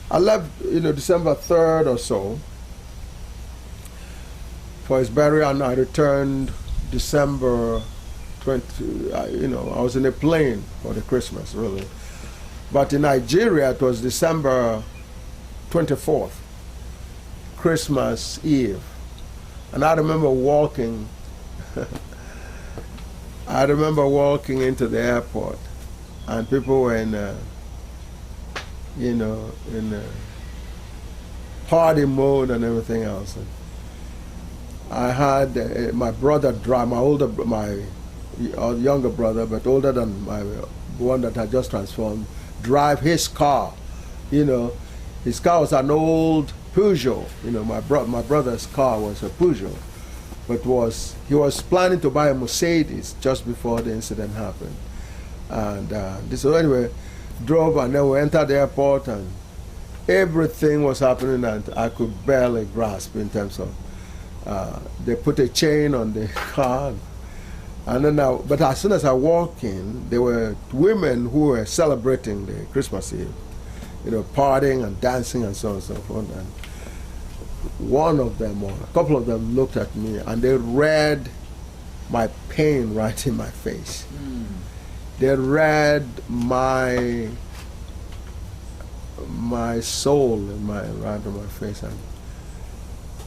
I left, you know, December 3rd or so for his burial, and I returned December 20, you know, I was in a plane for the Christmas, really. But in Nigeria, it was December 24th, Christmas Eve. And I remember walking, I remember walking into the airport, and people were in, you know, in party mode and everything else. And I had my brother drive, my younger brother, but older than my one that had just transformed, drive his car. You know, his car was an old Peugeot. You know, my brother's car was a Peugeot, but he was planning to buy a Mercedes just before the incident happened. And so anyway, drove, and then we entered the airport, and everything was happening, and I could barely grasp in terms of they put a chain on the car. And then but as soon as I walked in, there were women who were celebrating the Christmas Eve, you know, partying and dancing and so on and so forth. And one of them, or a couple of them, looked at me, and they read my pain right in my face. They read my soul right in my face,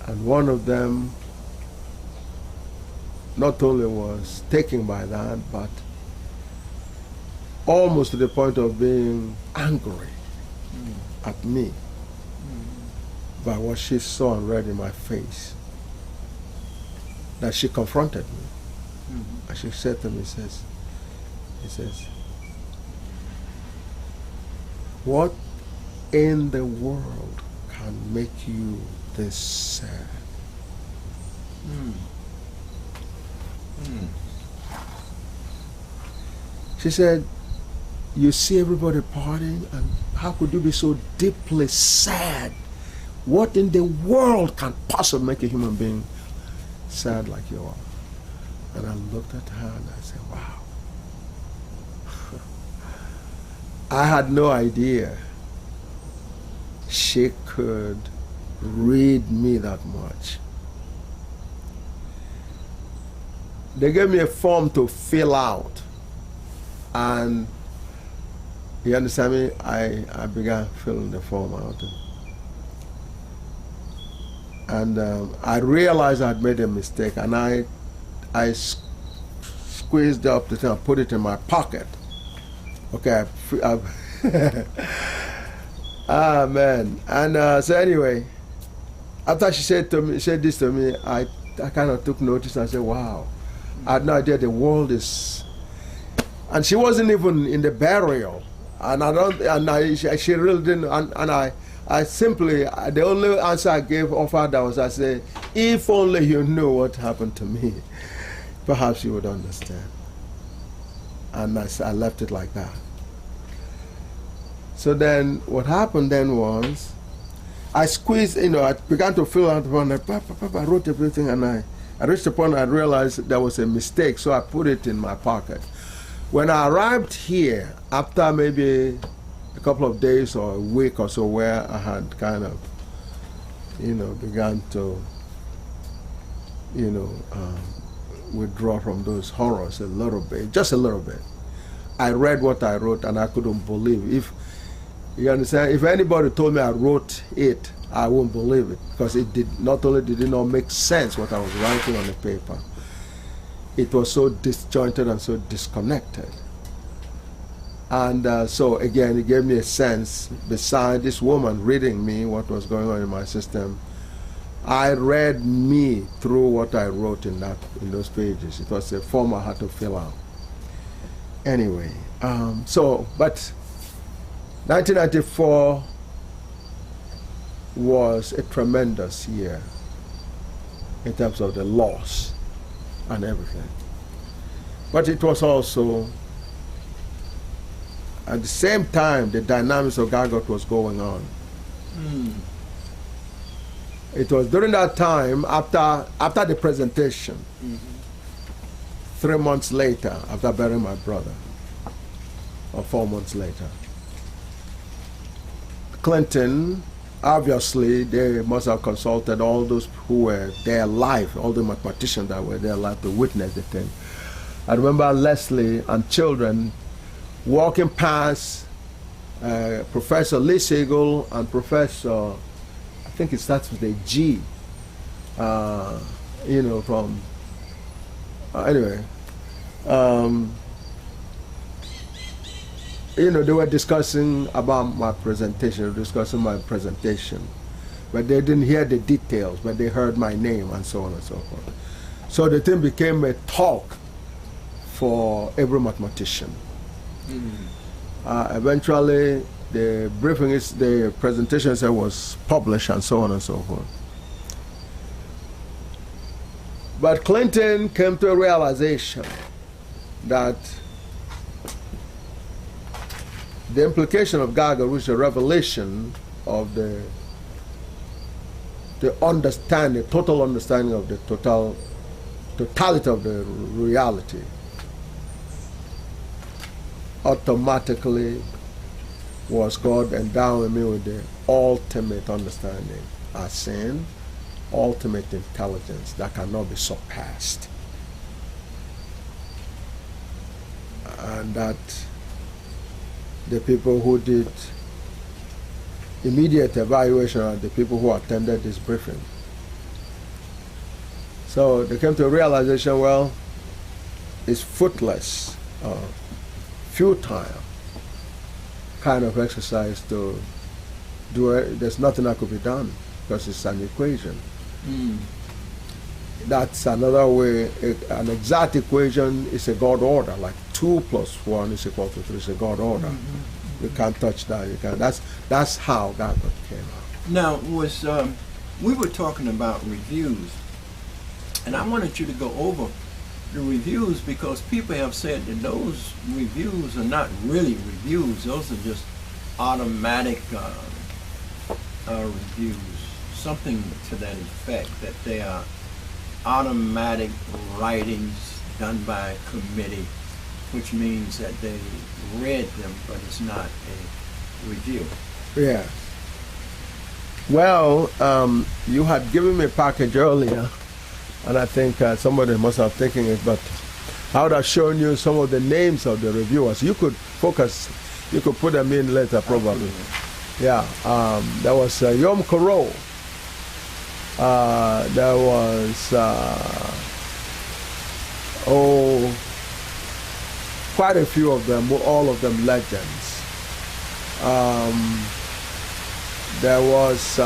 and one of them not only was taken by that, but almost to the point of being angry at me by what she saw and read in my face. That she confronted me. And she said to me, he says, what in the world can make you this sad? She said, you see everybody partying, and how could you be so deeply sad? What in the world can possibly make a human being sad like you are? And I looked at her and I said, wow. I had no idea she could read me that much. They gave me a form to fill out, and you understand me, I began filling the form out, and I realized I'd made a mistake, and I squeezed up the thing and put it in my pocket. Okay, ah man, and so anyway, after she said this to me, I kind of took notice and said, wow. I had no idea the world is, and she wasn't even in the burial, and she really didn't, and the only answer I gave offered that was, I said, if only you knew what happened to me, perhaps you would understand. And I left it like that. So then what happened then was, I squeezed, I began to fill out one, I wrote everything, and I reached a point I realized there was a mistake, so I put it in my pocket. When I arrived here, after maybe a couple of days or a week or so, where I had kind of, began to, withdraw from those horrors a little bit, just a little bit. I read what I wrote and I couldn't believe. If you understand, if anybody told me I wrote it, I wouldn't believe it, because not only did it not make sense what I was writing on the paper, it was so disjointed and so disconnected. And so again, it gave me a sense, beside this woman reading me what was going on in my system, I read me through what I wrote in those pages. It was a form I had to fill out. Anyway, but 1994 was a tremendous year in terms of the loss and everything. But it was also, at the same time, the dynamics of Gargot was going on. It was during that time, after the presentation, 3 months later, after burying my brother, or 4 months later, Clinton, obviously, they must have consulted all those who were there live, all the mathematicians that were there live to witness the thing. I remember Leslie and children walking past Professor Lee Siegel and Professor, I think it starts with a G, from, anyway. They were discussing about my presentation, but they didn't hear the details, but they heard my name and so on and so forth. So the thing became a talk for every mathematician. Eventually, the presentation was published and so on and so forth. But Clinton came to a realization that the implication of Gaga was a revelation of the understanding, total understanding of the totality of the reality, automatically was God endowing me with the ultimate understanding, as in ultimate intelligence that cannot be surpassed. And that the people who did immediate evaluation are the people who attended this briefing. So they came to a realization, well, it's footless, futile kind of exercise to do it. There's nothing that could be done because it's an equation. That's another way. An exact equation is a God order, like 2 + 1 is equal to 3 is a God order. You can't touch that. You can't. That's how God came out. Now, we were talking about reviews, and I wanted you to go over the reviews, because people have said that those reviews are not really reviews. Those are just automatic reviews, something to that effect, that they are automatic writings done by a committee, which means that they read them, but it's not a review. Yeah. Well, you had given me a package earlier, and I think somebody must have taken it, but I would have shown you some of the names of the reviewers. You could focus, you could put them in later probably. Yeah, there was Yom Karo. There was, quite a few of them, all of them legends. There was,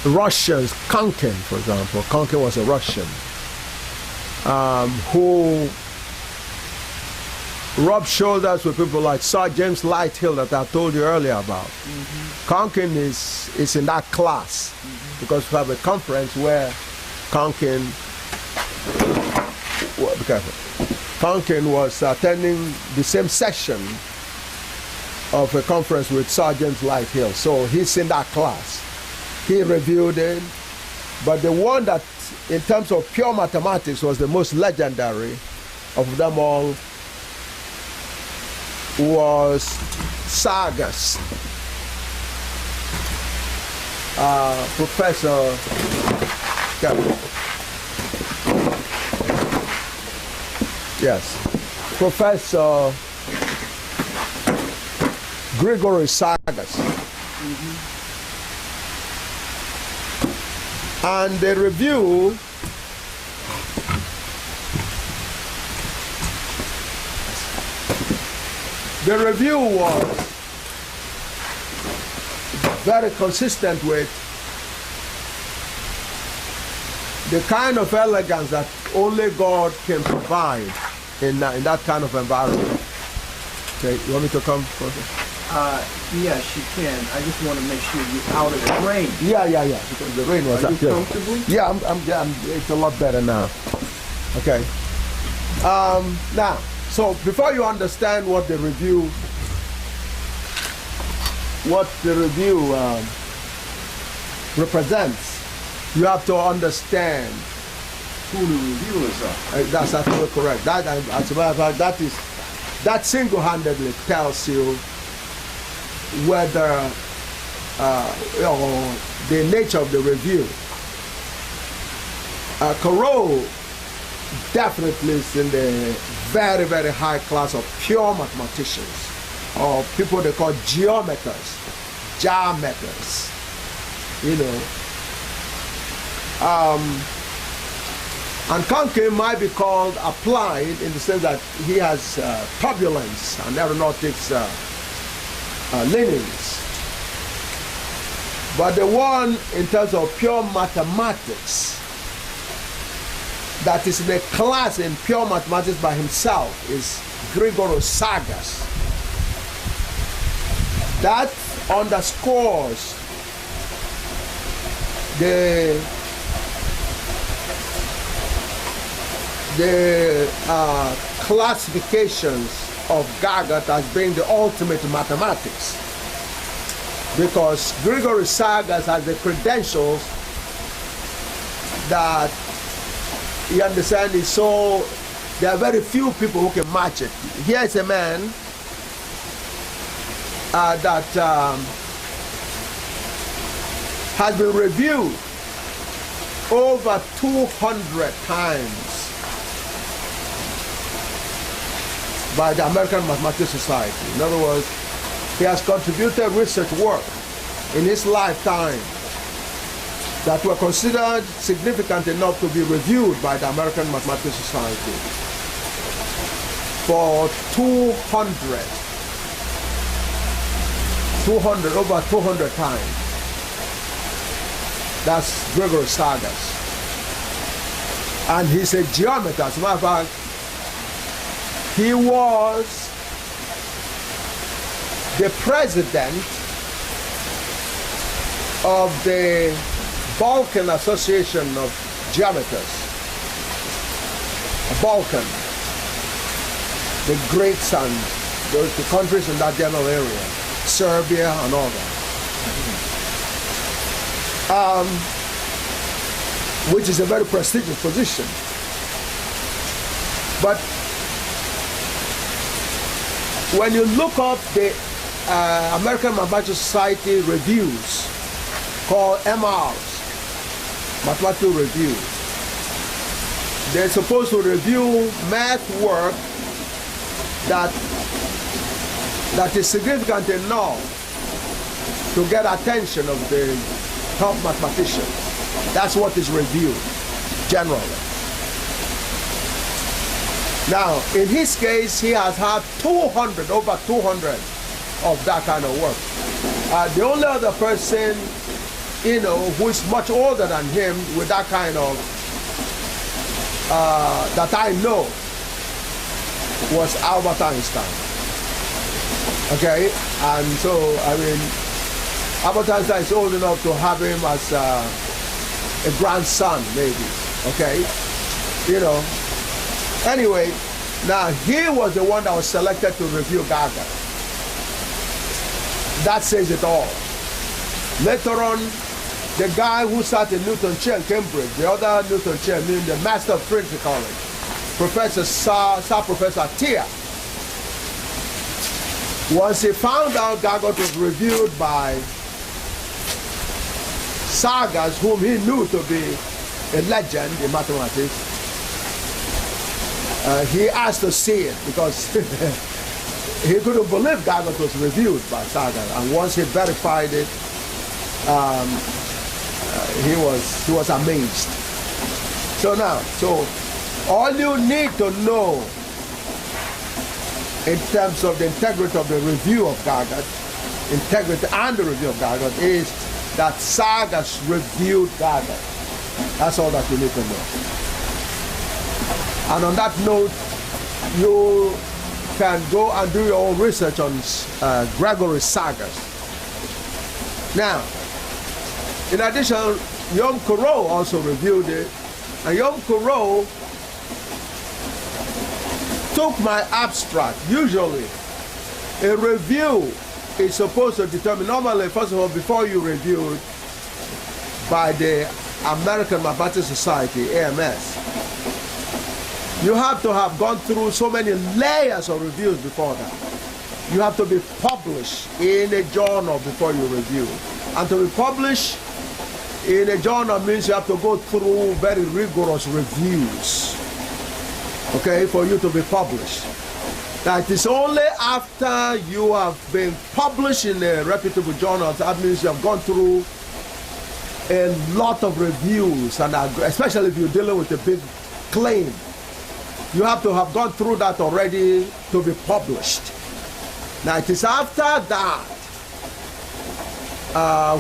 Russians, Konkin, for example. Konkin was a Russian who rub shoulders with people like Sir James Lighthill that I told you earlier about. Conkin is in that class because we have a conference where Conkin, be careful. Conkin was attending the same session of a conference with Sir James Lighthill, so he's in that class. He reviewed it, but the one that, in terms of pure mathematics, was the most legendary of them all was Sargas, Professor Gabriel. Yes, Professor Gregory Sargas. And the review was very consistent with the kind of elegance that only God can provide in that kind of environment. Okay, you want me to come further? Yes, you can. I just want to make sure you're out of the rain. Yeah. Because the rain was Are you comfortable? Yeah, I'm. It's a lot better now. Okay. Now, so before you understand what the review represents, you have to understand who the reviewers are. That's absolutely correct. That, as a matter of fact, that single-handedly tells you whether the nature of the review. Corot definitely is in the very, very high class of pure mathematicians, or people they call geometers, and Conkin might be called applied in the sense that he has turbulence and aeronautics leanings. But the one in terms of pure mathematics that is in a class in pure mathematics by himself is Gregory Sargas. That underscores the classifications of Gagat as being the ultimate mathematics, because Gregory Sargas has the credentials that you understand is so there are very few people who can match it. Here is a man that has been reviewed over 200 times by the American Mathematical Society. In other words, he has contributed research work in his lifetime that were considered significant enough to be reviewed by the American Mathematical Society for over 200 times. That's Gregory Sargas. And he's a geometer. As a matter of fact, he was the president of the Balkan Association of Geometers. Balkan, the Greeks and the countries in that general area, Serbia and all that. Which is a very prestigious position. But when you look up the American Mathematical Society reviews called MRs, Mathematical Reviews, they're supposed to review math work that is significant enough to get attention of the top mathematicians. That's what is reviewed generally. Now, in his case, he has had over 200 of that kind of work. The only other person, who is much older than him with that kind of, that I know, was Albert Einstein. Okay, and so, I mean, Albert Einstein is old enough to have him as a grandson, maybe, okay? You know, anyway, now he was the one that was selected to review Gaga. That says it all. Later on, the guy who sat in Newton chair in Cambridge, the other Newton chair, meaning the master of Trinity College, Professor Sir Professor Tia, once he found out Gaga was reviewed by Sagas, whom he knew to be a legend in mathematics, he asked to see it because he couldn't believe Gaga was reviewed by Sagas. And once he verified it, he was amazed. So now, all you need to know in terms of the integrity of the review of Gaga, integrity and the review of Gaga, is that Sagas reviewed Gaga. That's all that you need to know. And on that note, you can go and do your own research on Gregory Sagas. Now, in addition, Yom Kippur also reviewed it, and Yom Kippur took my abstract. Usually, a review is supposed to determine, normally, first of all, before you review it by the American Mathematics Society, AMS, you have to have gone through so many layers of reviews before that. You have to be published in a journal before you review. And to be published in a journal means you have to go through very rigorous reviews, okay, for you to be published. Now, it is only after you have been published in a reputable journal, that means you have gone through a lot of reviews, and especially if you're dealing with a big claim, you have to have gone through that already to be published. Now, it is after that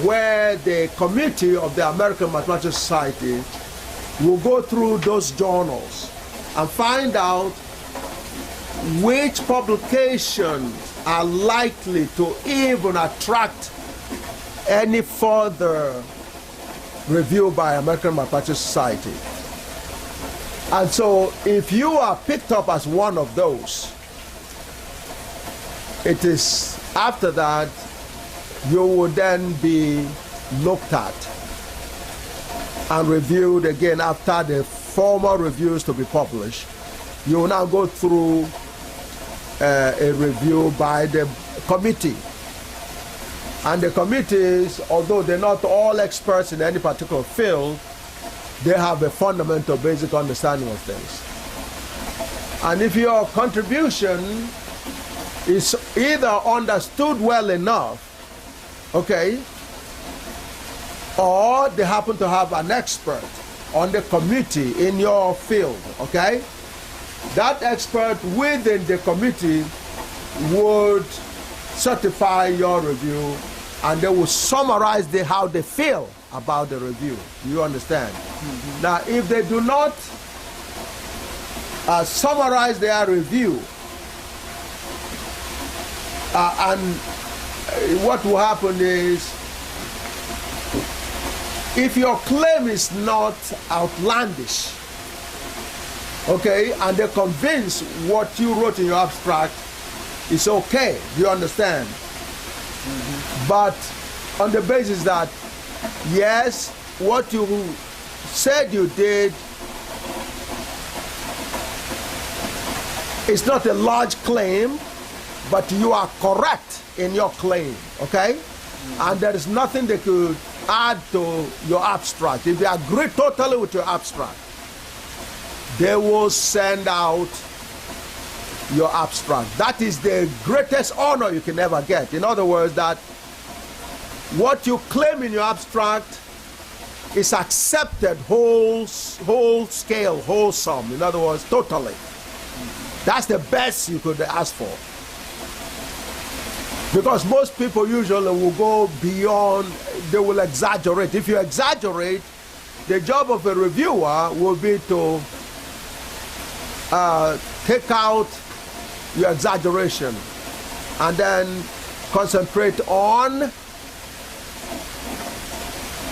where the committee of the American Mathematics Society will go through those journals and find out which publications are likely to even attract any further review by American Mathematics Society. And so if you are picked up as one of those, it is after that you will then be looked at and reviewed again after the formal reviews to be published. You will now go through a review by the committee. And the committees, although they're not all experts in any particular field, they have a fundamental basic understanding of things. And if your contribution is either understood well enough, okay, or they happen to have an expert on the committee in your field, okay, that expert within the committee would certify your review, and they will summarize how they feel about the review. Do you understand? Mm-hmm. Now, if they do not summarize their review, and what will happen is, if your claim is not outlandish, okay, and they're convinced what you wrote in your abstract is okay, do you understand? Mm-hmm. But on the basis that, yes, what you said you did is not a large claim, but you are correct in your claim, okay? Mm-hmm. And there is nothing they could add to your abstract. If they agree totally with your abstract, they will send out your abstract. That is the greatest honor you can ever get. In other words, that what you claim in your abstract is accepted whole scale, wholesome. In other words, totally. That's the best you could ask for. Because most people usually will go beyond, they will exaggerate. If you exaggerate, the job of a reviewer will be to take out your exaggeration and then concentrate on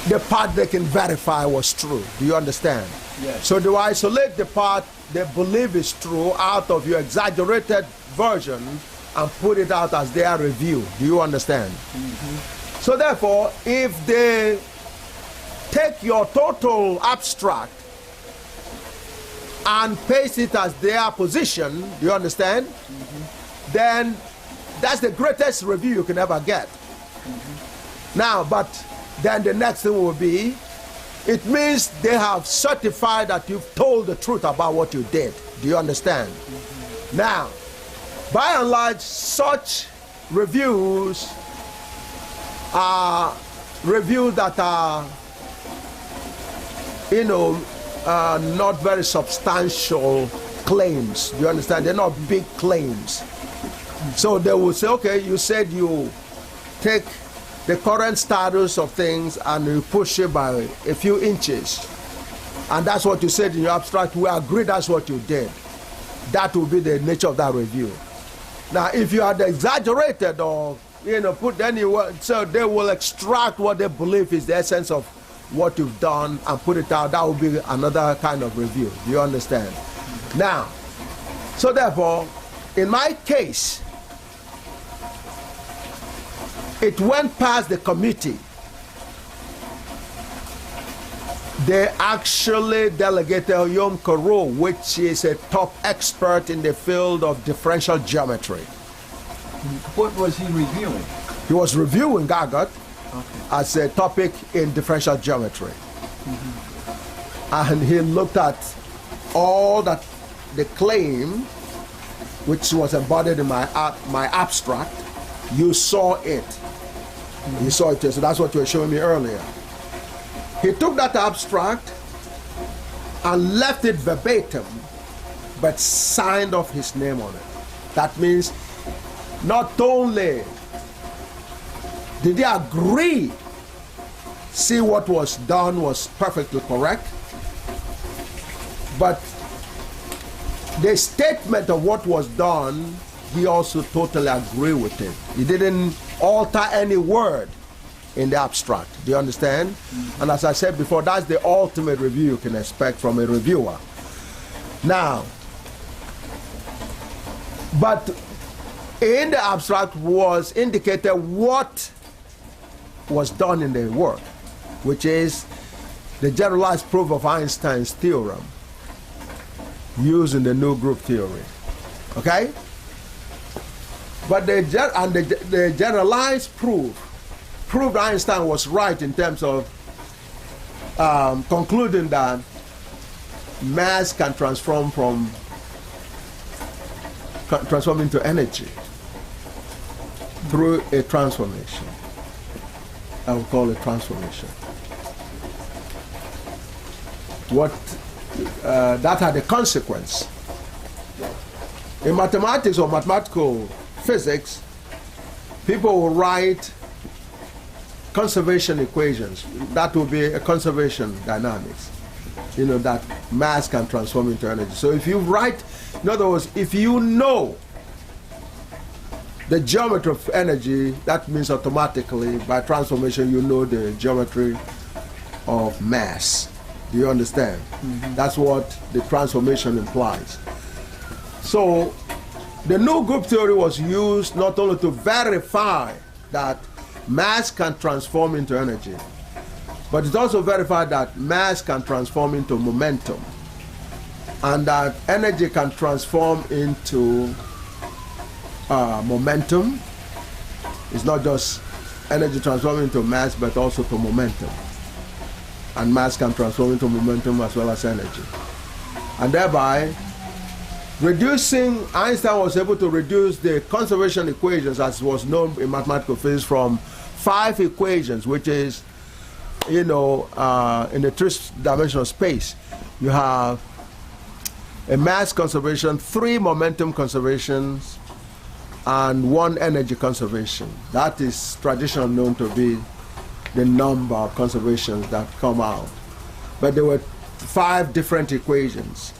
the part they can verify was true. Do you understand? Yes. So they isolate the part they believe is true out of your exaggerated version and put it out as their review. Do you understand? Mm-hmm. So therefore, if they take your total abstract and paste it as their position, do you understand? Mm-hmm. Then that's the greatest review you can ever get. Mm-hmm. Now, but then the next thing will be, it means they have certified that you've told the truth about what you did. Do you understand? Mm-hmm. Now, by and large, such reviews are reviews that are, not very substantial claims. Do you understand? They're not big claims. So they will say, okay, you said you take the current status of things and you push it by a few inches. And that's what you said in your abstract. We agree that's what you did. That will be the nature of that review. Now, if you had exaggerated or, put any word, so they will extract what they believe is the essence of what you've done and put it out. That will be another kind of review. Do you understand? Now, so therefore, in my case, it went past the committee. They actually delegated Yom Karo, which is a top expert in the field of differential geometry. What was he reviewing? He was reviewing Gagot as a topic in differential geometry. Mm-hmm. And he looked at all that the claim, which was embodied in my abstract. You saw it. You saw it, so that's what you were showing me earlier. He took that abstract and left it verbatim, but signed off his name on it. That means not only did he agree, see what was done was perfectly correct, but the statement of what was done, he also totally agreed with it. He didn't alter any word in the abstract. Do you understand? Mm-hmm. And as I said before, that's the ultimate review you can expect from a reviewer. Now, but in the abstract was indicated what was done in the work, which is the generalized proof of Einstein's theorem used in the new group theory. Okay? But the generalized proof proved Einstein was right in terms of concluding that mass can transform into energy through a transformation. I would call it transformation. That had a consequence. In mathematics or mathematical physics, people will write conservation equations. That will be a conservation dynamics. That mass can transform into energy. So if you write, in other words, if you know the geometry of energy, that means automatically by transformation you know the geometry of mass. Do you understand? Mm-hmm. That's what the transformation implies. So the new group theory was used not only to verify that mass can transform into energy, but it also verified that mass can transform into momentum and that energy can transform into momentum. It's not just energy transforming into mass, but also to momentum. And mass can transform into momentum as well as energy. And thereby, Einstein was able to reduce the conservation equations, as was known in mathematical physics, from 5 equations, which is, in the 3-dimensional space, you have a mass conservation, 3 momentum conservations, and 1 energy conservation. That is traditionally known to be the number of conservations that come out. But there were 5 different equations.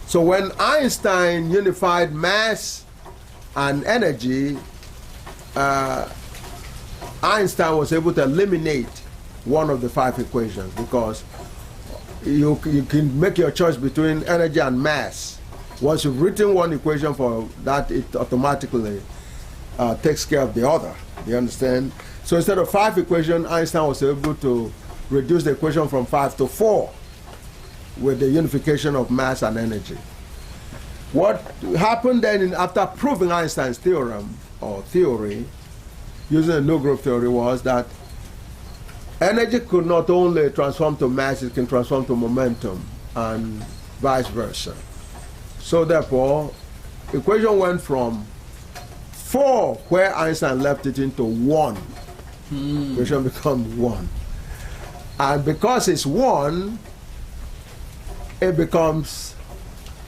So when Einstein unified mass and energy, Einstein was able to eliminate one of the 5 equations, because you can make your choice between energy and mass. Once you've written one equation for that, it automatically takes care of the other. You understand? So instead of 5 equations, Einstein was able to reduce the equation from 5 to 4 with the unification of mass and energy. What happened then after proving Einstein's theorem or theory using the no group theory was that energy could not only transform to mass, it can transform to momentum and vice versa. So therefore, equation went from 4, where Einstein left it, into 1. Equation becomes 1. And because it's 1, it becomes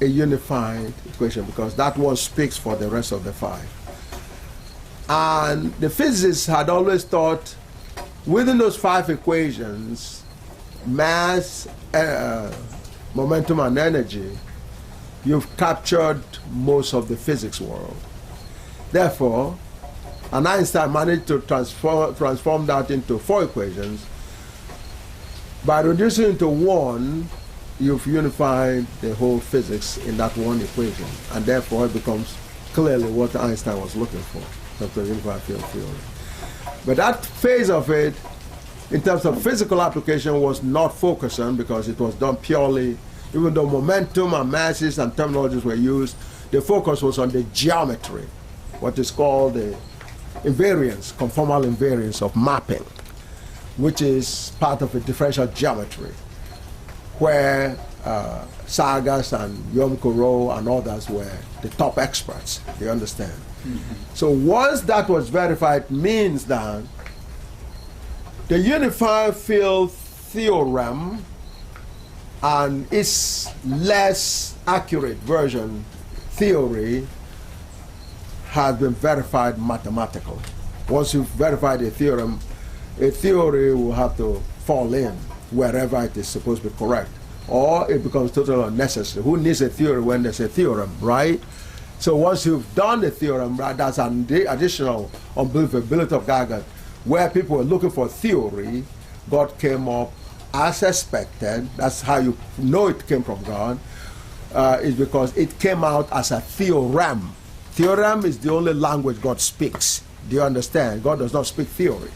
a unified equation, because that one speaks for the rest of the 5. And the physicists had always thought within those 5 equations, mass, momentum, and energy, you've captured most of the physics world. Therefore, and Einstein managed to transform that into 4 equations. By reducing it to 1, you've unified the whole physics in that one equation, and therefore it becomes clearly what Einstein was looking for, the unified field theory. But that phase of it, in terms of physical application, was not focused on, because it was done purely, even though momentum and masses and terminologies were used, the focus was on the geometry, what is called the invariance, conformal invariance of mapping, which is part of a differential geometry, where Sagas and Yom Kuro and others were the top experts. You understand? So once that was verified, means that the unified field theorem and its less accurate version, theory, has been verified mathematically. Once you've verified a theorem, a theory will have to fall in wherever it is supposed to be correct, or it becomes totally unnecessary. Who needs a theory when there's a theorem, right? So once you've done the theorem, right, that's an additional unbelievability of God, where people were looking for theory, God came up as expected. That's how you know it came from God, is because it came out as a theorem. Theorem is the only language God speaks. Do you understand? God does not speak theory.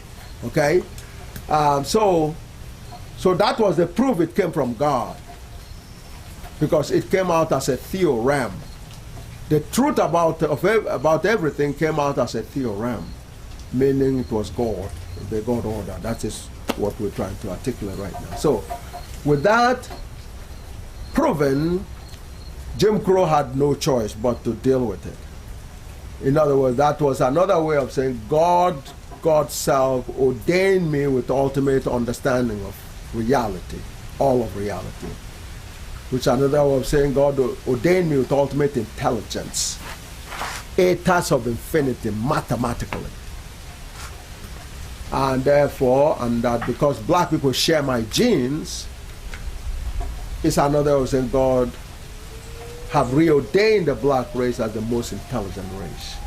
Okay? So that was the proof it came from God, because it came out as a theorem. The truth about everything came out as a theorem, meaning it was God, the God order. That is what we're trying to articulate right now. So with that proven, Jim Crow had no choice but to deal with it. In other words, that was another way of saying God's self ordained me with ultimate understanding of reality, all of reality. Which is another way of saying God ordained me with ultimate intelligence, etas of infinity, mathematically. And therefore, and that because black people share my genes, it's another way of saying God have reordained the black race as the most intelligent race.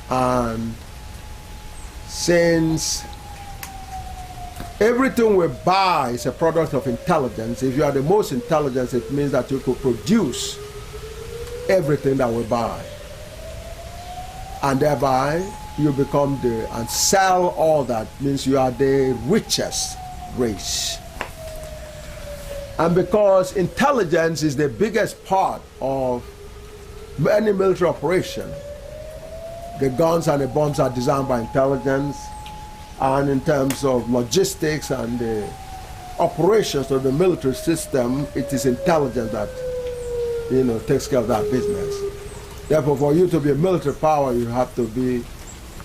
And since everything we buy is a product of intelligence, if you are the most intelligent, it means that you could produce everything that we buy. And thereby, you become and sell all that, means you are the richest race. And because intelligence is the biggest part of any military operation, the guns and the bombs are designed by intelligence, and in terms of logistics and the operations of the military system, it is intelligence that, takes care of that business. Therefore, for you to be a military power, you have to be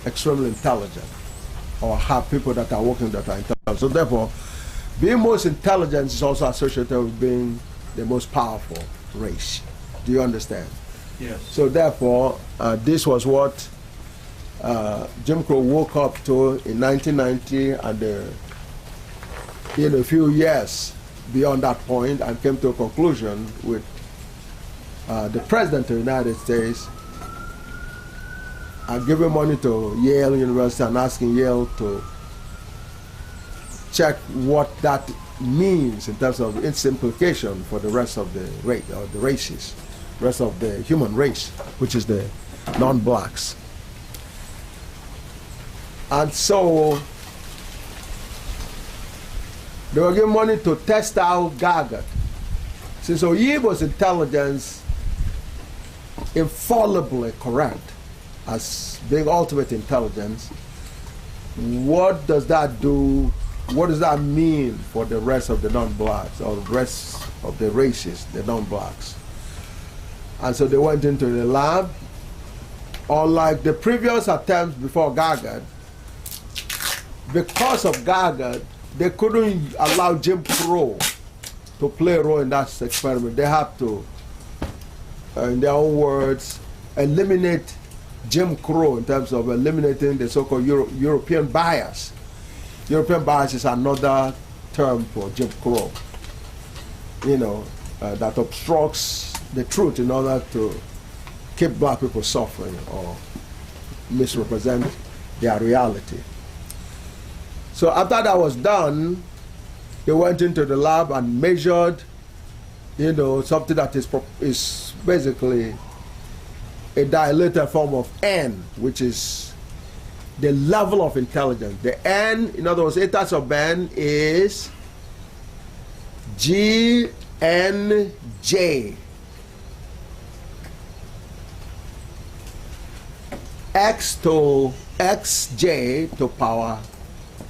extremely intelligent, or have people that are working that are intelligent. So therefore, being most intelligent is also associated with being the most powerful race. Do you understand? Yes. So therefore, this was what Jim Crow woke up to in 1990, and in a few years beyond that point, and came to a conclusion with the President of the United States and giving money to Yale University and asking Yale to check what that means in terms of its implication for the rest of the race, or the races, rest of the human race, which is the non-blacks. And so they were giving money to test out Gaga. Since Oyibo's intelligence infallibly correct as being ultimate intelligence, what does that do? What does that mean for the rest of the non-blacks, or the rest of the races, the non-blacks? And so they went into the lab. Unlike the previous attempts before Gaga, because of Gaga, they couldn't allow Jim Crow to play a role in that experiment. They had to, in their own words, eliminate Jim Crow in terms of eliminating the so-called European bias. European bias is another term for Jim Crow, that obstructs the truth in order to keep black people suffering or misrepresent their reality. So after that was done, they went into the lab and measured, something that is basically a dilated form of N, which is the level of intelligence. The N, in other words, eta sub N is GNJ. X to XJ to power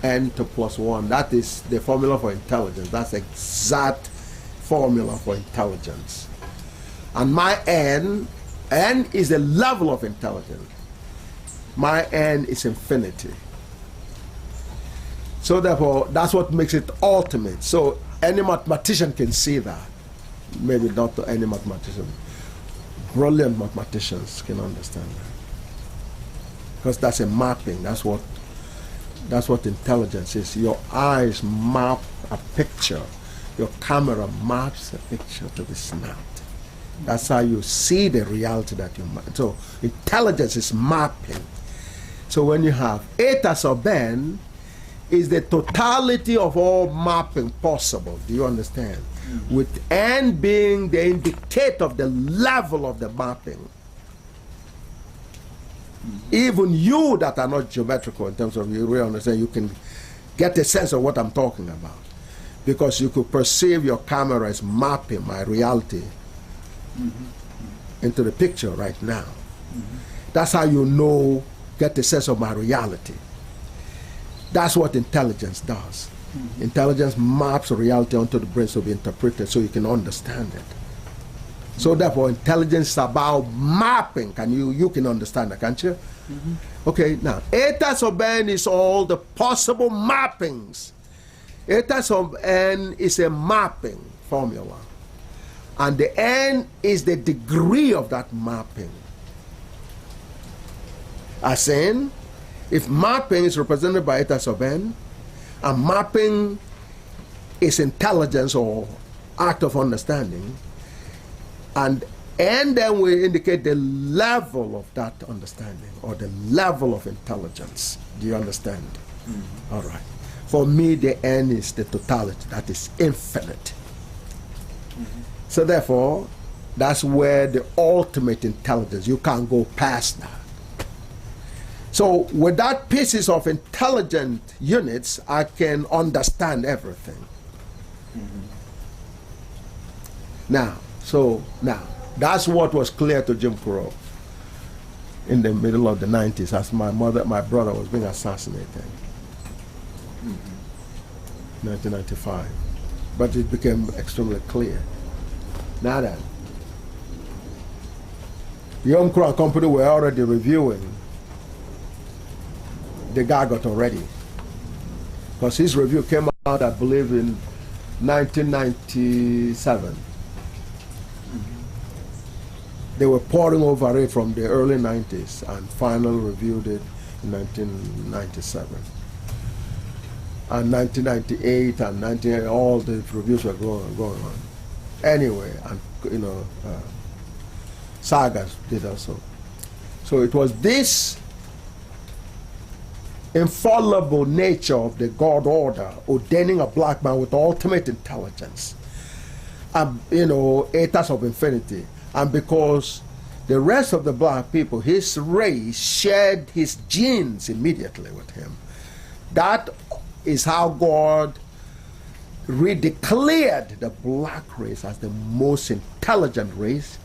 N to plus 1. That is the formula for intelligence. That's the exact formula for intelligence. And my N is the level of intelligence. My N is infinity. So therefore, that's what makes it ultimate. So any mathematician can see that. Maybe not any mathematician. Brilliant mathematicians can understand that. Because that's a mapping. That's what intelligence is. Your eyes map a picture. Your camera maps a picture to be snapped. That's how you see the reality that you map. So intelligence is mapping. So when you have eta sub N is the totality of all mapping possible. Do you understand? Mm-hmm. With N being the indicator of the level of the mapping. Mm-hmm. Even you that are not geometrical in terms of you really understand, you can get a sense of what I'm talking about. Because you could perceive your camera as mapping my reality into the picture right now. Mm-hmm. That's how you get a sense of my reality. That's what intelligence does. Mm-hmm. Intelligence maps reality onto the brain to be interpreted so you can understand it. Mm-hmm. So therefore, intelligence is about mapping. You can understand that, can't you? Mm-hmm. Okay, now, eta sub N is all the possible mappings. Eta sub N is a mapping formula. And the N is the degree of that mapping. As in, if mapping is represented by eta sub N, and mapping is intelligence or act of understanding, and N then will indicate the level of that understanding or the level of intelligence. Do you understand? Mm-hmm. All right. For me, the N is the totality, that is infinite. Mm-hmm. So therefore, that's where the ultimate intelligence, you can't go past that. So without pieces of intelligent units, I can understand everything. Mm-hmm. Now, that's what was clear to Jim Crow in the middle of the 90s as my brother was being assassinated. Mm-hmm. 1995. But it became extremely clear. Now then, Jim Crow and company were already reviewing the Gargot already. Because his review came out, I believe, in 1997. They were poring over it from the early 90s and finally reviewed it in 1997. And 1998 and 1998, all the reviews were going on. Anyway, and Sagas did also. So it was this infallible nature of the God order, ordaining a black man with ultimate intelligence, and, you know, ethos of infinity, and because the rest of the black people, his race, shared his genes immediately with him. That is how God redeclared the black race as the most intelligent race,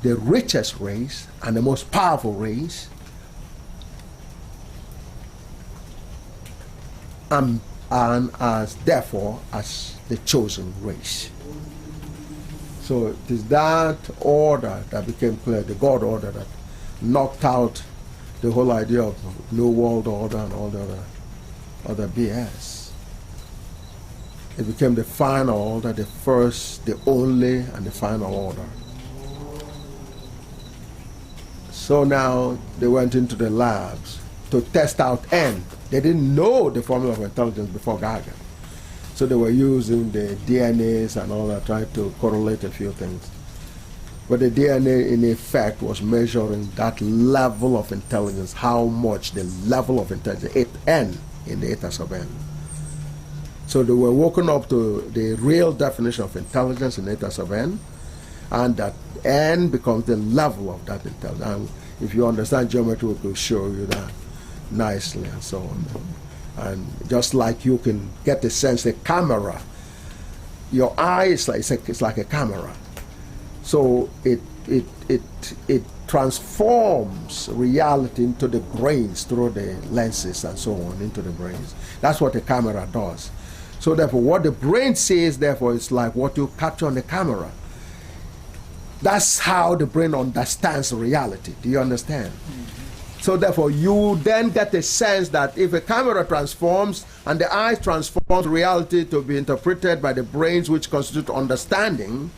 the richest race, and the most powerful race, and as therefore as the chosen race. So it is that order that became clear, the God order, that knocked out the whole idea of New World Order and all the other BS. It became the final order, the first, the only, and the final order. So now they went into the labs to test out N. They didn't know the formula of intelligence before Gaga. So they were using the DNAs and all that, trying to correlate a few things. But the DNA, in effect, was measuring that level of intelligence, how much the level of intelligence, N in the eta sub N. So they were woken up to the real definition of intelligence in eta sub N, and that N becomes the level of that intelligence. And if you understand geometry, we will show you that nicely and so on. And just like you can get the sense, a camera, your eye is like, it's like a camera. So it transforms reality into the brains through the lenses and so on, into the brains. That's what the camera does. So therefore, what the brain sees, therefore, is like what you capture on the camera. That's how the brain understands reality. Do you understand? So therefore, you then get the sense that if a camera transforms and the eye transforms reality to be interpreted by the brains which constitute understanding,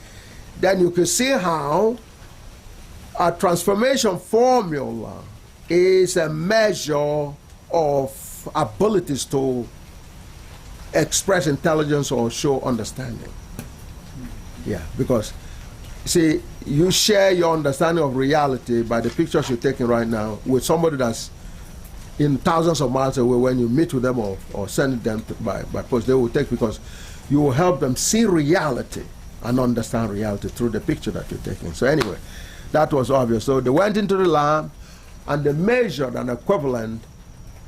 then you can see how a transformation formula is a measure of abilities to express intelligence or show understanding. Yeah, because, see, you share your understanding of reality by the pictures you're taking right now with somebody that's in thousands of miles away. When you meet with them or send them by post, they will take, because you will help them see reality and understand reality through the picture that you're taking. So anyway, that was obvious. So they went into the lab and they measured an equivalent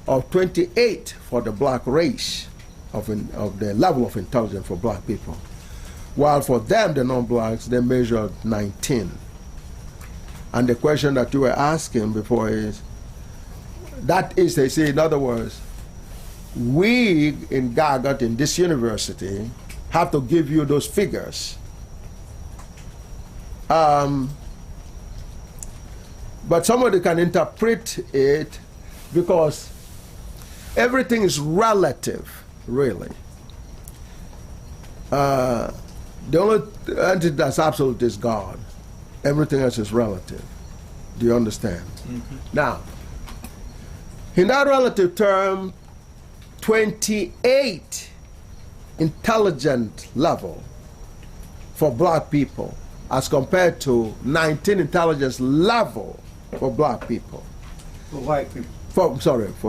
of 28 for the black race of the level of intelligence for black people. While for them, the non-blacks, they measured 19. And the question that you were asking before is, that is, they say, in other words, we in Gaga, in this university, have to give you those figures. But somebody can interpret it, because everything is relative, really. The only entity that's absolute is God. Everything else is relative. Do you understand? Mm-hmm. Now, in that relative term, 28 intelligent level for black people as compared to 19 intelligence level for black people. For white people? For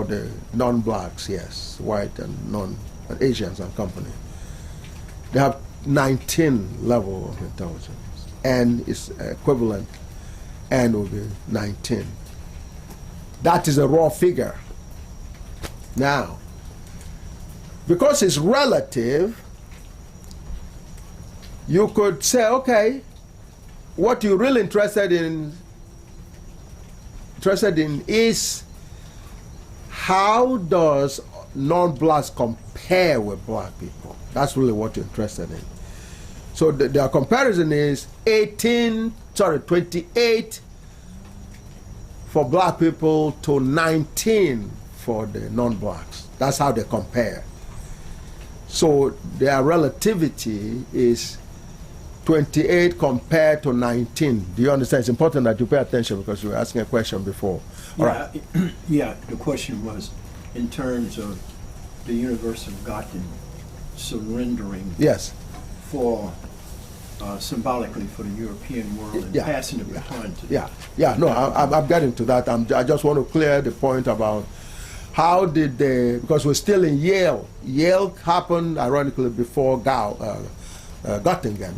the non-blacks, yes. White and non-Asians and company. They have 19 level of intelligence. N is equivalent. N will be 19. That is a raw figure. Now, because it's relative, you could say, okay, what you're really interested in is how does non-blacks compare with black people? That's really what you're interested in. So their comparison is 28 for black people to 19 for the non-blacks. That's how they compare. So their relativity is 28 compared to 19. Do you understand? It's important that you pay attention, because you were asking a question before. All right. Yeah, the question was in terms of the University of Gotten surrendering, yes, for symbolically for the European world and passing the baton to no, I'm getting to that. I just want to clear the point about how did they, because we're still in Yale. Yale happened, ironically, before Göttingen.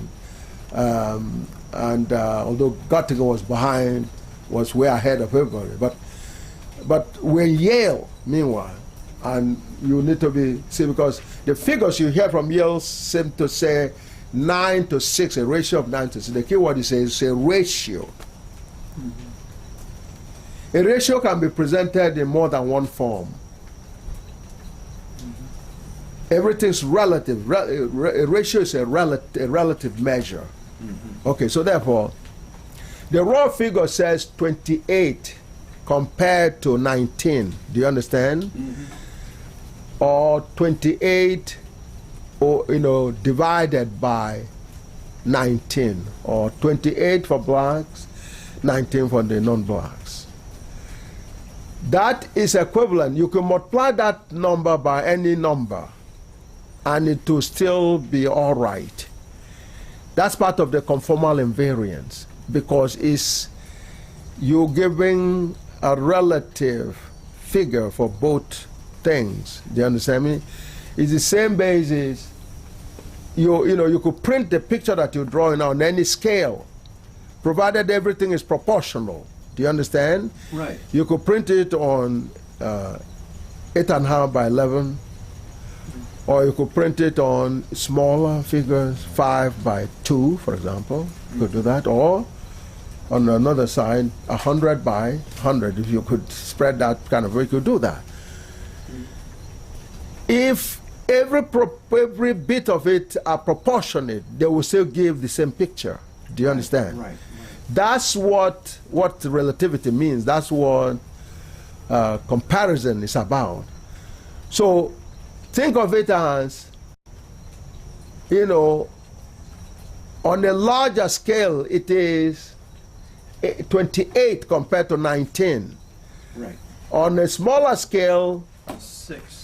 Although Göttingen was behind, was way ahead of everybody. But we're Yale, meanwhile. And you need to see, because the figures you hear from Yale seem to say 9 to 6, a ratio of 9 to 6. The key word is a ratio. Mm-hmm. A ratio can be presented in more than one form. Mm-hmm. Everything's relative. A ratio is a relative measure. Mm-hmm. Okay, so therefore, the raw figure says 28 compared to 19. Do you understand? Mm-hmm. Or 28, or divided by 19, or 28 for blacks, 19 for the non-blacks. That is equivalent. You can multiply that number by any number, and it will still be all right. That's part of the conformal invariance, because you're giving a relative figure for both things. Do you understand me? It's the same basis. You could print the picture that you're drawing on any scale, provided everything is proportional. Do you understand? Right. You could print it on 8.5 by 11, or you could print it on smaller figures, 5 by 2, for example. You could do that, or on another side, 100 by 100. If you could spread that kind of way, you could do that. If every bit of it are proportionate, they will still give the same picture. Do you understand? Right. That's what relativity means. That's what comparison is about. So think of it as, on a larger scale, it is 28 compared to 19. Right. On a smaller scale, 6.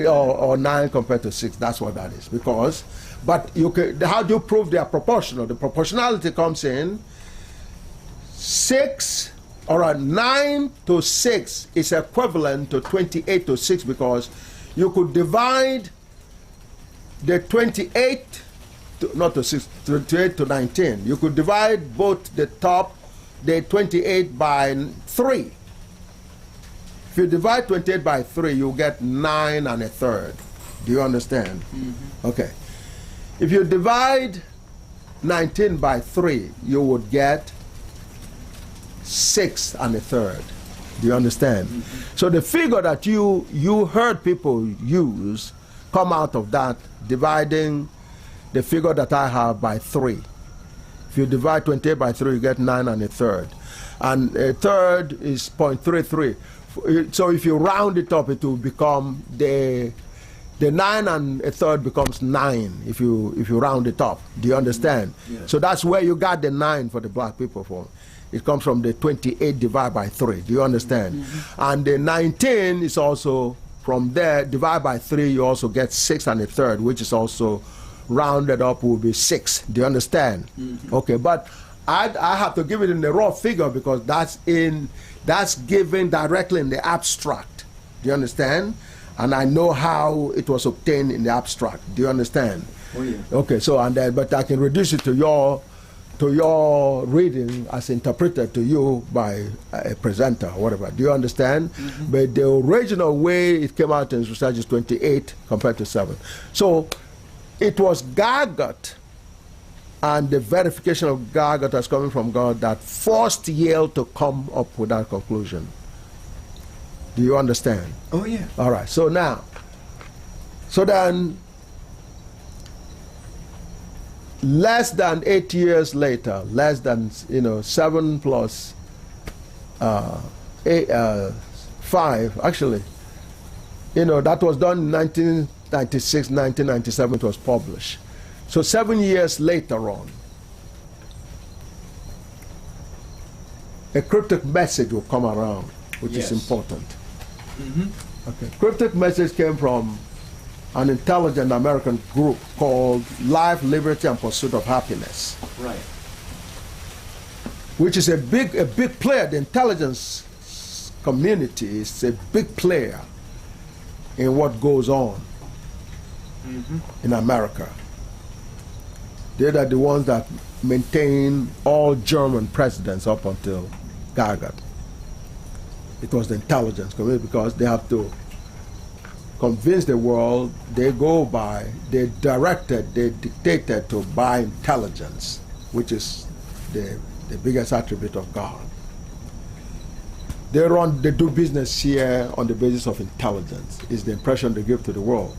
Or 9 compared to 6. That's what that is. But how do you prove they are proportional? The proportionality comes in 6, or 9 to 6 is equivalent to 28 to 6, because you could divide the 28 not to 6, 28 to 19. You could divide both the 28 by 3. If you divide 28 by 3, you get 9 1/3. Do you understand? Mm-hmm. Okay. If you divide 19 by 3, you would get 6 1/3. Do you understand? Mm-hmm. So the figure that you heard people use come out of that, dividing the figure that I have by 3. If you divide 28 by 3, you get 9 1/3. And 1/3 is 0.33. So if you round it up, it will become the 9 1/3 becomes 9 if you round it up. Do you understand? Yes. So that's where you got the 9 for the black people from. It comes from the 28 divided by 3. Do you understand? Mm-hmm. And the 19 is also from there, divided by 3, you also get 6 1/3, which is also rounded up will be 6. Do you understand? Mm-hmm. Okay, but I have to give it in the raw figure, because that's given directly in the abstract. Do you understand? And I know how it was obtained in the abstract. Do you understand? Oh, yeah. Okay, so but I can reduce it to your reading as interpreted to you by a presenter or whatever. Do you understand? Mm-hmm. But the original way it came out in research is 28 compared to 7. So it was Gargot and the verification of Gargot as coming from God that forced Yale to come up with that conclusion. Do you understand? Oh, yeah. All right. So then, less than 8 years later, less than 7 plus 5, actually, that was done in 1996, 1997. It was published. So 7 years later on, a cryptic message will come around, which is important. Mm-hmm. Okay. Cryptic message came from an intelligent American group called Life, Liberty, and Pursuit of Happiness. Right. Which is a big player. The intelligence community is a big player in what goes on in America. They are the ones that maintain all German presidents up until Gagat. It was the intelligence community, because they have to convince the world. They dictated to by intelligence, which is the biggest attribute of God. They do business here on the basis of intelligence, is the impression they give to the world.